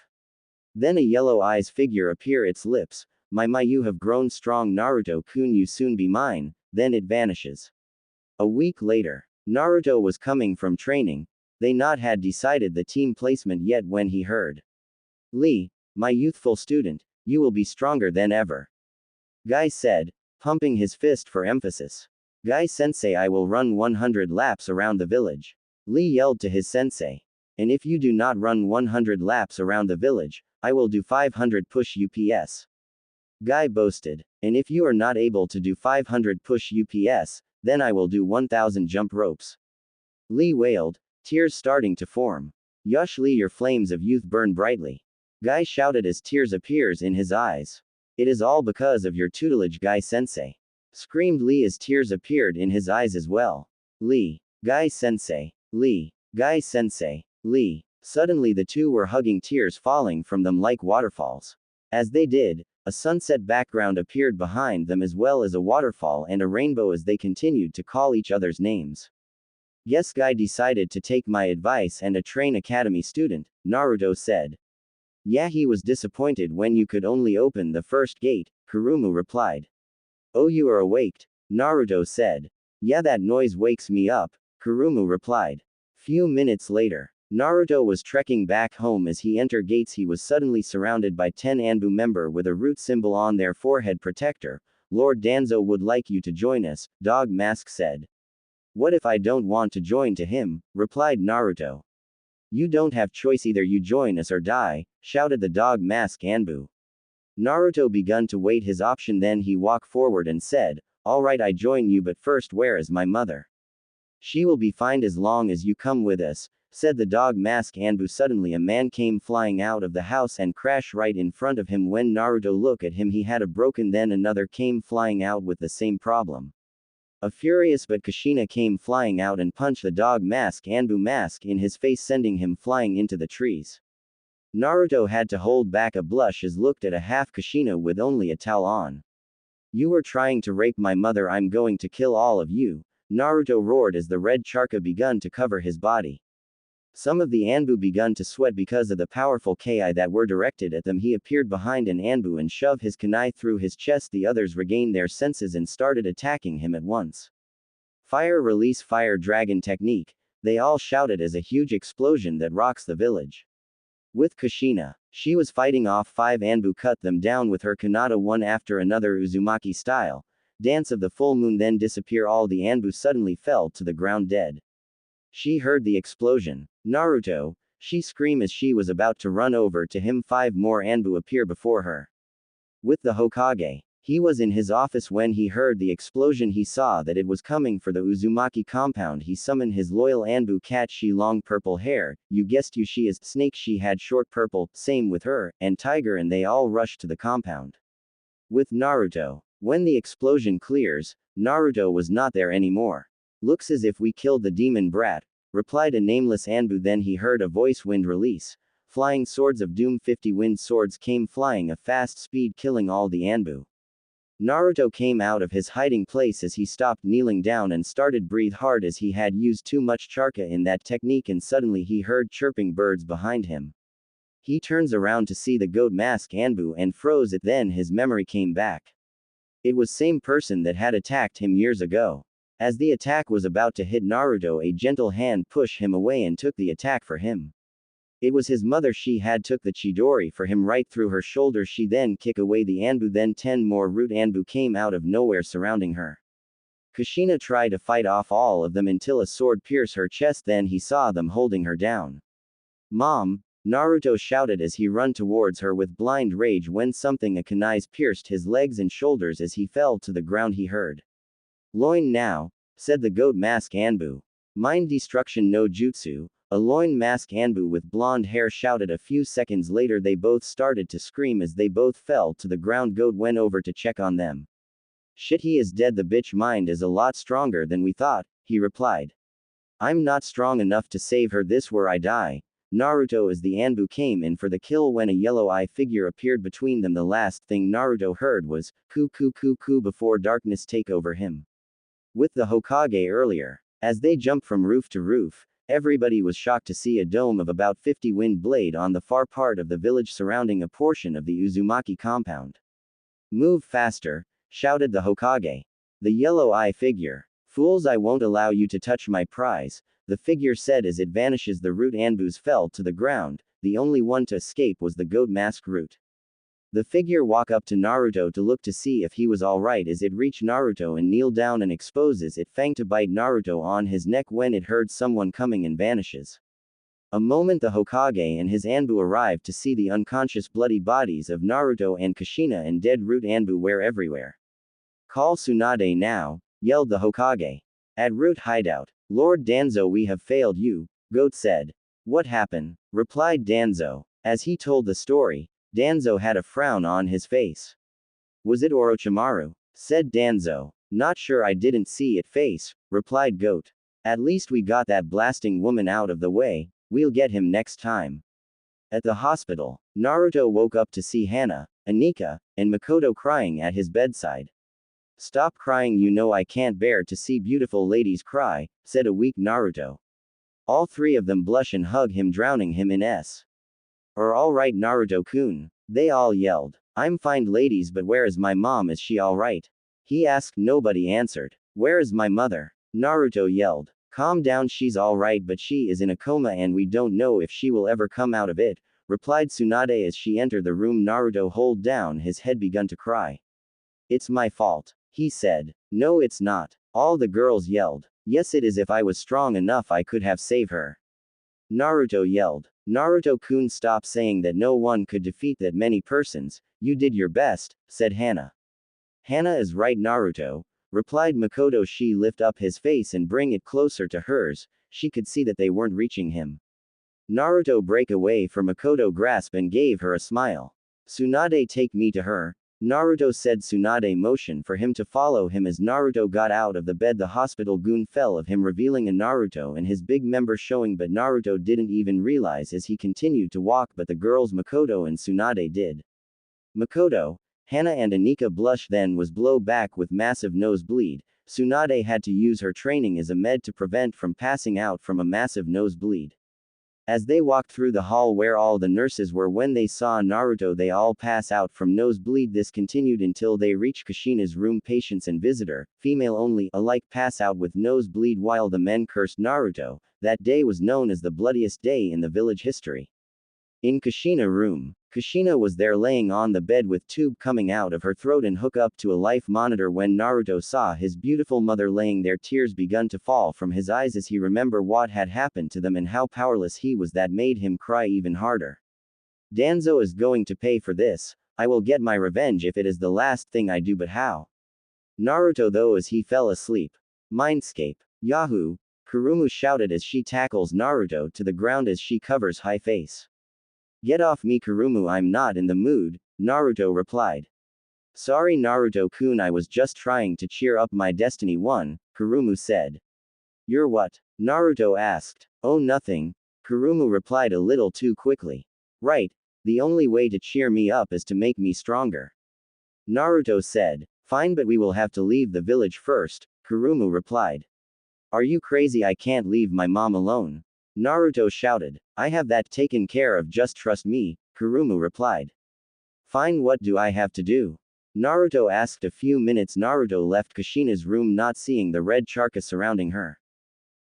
Then a yellow eyes figure appear its lips. My you have grown strong Naruto-kun, you soon be mine, then it vanishes. A week later. Naruto was coming from training. They not had decided the team placement yet when he heard. Lee, my youthful student, you will be stronger than ever. Guy said, pumping his fist for emphasis. Guy sensei, I will run 100 laps around the village. Lee yelled to his sensei. And if you do not run 100 laps around the village, I will do 500 push UPS. Guy boasted. And if you are not able to do 500 push UPS, then I will do 1000 jump ropes. Lee wailed, tears starting to form. Yush Lee, your flames of youth burn brightly. Guy shouted as tears appears in his eyes. It is all because of your tutelage, Guy sensei. Screamed Lee as tears appeared in his eyes as well. Lee. Guy sensei. Lee. Guy sensei. Lee. Suddenly the two were hugging, tears falling from them like waterfalls. As they did, a sunset background appeared behind them as well as a waterfall and a rainbow as they continued to call each other's names. Yes, Guy decided to take my advice and a train academy student, Naruto said. Yeah, he was disappointed when you could only open the first gate, Kurumu replied. Oh, you are awake, Naruto said. Yeah, that noise wakes me up, Kurumu replied. Few minutes later, Naruto was trekking back home. As he entered gates, he was suddenly surrounded by 10 Anbu members with a root symbol on their forehead protector. Lord Danzo would like you to join us, Dog Mask said. What if I don't want to join to him, replied Naruto. You don't have choice, either you join us or die, shouted the Dog Mask Anbu. Naruto began to wait his option, then he walked forward and said, Alright, I join you, but first, where is my mother? She will be fine as long as you come with us, said the Dog Mask Anbu. Suddenly a man came flying out of the house and crashed right in front of him. When Naruto looked at him, he had a broken. Then another came flying out with the same problem. A furious but Kushina came flying out and punched the Dog Mask Anbu mask in his face, sending him flying into the trees. Naruto had to hold back a blush as looked at a half Kushina with only a towel on. You were trying to rape my mother, I'm going to kill all of you, Naruto roared as the red charca begun to cover his body. Some of the Anbu begun to sweat because of the powerful Ki that were directed at them. He appeared behind an Anbu and shoved his kunai through his chest. The others regained their senses and started attacking him at once. Fire release, fire dragon technique, they all shouted as a huge explosion that rocks the village. With Kushina, she was fighting off 5 Anbu, cut them down with her kanata one after another, Uzumaki style. Dance of the full moon, then disappear. All the Anbu suddenly fell to the ground dead. She heard the explosion. Naruto, she screamed as she was about to run over to him. 5 more Anbu appear before her. With the Hokage, he was in his office when he heard the explosion. He saw that it was coming for the Uzumaki compound. He summoned his loyal Anbu cat. She long purple hair, you guessed you, she is snake. She had short purple, same with her, and tiger, and they all rushed to the compound. With Naruto, when the explosion clears, Naruto was not there anymore. Looks as if we killed the demon brat, replied a nameless Anbu. Then he heard a voice, wind release. Flying swords of doom. 50 wind swords came flying a fast speed, killing all the Anbu. Naruto came out of his hiding place as he stopped kneeling down and started breathe hard as he had used too much charca in that technique, and suddenly he heard chirping birds behind him. He turns around to see the goat mask Anbu and froze it. Then his memory came back. It was same person that had attacked him years ago. As the attack was about to hit Naruto, a gentle hand pushed him away and took the attack for him. It was his mother. She had took the Chidori for him right through her shoulder. She then kicked away the Anbu. Then 10 more root Anbu came out of nowhere surrounding her. Kushina tried to fight off all of them until a sword pierced her chest. Then he saw them holding her down. Mom, Naruto shouted as he ran towards her with blind rage when something a kunai pierced his legs and shoulders. As he fell to the ground, he heard. Loin now, said the goat mask Anbu. Mind destruction no jutsu, a loin mask Anbu with blonde hair shouted. A few seconds later they both started to scream as they both fell to the ground. Goat went over to check on them. Shit, he is dead. The bitch mind is a lot stronger than we thought, he replied. I'm not strong enough to save her, this where I die. Naruto, as the Anbu came in for the kill when a yellow eye figure appeared between them. The last thing Naruto heard was, "Ku ku ku ku," before darkness take over him. With the Hokage earlier, as they jumped from roof to roof, everybody was shocked to see a dome of about 50 wind blade on the far part of the village surrounding a portion of the Uzumaki compound. Move faster, shouted the Hokage. The yellow eye figure. Fools, I won't allow you to touch my prize, the figure said as it vanishes. The root Anbus fell to the ground. The only one to escape was the goat mask root. The figure walked up to Naruto to look to see if he was alright as it reached Naruto and kneeled down and exposes its fang to bite Naruto on his neck when it heard someone coming and vanishes. A moment the Hokage and his Anbu arrived to see the unconscious bloody bodies of Naruto and Kushina, and dead root Anbu were everywhere. Call Tsunade now, yelled the Hokage. At root hideout. Lord Danzo, we have failed you, Goat said. What happened? Replied Danzo. As he told the story, Danzo had a frown on his face. Was it Orochimaru? Said Danzo. Not sure, I didn't see it face, replied Goat. At least we got that blasting woman out of the way, We'll get him next time. At the hospital, Naruto woke up to see Hana, Anika, and Makoto crying at his bedside. Stop crying, you know I can't bear to see beautiful ladies cry, said a weak Naruto. All three of them blush and hug him, drowning him in s. Alright Naruto-kun, they all yelled. I'm fine ladies, but where is my mom? Is she alright? He asked. Nobody answered. Where is my mother? Naruto yelled. Calm down, she's alright, but she is in a coma and we don't know if she will ever come out of it, replied Tsunade as she entered the room. Naruto hold down his head, begun to cry. It's my fault, he said. No, it's not. All the girls yelled. Yes, it is. If I was strong enough, I could have saved her. Naruto yelled. Naruto-kun, stop saying that no one could defeat that many persons. You did your best, said Hana. Hana is right, Naruto, replied Makoto. She lift up his face and bring it closer to hers. She could see that they weren't reaching him. Naruto break away from Makoto grasp and gave her a smile. Tsunade, take me to her. Naruto said. Tsunade motioned for him to follow him. As Naruto got out of the bed, the hospital goon fell of him, revealing a Naruto and his big member showing, but Naruto didn't even realize as he continued to walk, but the girls Makoto and Tsunade did. Makoto, Hana and Anika blush, then was blow back with massive nosebleed. Tsunade had to use her training as a med to prevent from passing out from a massive nosebleed. As they walked through the hall where all the nurses were, when they saw Naruto, they all pass out from nosebleed. This continued until they reached Kushina's room. Patients and visitor, female only, alike pass out with nosebleed while the men cursed Naruto. That day was known as the bloodiest day in the village history. In Kushina room, Kushina was there laying on the bed with tube coming out of her throat and hook up to a life monitor. When Naruto saw his beautiful mother laying there, tears begun to fall from his eyes as he remembered what had happened to them and how powerless he was. That made him cry even harder. Danzo is going to pay for this. I will get my revenge if it is the last thing I do, but how? Naruto though as he fell asleep. Mindscape. Yahoo! Kurumu shouted as she tackles Naruto to the ground as she covers high face. Get off me, Kurumu, I'm not in the mood, Naruto replied. Sorry Naruto-kun, I was just trying to cheer up my Destiny 1, Kurumu said. You're what? Naruto asked. Oh, nothing, Kurumu replied a little too quickly. Right, the only way to cheer me up is to make me stronger. Naruto said. Fine, but we will have to leave the village first, Kurumu replied. Are you crazy? I can't leave my mom alone. Naruto shouted. I have that taken care of, just trust me, Kurumu replied. Fine, what do I have to do? Naruto asked. A few minutes Naruto left Kushina's room, not seeing the red charca surrounding her.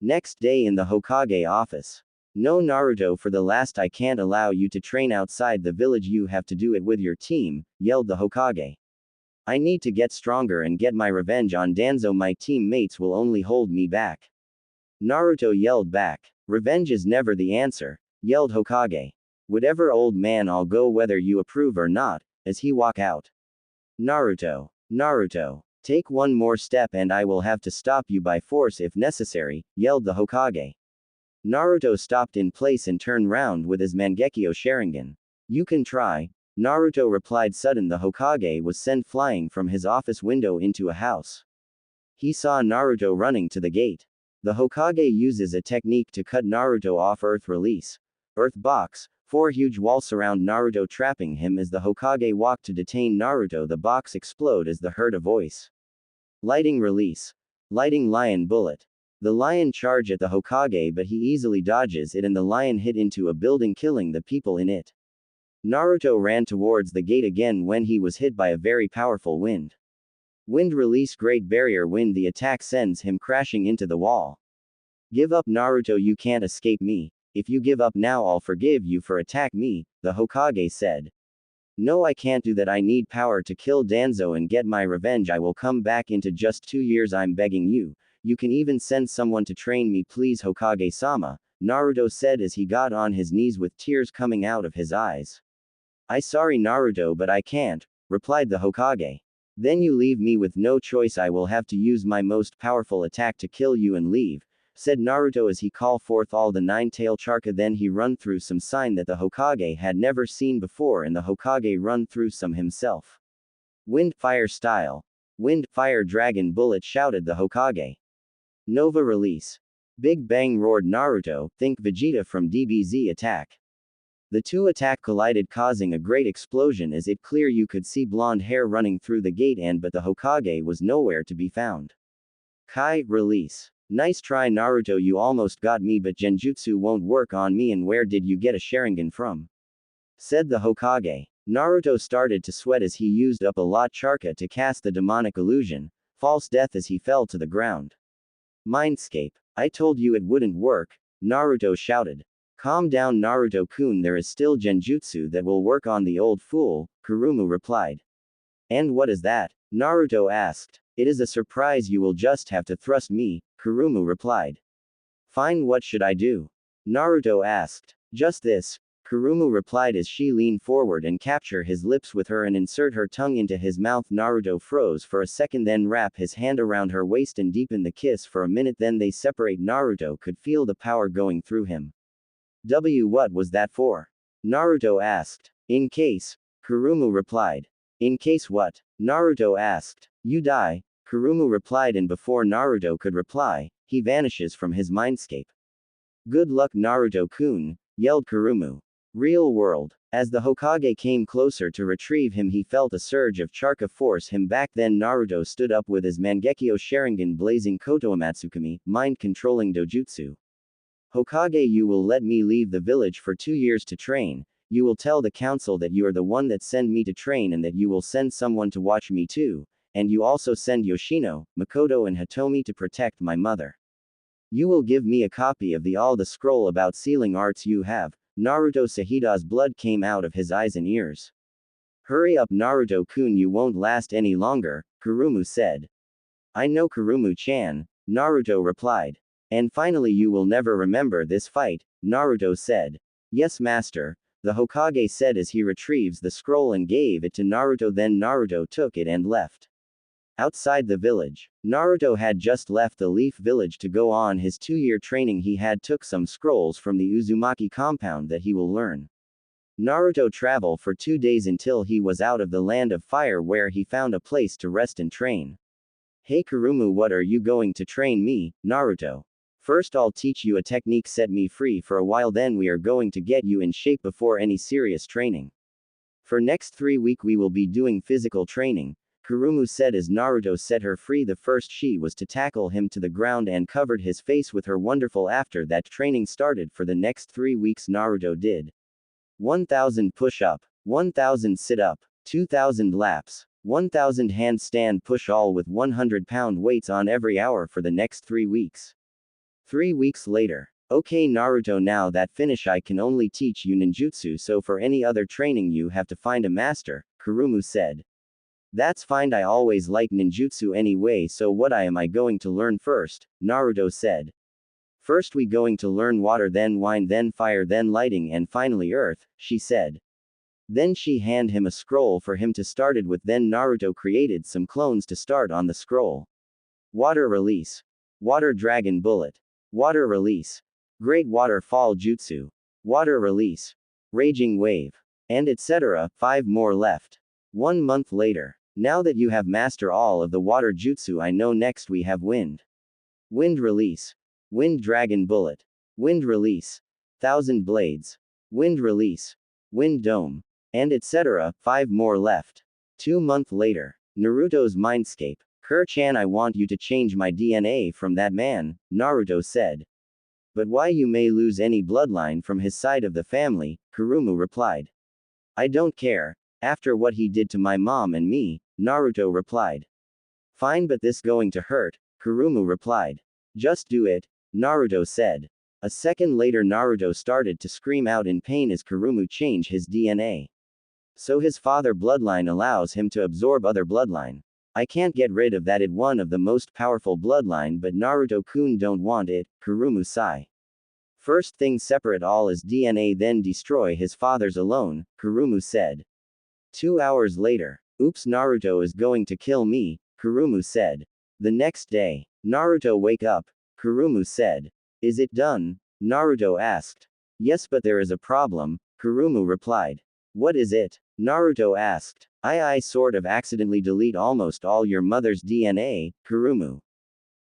Next day in the Hokage office. No Naruto, for the last I can't allow you to train outside the village, you have to do it with your team, yelled the Hokage. I need to get stronger and get my revenge on Danzo, my teammates will only hold me back. Naruto yelled back. Revenge is never the answer, yelled Hokage. Whatever, old man, I'll go whether you approve or not, as he walk out. Naruto, take one more step and I will have to stop you by force if necessary, yelled the Hokage. Naruto stopped in place and turned round with his Mangekyo Sharingan. You can try, Naruto replied. Sudden the Hokage was sent flying from his office window into a house. He saw Naruto running to the gate. The Hokage uses a technique to cut Naruto off. Earth release. Earth box. 4 huge walls surround Naruto, trapping him as the Hokage walked to detain Naruto. The box explode as the heard a voice. Lighting release. Lighting lion bullet. The lion charge at the Hokage, but he easily dodges it and the lion hit into a building, killing the people in it. Naruto ran towards the gate again when he was hit by a very powerful wind. Wind release. Great barrier wind. The attack sends him crashing into the wall. Give up Naruto, you can't escape me. If you give up now I'll forgive you for attack me, the Hokage said. No, I can't do that. I need power to kill Danzo and get my revenge. I will come back into just 2 years, I'm begging you. You can even send someone to train me, please, Hokage-sama, Naruto said as he got on his knees with tears coming out of his eyes. I sorry Naruto, but I can't, replied the Hokage. Then you leave me with no choice. I will have to use my most powerful attack to kill you and leave, said Naruto as he called forth all the 9-tail charca. Then he run through some sign that the Hokage had never seen before, and the Hokage run through some himself. Wind, fire style. Wind, fire dragon bullet, shouted the Hokage. Nova release. Big Bang, roared Naruto, think Vegeta from DBZ Attack. The two attack collided, causing a great explosion as it clear you could see blonde hair running through the gate but the Hokage was nowhere to be found. Kai, release. Nice try Naruto, you almost got me, but Genjutsu won't work on me, and where did you get a Sharingan from? Said the Hokage. Naruto started to sweat as he used up a lot charka to cast the demonic illusion, false death, as he fell to the ground. Mindscape. I told you it wouldn't work, Naruto shouted. Calm down Naruto-kun, there is still Genjutsu that will work on the old fool, Kurumu replied. And what is that? Naruto asked. It is a surprise, you will just have to thrust me, Kurumu replied. Fine, what should I do? Naruto asked. Just this, Kurumu replied as she leaned forward and capture his lips with her and insert her tongue into his mouth. Naruto froze for a second, then wrap his hand around her waist and deepen the kiss for a minute, then they separate. Naruto could feel the power going through him. What was that for? Naruto asked. In case, Kurumu replied. In case what? Naruto asked. You die, Kurumu replied, and before Naruto could reply, he vanishes from his mindscape. Good luck Naruto-kun, yelled Kurumu. Real world. As the Hokage came closer to retrieve him, he felt a surge of charka force him back. Then Naruto stood up with his Mangekyo Sharingan blazing Kotoamatsukami, mind-controlling dojutsu. Hokage, you will let me leave the village for 2 years to train. You will tell the council that you are the one that sent me to train and that you will send someone to watch me too, and you also send Yoshino, Makoto and Hitomi to protect my mother. You will give me a copy of the scroll about sealing arts you have. Naruto Sahida's blood came out of his eyes and ears. Hurry up Naruto-kun, you won't last any longer, Kurumu said. I know Kurumu-chan, Naruto replied. And finally you will never remember this fight, Naruto said. Yes master, the Hokage said as he retrieves the scroll and gave it to Naruto. Then Naruto took it and left. Outside the village, Naruto had just left the Leaf Village to go on his 2-year training. He had took some scrolls from the Uzumaki compound that he will learn. Naruto traveled for 2 days until he was out of the Land of Fire, where he found a place to rest and train. Hey Kurumu, what are you going to train me, Naruto? First I'll teach you a technique, set me free for a while, then we are going to get you in shape before any serious training. For next 3 weeks we will be doing physical training, Kurumu said as Naruto set her free. The first she was to tackle him to the ground and covered his face with her wonderful. After that training started for the next 3 weeks, Naruto did 1,000 push-up, 1,000 sit-up, 2,000 laps, 1,000 handstand push, all with 100-pound weights on every hour for the next 3 weeks. 3 weeks later. Okay Naruto, now that finish I can only teach you ninjutsu, so for any other training you have to find a master, Kurumu said. That's fine, I always like ninjutsu anyway, so what am I going to learn first, Naruto said. First we going to learn water, then wind, then fire, then lighting, and finally earth, she said. Then she handed him a scroll for him to start it with. Then Naruto created some clones to start on the scroll. Water release. Water dragon bullet. Water release. Great waterfall jutsu. Water release. Raging wave. And etc. 5 more left. 1 month later. Now that you have mastered all of the water jutsu, I know next we have wind. Wind release. Wind dragon bullet. Wind release. 1,000 blades. Wind release. Wind dome. And etc. 5 more left. 2 months later. Naruto's mindscape. Kur-chan, I want you to change my DNA from that man, Naruto said. But why, you may lose any bloodline from his side of the family, Kurumu replied. I don't care. After what he did to my mom and me, Naruto replied. Fine, but this going to hurt, Kurumu replied. Just do it, Naruto said. A second later Naruto started to scream out in pain as Kurumu changed his DNA. So his father bloodline allows him to absorb other bloodline. I can't get rid of that, it one of the most powerful bloodline, but Naruto-kun don't want it, Kurumu sigh. First thing separate all his DNA, then destroy his father's alone, Kurumu said. 2 hours later. Oops, Naruto is going to kill me, Kurumu said. The next day. Naruto, wake up, Kurumu said. Is it done? Naruto asked. Yes, but there is a problem, Kurumu replied. What is it? Naruto asked. I sort of accidentally delete almost all your mother's DNA, Kurumu.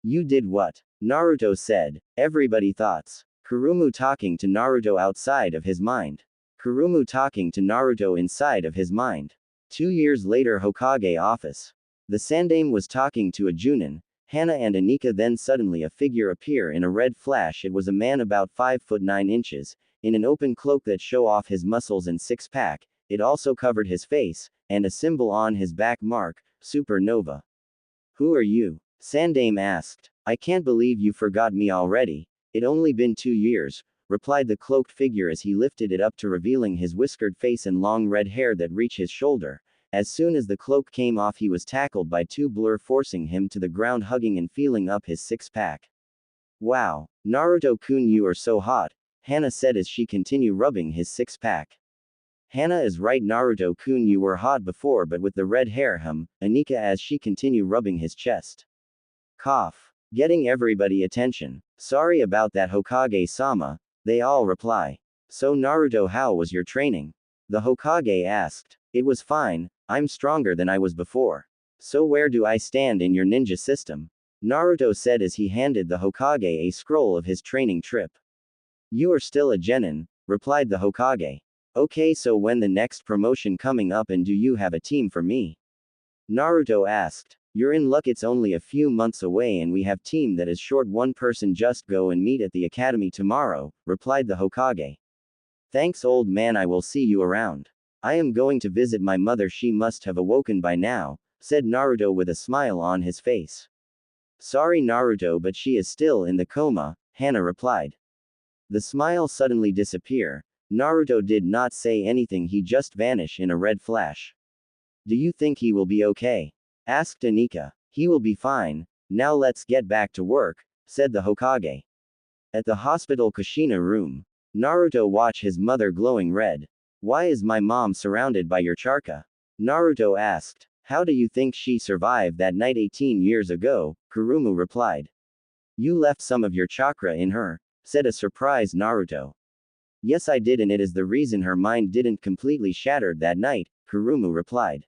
You did what? Naruto said. Everybody thoughts. Kurumu talking to Naruto outside of his mind. Kurumu talking to Naruto inside of his mind. 2 years later, Hokage office. The Sandaime was talking to a Junin, Hana and Anika. Then suddenly a figure appear in a red flash. It was a man about 5 foot 9 inches, in an open cloak that show off his muscles and six-pack. It also covered his face, and a symbol on his back mark, supernova. Who are you? Sandaime asked. I can't believe you forgot me already. It only been 2 years, replied the cloaked figure as he lifted it up to revealing his whiskered face and long red hair that reached his shoulder. As soon as the cloak came off, he was tackled by two blur, forcing him to the ground, hugging and feeling up his six-pack. Wow, Naruto-kun, you are so hot, Hana said as she continued rubbing his six-pack. Hana is right, Naruto-kun, you were hot before, but with the red hair, Anika as she continued rubbing his chest. Cough. Getting everybody attention. Sorry about that, Hokage-sama, they all reply. So Naruto, how was your training? The Hokage asked. It was fine, I'm stronger than I was before. So where do I stand in your ninja system? Naruto said as he handed the Hokage a scroll of his training trip. You are still a genin, replied the Hokage. Okay, so when the next promotion coming up, and do you have a team for me? Naruto asked. You're in luck, it's only a few months away and we have team that is short one person. Just go and meet at the academy tomorrow, replied the Hokage. Thanks old man, I will see you around. I am going to visit my mother, she must have awoken by now, said Naruto with a smile on his face. Sorry Naruto, but she is still in the coma, Hana replied. The smile suddenly disappeared. Naruto did not say anything, he just vanished in a red flash. Do you think he will be okay? Asked Anika. He will be fine, now let's get back to work, said the Hokage. At the hospital Kushina room, Naruto watched his mother glowing red. Why is my mom surrounded by your chakra? Naruto asked. How do you think she survived that night 18 years ago? Kurumu replied. You left some of your chakra in her, said a surprised Naruto. Yes I did, and it is the reason her mind didn't completely shattered that night, Kurumu replied.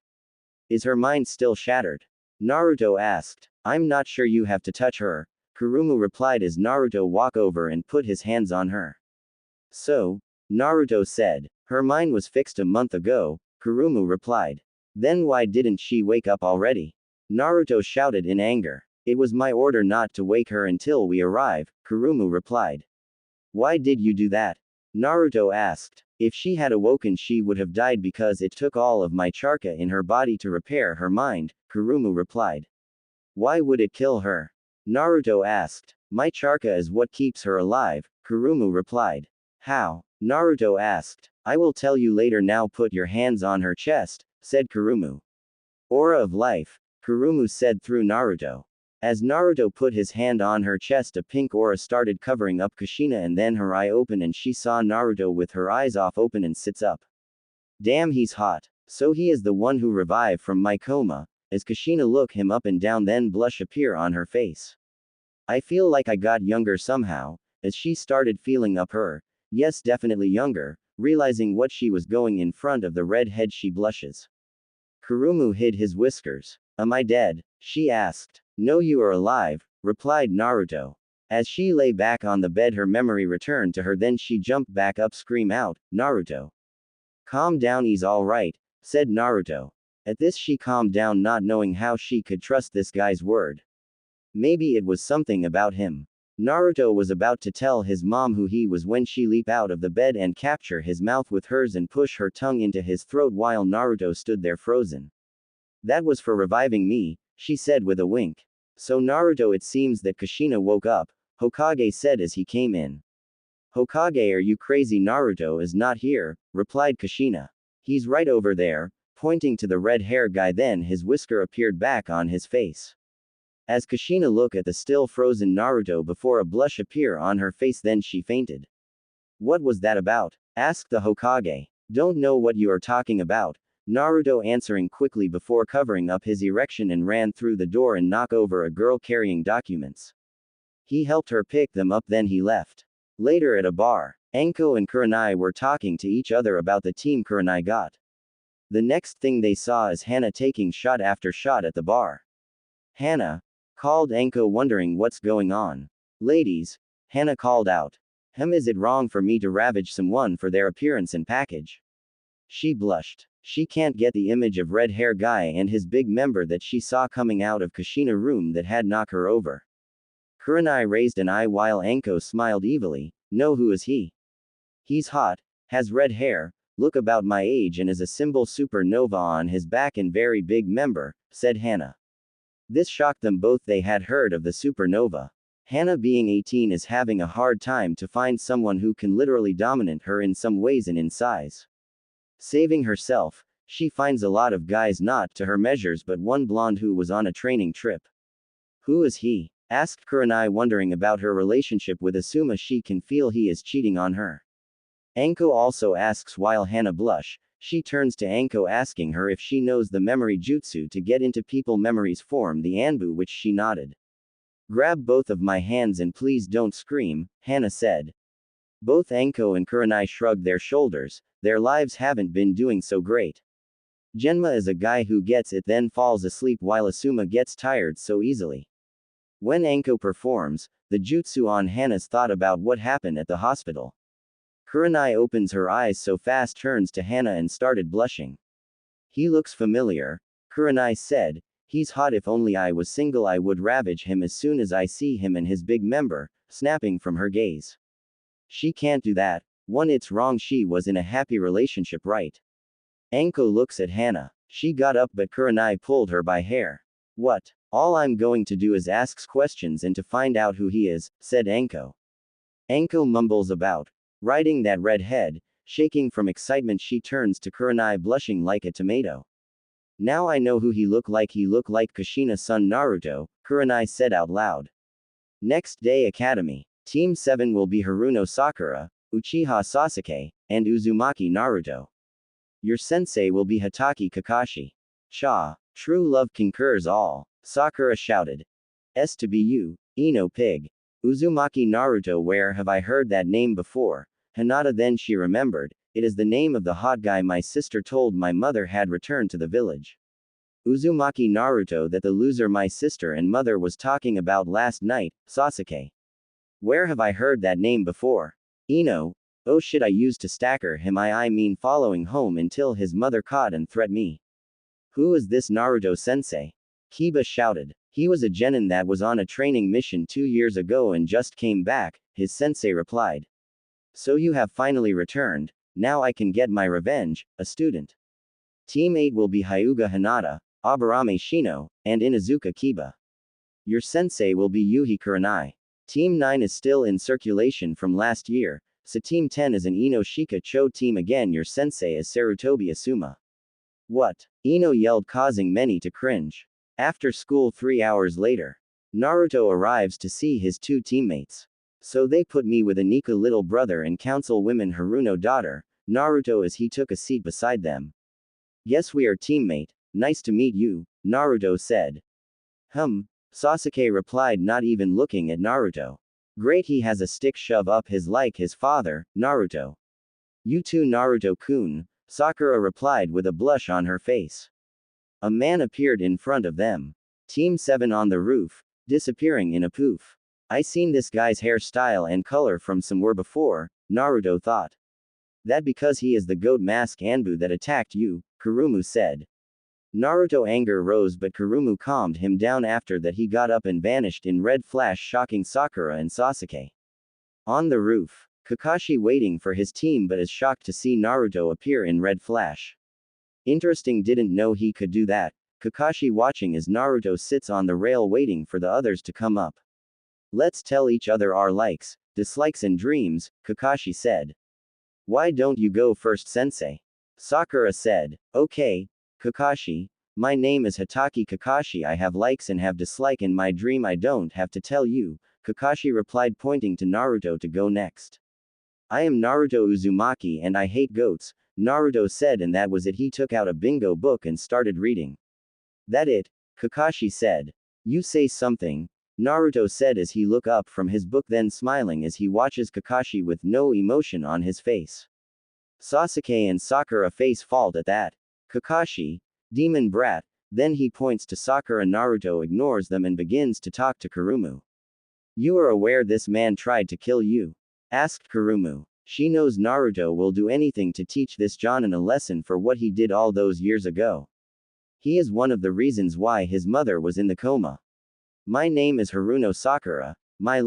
Is her mind still shattered? Naruto asked. I'm not sure, you have to touch her, Kurumu replied as Naruto walked over and put his hands on her. So? Naruto said. Her mind was fixed a month ago, Kurumu replied. Then why didn't she wake up already? Naruto shouted in anger. It was my order not to wake her until we arrive, Kurumu replied. Why did you do that? Naruto asked. If she had awoken she would have died because it took all of my chakra in her body to repair her mind, Kurumu replied. Why would it kill her? Naruto asked. My chakra is what keeps her alive, Kurumu replied. How? Naruto asked. I will tell you later, now put your hands on her chest, said Kurumu. Aura of life, Kurumu said through Naruto. As Naruto put his hand on her chest, a pink aura started covering up Kushina, and then her eye opened and she saw Naruto with her eyes off open and sits up. Damn, he's hot. So he is the one who revived from my coma, as Kushina looked him up and down, then blush appear on her face. I feel like I got younger somehow, as she started feeling up her, yes definitely younger, realizing what she was going in front of the red head she blushes. Kurumu hid his whiskers. Am I dead? She asked. No, you are alive, replied Naruto. As she lay back on the bed her memory returned to her, then she jumped back up, scream out, Naruto. Calm down, he's alright, said Naruto. At this she calmed down, not knowing how she could trust this guy's word. Maybe it was something about him. Naruto was about to tell his mom who he was when she leaped out of the bed and captured his mouth with hers and push her tongue into his throat while Naruto stood there frozen. That was for reviving me, she said with a wink. So Naruto, it seems that Kushina woke up, Hokage said as he came in. Hokage, are you crazy? Naruto is not here, replied Kushina. He's right over there, pointing to the red-haired guy, then his whisker appeared back on his face. As Kushina looked at the still frozen Naruto before a blush appeared on her face, then she fainted. What was that about? Asked the Hokage. Don't know what you are talking about, Naruto answering quickly before covering up his erection and ran through the door and knocked over a girl carrying documents. He helped her pick them up, then he left. Later at a bar, Anko and Kurenai were talking to each other about the team Kurenai got. The next thing they saw is Hana taking shot after shot at the bar. Hana called Anko, wondering what's going on. Ladies, Hana called out. Is it wrong for me to ravage someone for their appearance and package? She blushed. She can't get the image of red hair guy and his big member that she saw coming out of Kushina room that had knocked her over. Kurenai raised an eye while Anko smiled evilly. Know who is he? He's hot, has red hair, look about my age and is a symbol supernova on his back and very big member, said Hana. This shocked them both. They had heard of the supernova. Hana being 18 is having a hard time to find someone who can literally dominate her in some ways and in size. Saving herself, she finds a lot of guys not to her measures but one blonde who was on a training trip. Who is he? Asked Kurenai, wondering about her relationship with Asuma. She can feel he is cheating on her. Anko also asks while Hana blush. She turns to Anko asking her if she knows the memory jutsu to get into people memories form the Anbu, which she nodded. Grab both of my hands and please don't scream, Hana said. Both Anko and Kurenai shrugged their shoulders. Their lives haven't been doing so great. Genma is a guy who gets it then falls asleep while Asuma gets tired so easily. When Anko performs, the jutsu on Hana's thought about what happened at the hospital. Kurenai opens her eyes so fast, turns to Hana and started blushing. He looks familiar, Kurenai said. He's hot. If only I was single I would ravage him as soon as I see him and his big member, snapping from her gaze. She can't do that. One, it's wrong. She was in a happy relationship, right? Anko looks at Hana. She got up but Kurenai pulled her by hair. What? All I'm going to do is ask questions and to find out who he is, said Anko. Anko mumbles about riding that red head, shaking from excitement. She turns to Kurenai blushing like a tomato. Now I know who he looked like. He looked like Kushina's son Naruto, Kurenai said out loud. Next day Academy. Team 7 will be Haruno Sakura, Uchiha Sasuke, and Uzumaki Naruto. Your sensei will be Hatake Kakashi. Cha, true love conquers all, Sakura shouted. S to be you, Ino pig. Uzumaki Naruto, where have I heard that name before? Hinata. Then she remembered, it is the name of the hot guy my sister told my mother had returned to the village. Uzumaki Naruto, that the loser my sister and mother was talking about last night, Sasuke. Where have I heard that name before? Ino. Oh shit, I used to stacker him. I mean following home until his mother caught and threatened me. Who is this Naruto sensei? Kiba shouted. He was a genin that was on a training mission 2 years ago and just came back, his sensei replied. So you have finally returned, now I can get my revenge, a student. Team 8 will be Hyuga Hinata, Aburame Shino, and Inazuka Kiba. Your sensei will be Yuhi Kurenai. Team 9 is still in circulation from last year, so Team 10 is an Ino Shika Cho team again. Your sensei is Sarutobi Asuma. What? Ino yelled, causing many to cringe. After school 3 hours later, Naruto arrives to see his 2 teammates. So they put me with Anika little brother and councilwoman Haruno daughter, Naruto, as he took a seat beside them. Guess we are teammate, nice to meet you, Naruto said. Sasuke replied, not even looking at Naruto. Great, he has a stick shove up his like his father, Naruto. You too, Naruto-kun, Sakura replied with a blush on her face. A man appeared in front of them. Team 7 on the roof, disappearing in a poof. I seen this guy's hairstyle and color from somewhere before, Naruto thought. That because he is the goat mask Anbu that attacked you, Kurumu said. Naruto anger rose but Kurumu calmed him down. After that he got up and vanished in red flash, shocking Sakura and Sasuke. On the roof, Kakashi waiting for his team but is shocked to see Naruto appear in red flash. Interesting, didn't know he could do that. Kakashi watching as Naruto sits on the rail waiting for the others to come up. Let's tell each other our likes, dislikes and dreams, Kakashi said. Why don't you go first, sensei? Sakura said. Okay, Kakashi. My name is Hatake Kakashi. I have likes and have dislike in my dream. I don't have to tell you, Kakashi replied, pointing to Naruto to go next. I am Naruto Uzumaki and I hate goats, Naruto said, and that was it. He took out a bingo book and started reading. That it? Kakashi said. You say something, Naruto said as he looked up from his book, then smiling as he watches Kakashi with no emotion on his face. Sasuke and Sakura face fault at that. Kakashi, demon brat, then he points to Sakura. Naruto ignores them and begins to talk to Kurumu. You are aware this man tried to kill you? Asked Kurumu. She knows Naruto will do anything to teach this Jonin a lesson for what he did all those years ago. He is one of the reasons why his mother was in the coma. My name is Haruno Sakura. My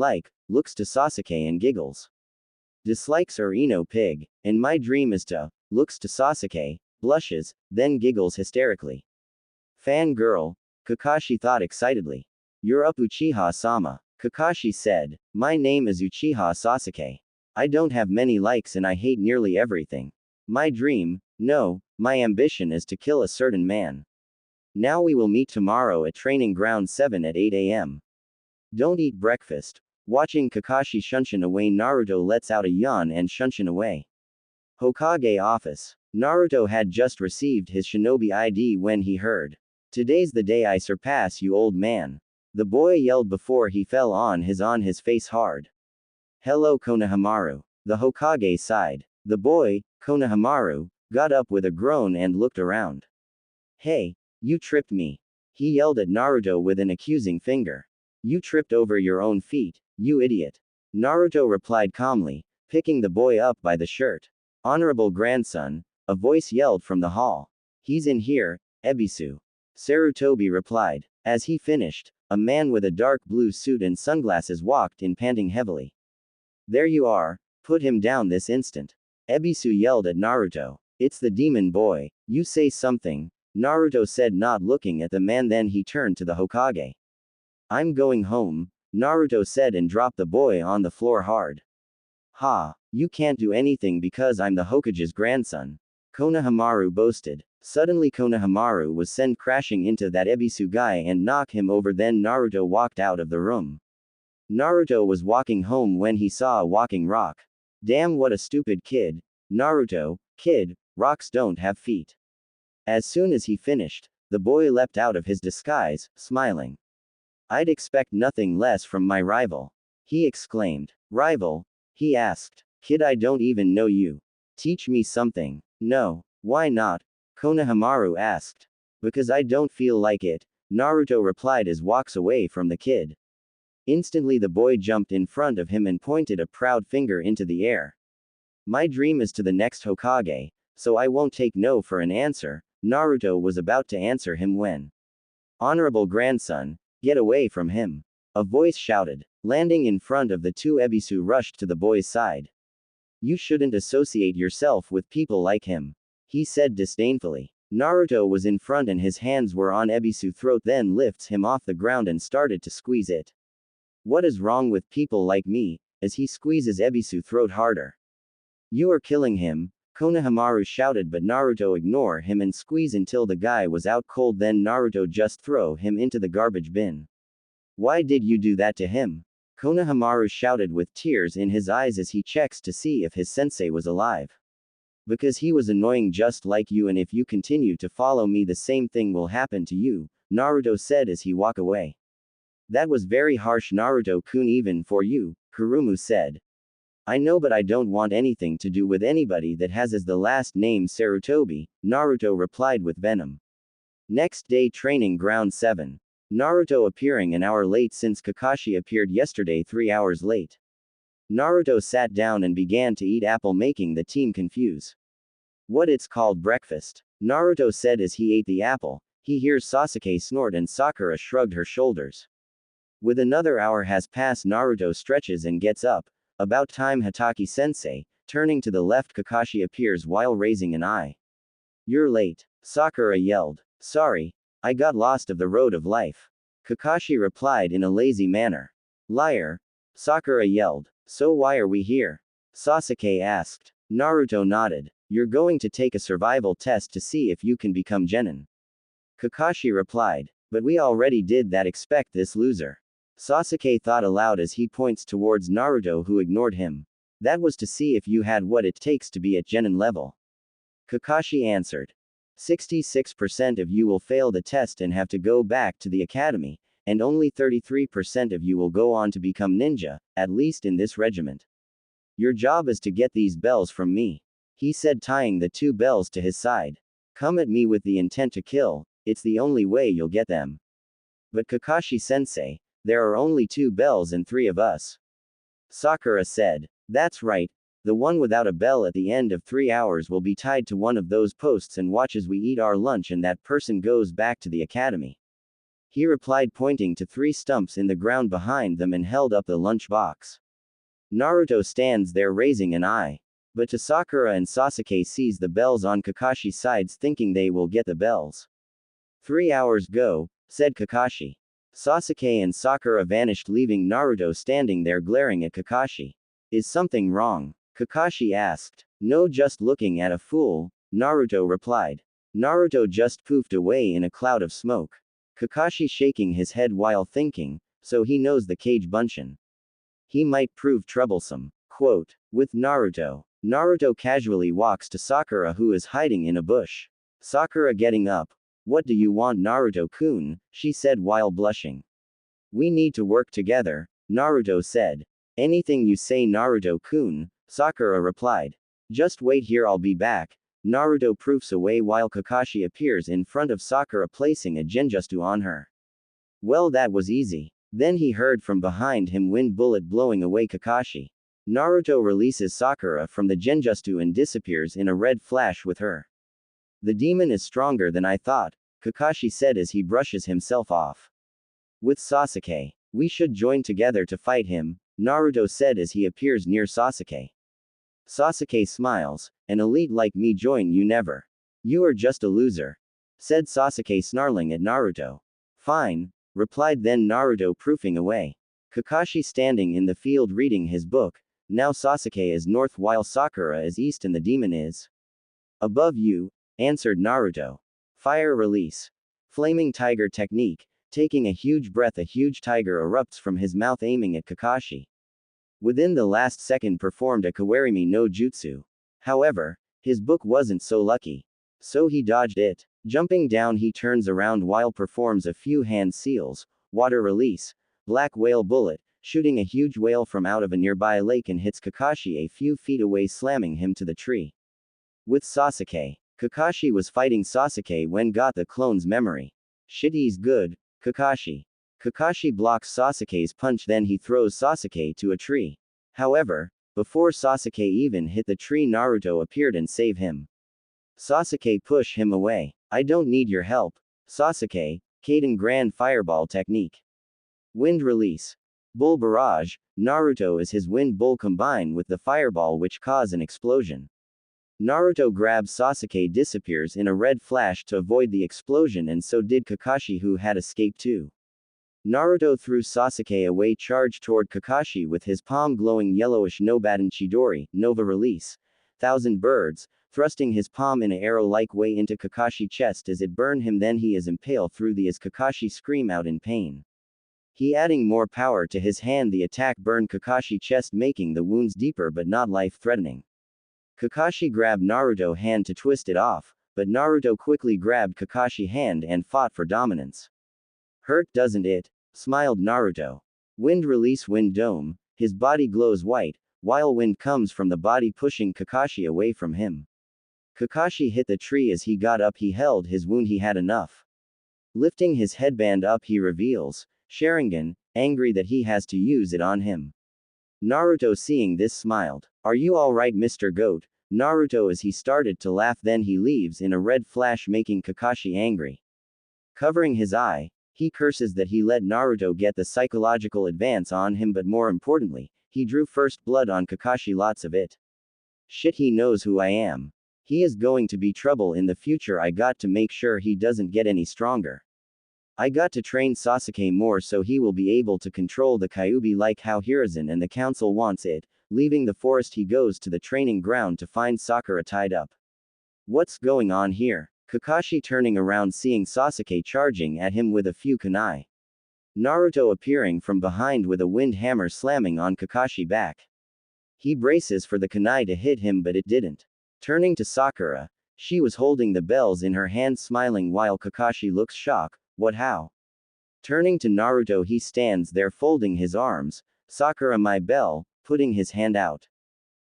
looks to Sasuke and giggles. Dislikes are Ino pig, and my dream is to, looks to Sasuke, blushes, then giggles hysterically. Fangirl, Kakashi thought excitedly. You're up Uchiha-sama, Kakashi said. My name is Uchiha Sasuke. I don't have many likes and I hate nearly everything. My dream, no, my ambition is to kill a certain man. Now we will meet tomorrow at Training Ground 7 at 8 a.m. Don't eat breakfast. Watching Kakashi shunshin away, Naruto lets out a yawn and shunshin away. Hokage office. Naruto had just received his shinobi ID when he heard. Today's the day I surpass you, old man. The boy yelled before he fell on his face hard. Hello Konohamaru. The Hokage sighed. The boy, Konohamaru, got up with a groan and looked around. Hey, you tripped me. He yelled at Naruto with an accusing finger. You tripped over your own feet, you idiot. Naruto replied calmly, picking the boy up by the shirt. Honorable grandson, a voice yelled from the hall. He's in here, Ebisu. Sarutobi replied. As he finished, a man with a dark blue suit and sunglasses walked in panting heavily. There you are, put him down this instant. Ebisu yelled at Naruto. It's the demon boy, you say something, Naruto said, not looking at the man. Then he turned to the Hokage. I'm going home, Naruto said and dropped the boy on the floor hard. Ha, you can't do anything because I'm the Hokage's grandson, Konohamaru boasted. Suddenly Konohamaru was sent crashing into that Ebisu guy and knocked him over. Then Naruto walked out of the room. Naruto was walking home when he saw a walking rock. Damn, what a stupid kid. Naruto, kid, rocks don't have feet. As soon as he finished, the boy leapt out of his disguise, smiling. I'd expect nothing less from my rival, he exclaimed. Rival? He asked. Kid, I don't even know you. Teach me something. No. Why not? Konohamaru asked. Because I don't feel like it, Naruto replied as walks away from the kid. Instantly the boy jumped in front of him and pointed a proud finger into the air. My dream is to the next Hokage, so I won't take no for an answer. Naruto was about to answer him when. Honorable grandson, get away from him. A voice shouted. Landing in front of the two, Ebisu rushed to the boy's side. You shouldn't associate yourself with people like him, he said disdainfully. Naruto was in front and his hands were on Ebisu's throat, then lifts him off the ground and started to squeeze it. What is wrong with people like me? As he squeezes Ebisu's throat harder. You are killing him, Konohamaru shouted, but Naruto ignored him and squeeze until the guy was out cold. Then Naruto just throw him into the garbage bin. Why did you do that to him? Konohamaru shouted with tears in his eyes as he checks to see if his sensei was alive. Because he was annoying just like you, and if you continue to follow me the same thing will happen to you, Naruto said as he walked away. That was very harsh, Naruto-kun, even for you, Kurumu said. I know, but I don't want anything to do with anybody that has as the last name Sarutobi, Naruto replied with venom. Next day, Training Ground 7. Naruto appearing an hour late since Kakashi appeared yesterday 3 hours late. Naruto sat down and began to eat apple, making the team confuse. What, it's called breakfast? Naruto said as he ate the apple. He hears Sasuke snort and Sakura shrugged her shoulders. With another hour has passed, Naruto stretches and gets up. About time, Hatake-sensei. Turning to the left, Kakashi appears while raising an eye. You're late, Sakura yelled. Sorry, I got lost of the road of life, Kakashi replied in a lazy manner. Liar, Sakura yelled. So why are we here? Sasuke asked. Naruto nodded. You're going to take a survival test to see if you can become Genin, Kakashi replied. But we already did that, expect this loser. Sasuke thought aloud as he points towards Naruto, who ignored him. That was to see if you had what it takes to be at Genin level, Kakashi answered. 66% of you will fail the test and have to go back to the academy, and only 33% of you will go on to become ninja, at least in this regiment. Your job is to get these bells from me, he said, tying the two bells to his side. Come at me with the intent to kill, it's the only way you'll get them. But Kakashi-sensei, There are only 2 bells and 3 of us. Sakura said. That's right. The one without a bell at the end of 3 hours will be tied to one of those posts and watch as we eat our lunch and that person goes back to the academy. He replied, pointing to 3 stumps in the ground behind them, and held up the lunch box. Naruto stands there raising an eye. But to Sakura and Sasuke sees the bells on Kakashi's sides, thinking they will get the bells. 3 hours go, said Kakashi. Sasuke and Sakura vanished, leaving Naruto standing there glaring at Kakashi. Is something wrong? Kakashi asked. No, just looking at a fool, Naruto replied. Naruto just poofed away in a cloud of smoke. Kakashi shaking his head while thinking, so he knows the Kage Bunshin. He might prove troublesome. Quote. With Naruto. Naruto casually walks to Sakura, who is hiding in a bush. Sakura getting up. What do you want, Naruto-kun? She said while blushing. We need to work together, Naruto said. Anything you say, Naruto-kun, Sakura replied. Just wait here, I'll be back. Naruto proofs away while Kakashi appears in front of Sakura, placing a genjutsu on her. Well, that was easy. Then he heard from behind him wind bullet blowing away Kakashi. Naruto releases Sakura from the genjutsu and disappears in a red flash with her. The demon is stronger than I thought, Kakashi said as he brushes himself off. With Sasuke. We should join together to fight him, Naruto said as he appears near Sasuke. Sasuke smiles. An elite like me join you never. You are just a loser, said Sasuke, snarling at Naruto. Fine, replied then Naruto, proofing away. Kakashi standing in the field reading his book. Now Sasuke is north while Sakura is east and the demon is above you, answered Naruto. Fire release. Flaming tiger technique. Taking a huge breath, a huge tiger erupts from his mouth, aiming at Kakashi. Within the last second performed a Kawarimi no Jutsu. However, his book wasn't so lucky. So he dodged it. Jumping down, he turns around while performs a few hand seals, water release, black whale bullet, shooting a huge whale from out of a nearby lake and hits Kakashi a few feet away, slamming him to the tree. With Sasuke. Kakashi was fighting Sasuke when got the clone's memory. Shit, he's good, Kakashi. Kakashi blocks Sasuke's punch, then he throws Sasuke to a tree. However, before Sasuke even hit the tree, Naruto appeared and saved him. Sasuke push him away. I don't need your help, Sasuke. Kaden Grand Fireball technique. Wind release. Bull barrage. Naruto is his wind bull combined with the fireball which cause an explosion. Naruto grabs Sasuke, disappears in a red flash to avoid the explosion, and so did Kakashi, who had escaped too. Naruto threw Sasuke away, charged toward Kakashi with his palm glowing yellowish Nobaden Chidori, Nova release. Thousand birds, thrusting his palm in a arrow-like way into Kakashi's chest as it burned him, then he is impaled through the as Kakashi scream out in pain. He adding more power to his hand, the attack burned Kakashi's chest, making the wounds deeper but not life-threatening. Kakashi grabbed Naruto's hand to twist it off, but Naruto quickly grabbed Kakashi's hand and fought for dominance. Hurt, doesn't it? Smiled Naruto. Wind release, wind dome. His body glows white, while wind comes from the body, pushing Kakashi away from him. Kakashi hit the tree. As he got up, he held his wound, he had enough. Lifting his headband up, he reveals Sharingan, angry that he has to use it on him. Naruto seeing this smiled. Are you alright, Mr. Goat? Naruto as he started to laugh, then he leaves in a red flash, making Kakashi angry. Covering his eye, he curses that he let Naruto get the psychological advance on him, but more importantly, he drew first blood on Kakashi, lots of it. Shit, he knows who I am. He is going to be trouble in the future. I got to make sure he doesn't get any stronger. I got to train Sasuke more so he will be able to control the Kyuubi like how Hiruzen and the council wants it. Leaving the forest, he goes to the training ground to find Sakura tied up. What's going on here? Kakashi turning around, seeing Sasuke charging at him with a few kunai. Naruto appearing from behind with a wind hammer, slamming on Kakashi back. He braces for the kunai to hit him, but it didn't. Turning to Sakura, she was holding the bells in her hand, smiling while Kakashi looks shocked. What, how? Turning to Naruto, he stands there folding his arms. Sakura, my bell, putting his hand out.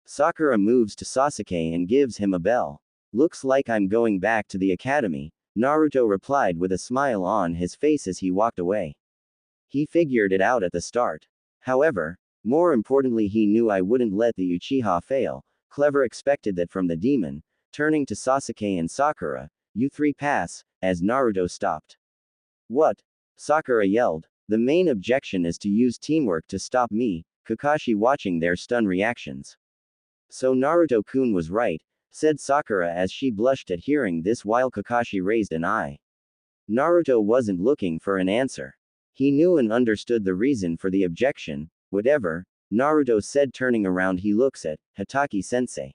Sakura moves to Sasuke and gives him a bell. Looks like I'm going back to the academy, Naruto replied with a smile on his face as he walked away. He figured it out at the start. However, more importantly, he knew I wouldn't let the Uchiha fail. Clever expected that from the demon. Turning to Sasuke and Sakura, you three pass, as Naruto stopped. What? Sakura yelled. The main objection is to use teamwork to stop me, Kakashi watching their stunned reactions. So Naruto-kun was right, said Sakura as she blushed at hearing this while Kakashi raised an eye. Naruto wasn't looking for an answer. He knew and understood the reason for the objection. Whatever, Naruto said, turning around. He looks at Hatake-sensei.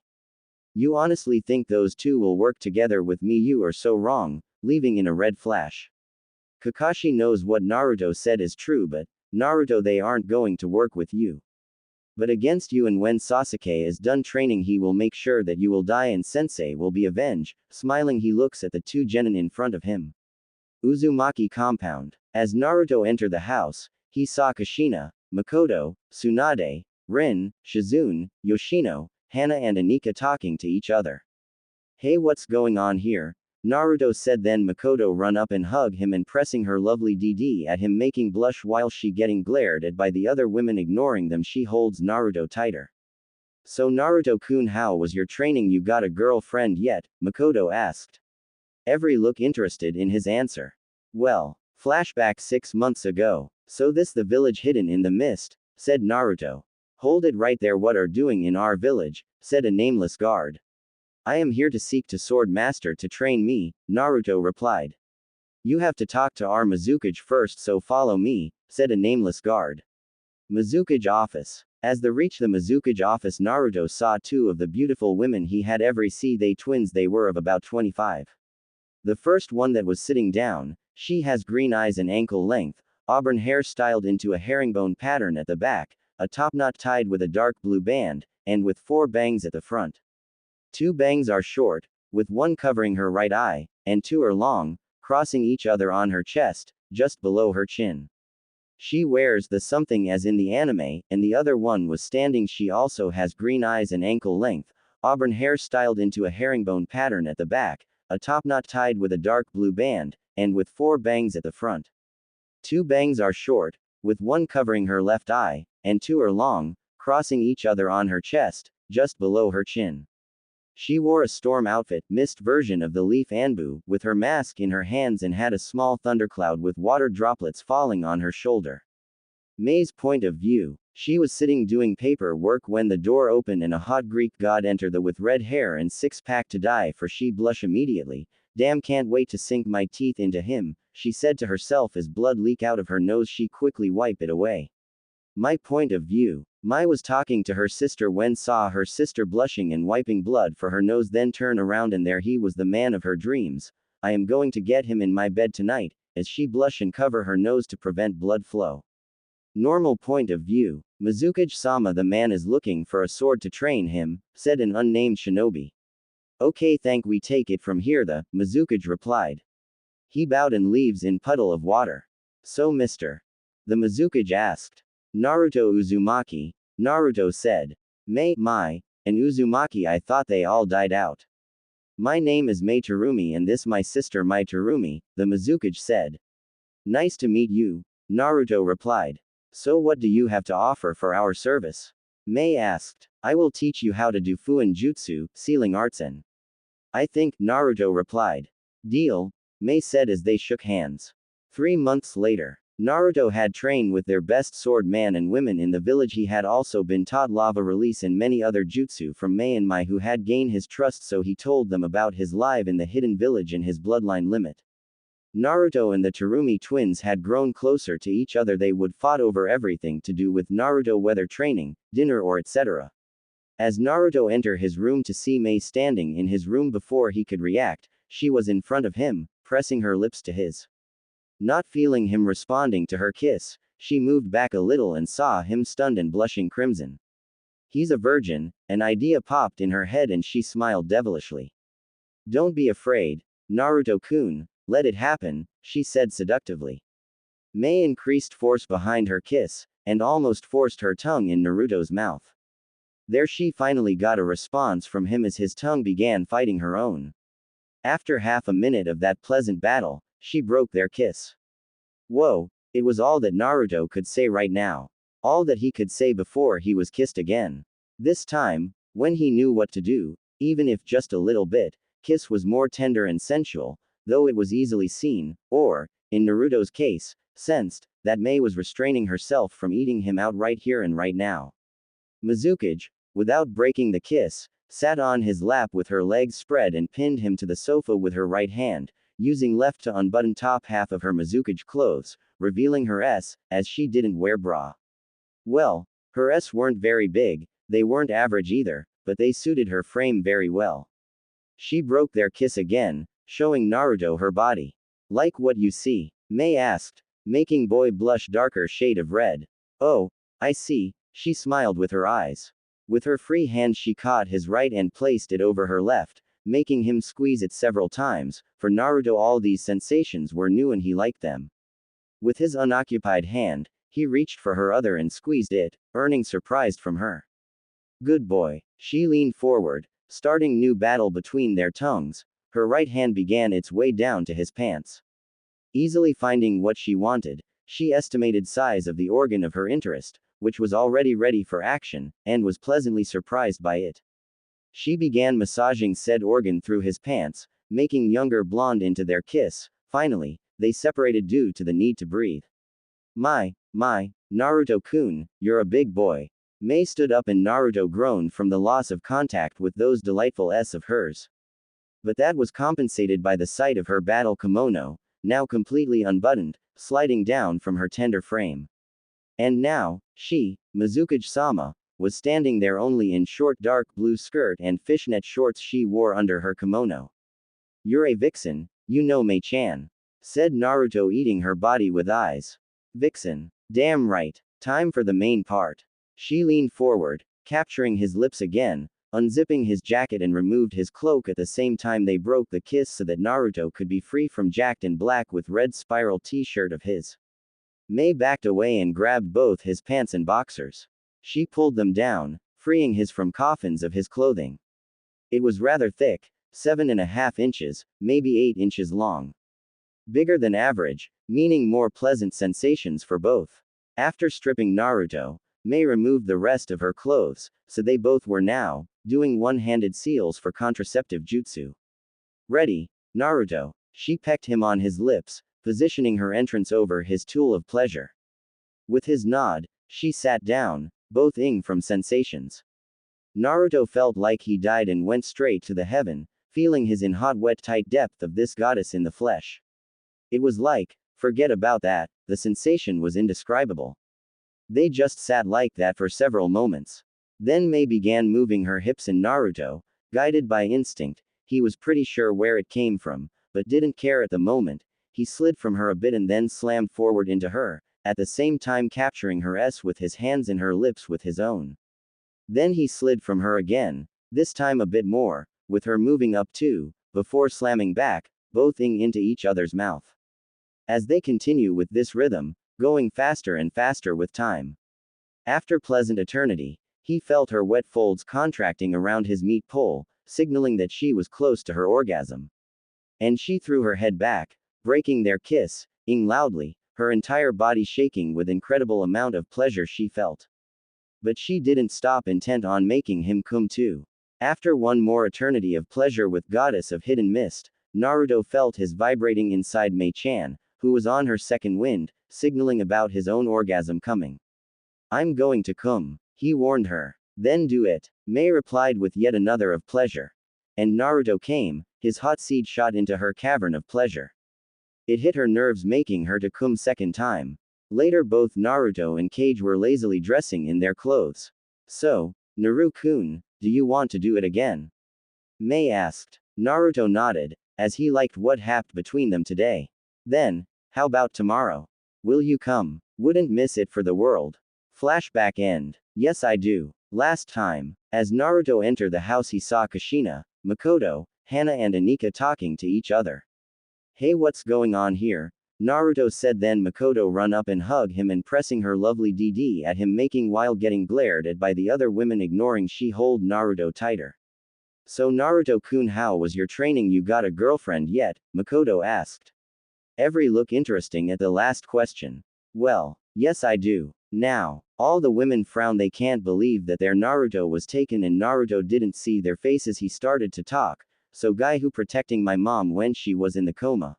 You honestly think those two will work together with me? You are so wrong, leaving in a red flash. Kakashi knows what Naruto said is true, but Naruto, they aren't going to work with you. But against you, and when Sasuke is done training he will make sure that you will die and Sensei will be avenged. Smiling he looks at the two genin in front of him. Uzumaki compound. As Naruto entered the house, he saw Kushina, Makoto, Tsunade, Rin, Shizune, Yoshino, Hana and Anika talking to each other. Hey, what's going on here? Naruto said. Then Makoto run up and hug him and pressing her lovely DD at him, making blush while she getting glared at by the other women. Ignoring them, she holds Naruto tighter. So Naruto-kun, how was your training? You got a girlfriend yet? Makoto asked. Every look interested in his answer. Well, flashback 6 months ago. So this the village hidden in the mist, said Naruto. Hold it right there. What are doing in our village? Said a nameless guard. I am here to seek to sword master to train me, Naruto replied. You have to talk to our Mizukage first, so follow me, said a nameless guard. Mizukage office. As they reached the Mizukage office, Naruto saw two of the beautiful women he had ever seen. They twins. They were of about 25. The first one that was sitting down, she has green eyes and ankle length, auburn hair styled into a herringbone pattern at the back, a topknot tied with a dark blue band, and with 4 bangs at the front. 2 bangs are short, with one covering her right eye, and 2 are long, crossing each other on her chest, just below her chin. She wears the something as in the anime, and the other one was standing. She also has green eyes and ankle length, auburn hair styled into a herringbone pattern at the back, a topknot tied with a dark blue band, and with 4 bangs at the front. 2 bangs are short, with one covering her left eye, and 2 are long, crossing each other on her chest, just below her chin. She wore a storm outfit, mist version of the leaf Anbu, with her mask in her hands, and had a small thundercloud with water droplets falling on her shoulder. May's point of view. She was sitting doing paperwork when the door opened and a hot Greek god entered with red hair and 6-pack to die for. She blushed immediately. Damn, can't wait to sink my teeth into him, she said to herself as blood leaked out of her nose. She quickly wiped it away. My point of view. Mai was talking to her sister when saw her sister blushing and wiping blood for her nose, then turned around and there he was, the man of her dreams. I am going to get him in my bed tonight, as she blushed and cover her nose to prevent blood flow. Normal point of view. Mizukage-sama, the man is looking for a sword to train him, said an unnamed shinobi. Okay, thank we take it from here, the Mizukage replied. He bowed and leaves in puddle of water. So Mr. The Mizukage asked. Naruto Uzumaki. Naruto said. Mai, and Uzumaki, I thought they all died out. My name is Mai Terumi and this my sister Mai Terumi, the Mizukage said. Nice to meet you, Naruto replied. So what do you have to offer for our service? Mai asked. I will teach you how to do Fuin Jutsu, sealing arts and. I think, Naruto replied. Deal, Mai said as they shook hands. 3 months later. Naruto had trained with their best sword man and women in the village. He had also been taught lava release and many other jutsu from Mai and Mai, who had gained his trust, so he told them about his life in the hidden village and his bloodline limit. Naruto and the Terumi twins had grown closer to each other. They would fought over everything to do with Naruto, whether training, dinner or etc. As Naruto entered his room to see Mai standing in his room before he could react, she was in front of him, pressing her lips to his. Not feeling him responding to her kiss, she moved back a little and saw him stunned and blushing crimson. He's a virgin, an idea popped in her head and she smiled devilishly. Don't be afraid, Naruto-kun, let it happen, she said seductively. Mai increased force behind her kiss, and almost forced her tongue in Naruto's mouth. There she finally got a response from him as his tongue began fighting her own. After half a minute of that pleasant battle, she broke their kiss. Whoa, It was all that Naruto could say right now. All that he could say before he was kissed again. This time, when he knew what to do, even if just a little bit, kiss was more tender and sensual, though it was easily seen, or, in Naruto's case, sensed, that Mei was restraining herself from eating him out right here and right now. Mizukage, without breaking the kiss, sat on his lap with her legs spread and pinned him to the sofa with her right hand, using left to unbutton top half of her Mizukage clothes, revealing her S, as she didn't wear bra. Well, her S weren't very big, they weren't average either, but they suited her frame very well. She broke their kiss again, showing Naruto her body. Like what you see? Mei asked, making boy blush darker shade of red. Oh, I see, she smiled with her eyes. With her free hand she caught his right and placed it over her left, making him squeeze it several times. For Naruto all these sensations were new and he liked them. With his unoccupied hand, he reached for her other and squeezed it, earning surprise from her. Good boy. She leaned forward, starting new battle between their tongues. Her right hand began its way down to his pants. Easily finding what she wanted, she estimated size of the organ of her interest, which was already ready for action, and was pleasantly surprised by it. She began massaging said organ through his pants, making younger blonde into their kiss. Finally, they separated due to the need to breathe. My, Naruto-kun, you're a big boy. Mei stood up and Naruto groaned from the loss of contact with those delightful S of hers. But that was compensated by the sight of her battle kimono, now completely unbuttoned, sliding down from her tender frame. And now, she, Mizukage-sama, was standing there only in short dark blue skirt and fishnet shorts she wore under her kimono. You're a vixen, you know Mei-chan, said Naruto eating her body with eyes. Vixen. Damn right. Time for the main part. She leaned forward, capturing his lips again, unzipping his jacket and removed his cloak at the same time they broke the kiss so that Naruto could be free from jacked and black with red spiral t-shirt of his. Mei backed away and grabbed both his pants and boxers. She pulled them down, freeing his from coffins of his clothing. It was rather thick, 7.5 inches, maybe 8 inches long. Bigger than average, meaning more pleasant sensations for both. After stripping Naruto, Mei removed the rest of her clothes, so they both were now doing one-handed seals for contraceptive jutsu. Ready, Naruto. She pecked him on his lips, positioning her entrance over his tool of pleasure. With his nod, she sat down, both ing from sensations. Naruto felt like he died and went straight to the heaven, feeling his in hot wet tight depth of this goddess in the flesh. It was like, forget about that, the sensation was indescribable. They just sat like that for several moments. Then Mei began moving her hips and Naruto, guided by instinct, he was pretty sure where it came from, but didn't care at the moment. He slid from her a bit and then slammed forward into her, at the same time capturing her S with his hands and her lips with his own. Then he slid from her again, this time a bit more, with her moving up too, before slamming back, both ing into each other's mouth. As they continue with this rhythm, going faster and faster with time. After pleasant eternity, he felt her wet folds contracting around his meat pole, signaling that she was close to her orgasm. And she threw her head back, breaking their kiss, ing loudly, her entire body shaking with incredible amount of pleasure she felt. But she didn't stop intent on making him come too. After one more eternity of pleasure with Goddess of Hidden Mist, Naruto felt his vibrating inside Mei-chan, who was on her second wind, signaling about his own orgasm coming. I'm going to come, he warned her. Then do it. Mei replied with yet another of pleasure. And Naruto came, his hot seed shot into her cavern of pleasure. It hit her nerves making her to come second time. Later both Naruto and Kage were lazily dressing in their clothes. So, Naru-kun, do you want to do it again? Mei asked. Naruto nodded, as he liked what happened between them today. Then, how about tomorrow? Will you come? Wouldn't miss it for the world. Flashback end. Yes I do. Last time, as Naruto entered the house he saw Kushina, Makoto, Hana and Anika talking to each other. Hey what's going on here? Naruto said then Makoto run up and hug him and pressing her lovely DD at him making while getting glared at by the other women ignoring she hold Naruto tighter. So Naruto-kun how was your training you got a girlfriend yet? Makoto asked. Every look interesting at the last question. Well, yes I do. Now, all the women frown, they can't believe that their Naruto was taken and Naruto didn't see their faces. He started to talk. So guy who protecting my mom when she was in the coma.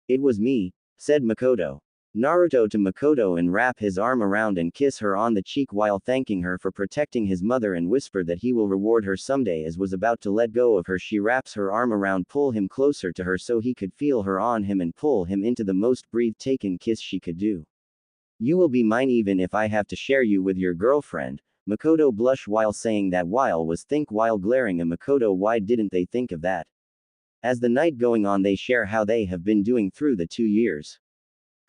It was me, said Makoto. Naruto to Makoto and wrap his arm around and kiss her on the cheek while thanking her for protecting his mother and whisper that he will reward her someday. As was about to let go of her, she wraps her arm around, pull him closer to her so he could feel her on him and pull him into the most breathtaking kiss she could do. You will be mine even if I have to share you with your girlfriend. Makoto blushed while saying that while was think while glaring at Makoto. Why didn't they think of that? As the night going on, they share how they have been doing through the 2 years.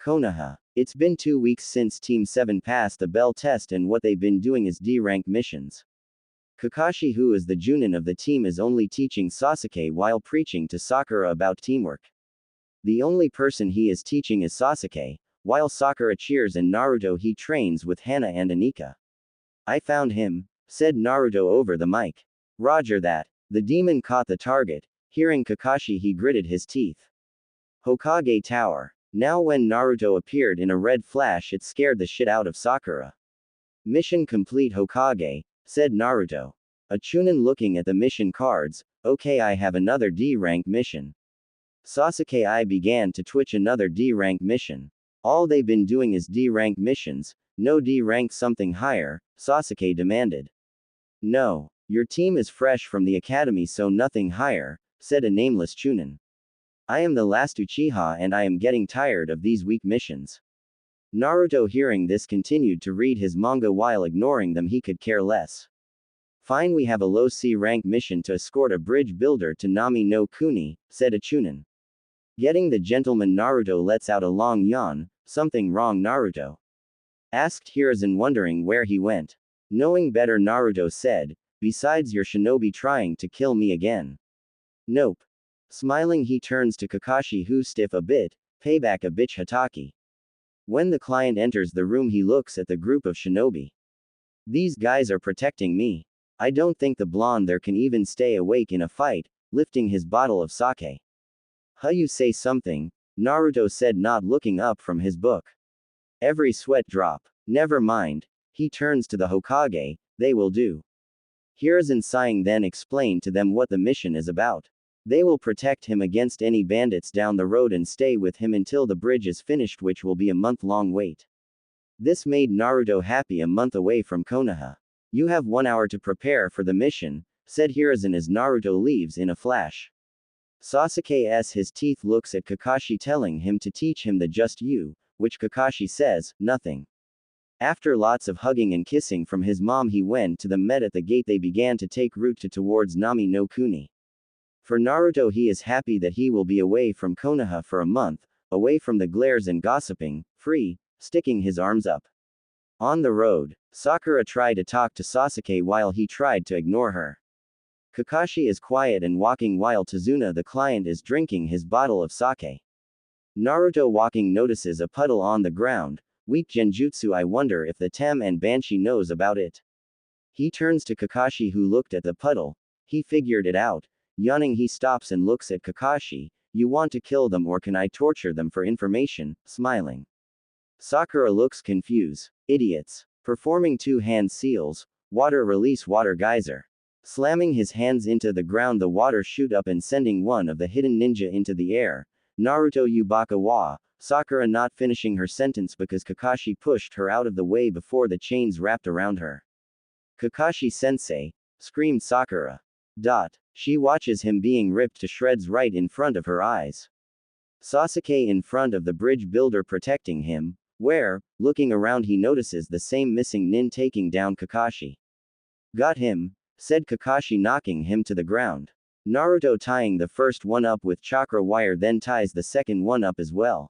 Konoha. It's been 2 weeks since Team 7 passed the bell test and what they've been doing is D-rank missions. Kakashi, who is the Junin of the team, is only teaching Sasuke while preaching to Sakura about teamwork. The only person he is teaching is Sasuke, while Sakura cheers and Naruto he trains with Hana and Anika. I found him, said Naruto over the mic. Roger that. The demon caught the target. Hearing Kakashi, he gritted his teeth. Hokage Tower. Now when Naruto appeared in a red flash, it scared the shit out of Sakura. Mission complete, Hokage, said Naruto. A Chunin looking at the mission cards. Okay, I have another D-rank mission. Sasuke I began to twitch. Another D-rank mission. All they've been doing is D-rank missions, no D-rank something higher, Sasuke demanded. No, your team is fresh from the academy so nothing higher, said a nameless Chunin. I am the last Uchiha and I am getting tired of these weak missions. Naruto hearing this continued to read his manga while ignoring them. He could care less. Fine, we have a low C rank mission to escort a bridge builder to Nami no Kuni, said a Chunin. Getting the gentleman. Naruto lets out a long yawn. Something wrong, Naruto? Asked Hiruzen, wondering where he went. Knowing better, Naruto said, besides your shinobi trying to kill me again. Nope. Smiling, he turns to Kakashi, who stiff a bit, payback a bitch Hataki. When the client enters the room, he looks at the group of shinobi. These guys are protecting me. I don't think the blonde there can even stay awake in a fight, lifting his bottle of sake. Huh, you say something? Naruto said, not looking up from his book. Every sweat drop. Never mind. He turns to the Hokage, they will do. Hiruzen sighing then explained to them what the mission is about. They will protect him against any bandits down the road and stay with him until the bridge is finished, which will be a month-long wait. This made Naruto happy. A month away from Konoha. You have 1 hour to prepare for the mission, said Hiruzen as Naruto leaves in a flash. Sasuke his teeth looks at Kakashi telling him to teach him the just you, which Kakashi says, nothing. After lots of hugging and kissing from his mom, he went to the met at the gate. They began to take route towards Nami no Kuni. For Naruto, he is happy that he will be away from Konoha for a month, away from the glares and gossiping, free, sticking his arms up. On the road, Sakura tried to talk to Sasuke while he tried to ignore her. Kakashi is quiet and walking while Tazuna the client is drinking his bottle of sake. Naruto walking notices a puddle on the ground. Weak genjutsu, I wonder if the Tem and Banshee knows about it. He turns to Kakashi, who looked at the puddle. He figured it out. Yawning, he stops and looks at Kakashi. You want to kill them or can I torture them for information? Smiling. Sakura looks confused. Idiots. Performing 2-hand seals. Water release, water geyser. Slamming his hands into the ground, the water shoot up and sending one of the hidden ninja into the air. Naruto Yubaka wa. Sakura not finishing her sentence because Kakashi pushed her out of the way before the chains wrapped around her. Kakashi sensei, screamed Sakura. She watches him being ripped to shreds right in front of her eyes. Sasuke in front of the bridge builder protecting him, where, looking around, he notices the same missing nin taking down Kakashi. Got him, said Kakashi, knocking him to the ground. Naruto tying the first one up with chakra wire, then ties the second one up as well.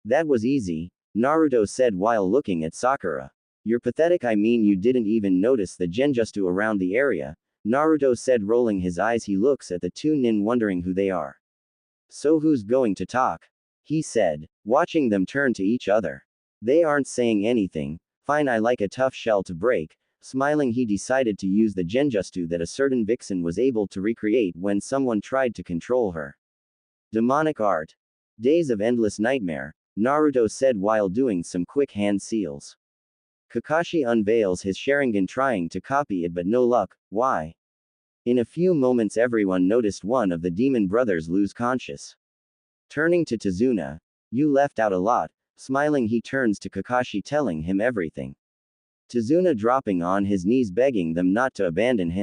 That was easy, Naruto said while looking at Sakura. You're pathetic, I mean you didn't even notice the genjutsu around the area, Naruto said, rolling his eyes. He looks at the two nin wondering who they are. So who's going to talk? He said, watching them turn to each other. They aren't saying anything. Fine, I like a tough shell to break. Smiling, he decided to use the genjutsu that a certain vixen was able to recreate when someone tried to control her. Demonic art. Days of endless nightmare. Naruto said while doing some quick hand seals. Kakashi unveils his Sharingan trying to copy it but no luck. Why? In a few moments everyone noticed one of the demon brothers lose conscious. Turning to Tazuna, you left out a lot. Smiling he turns to Kakashi telling him everything. Tazuna dropping on his knees begging them not to abandon him.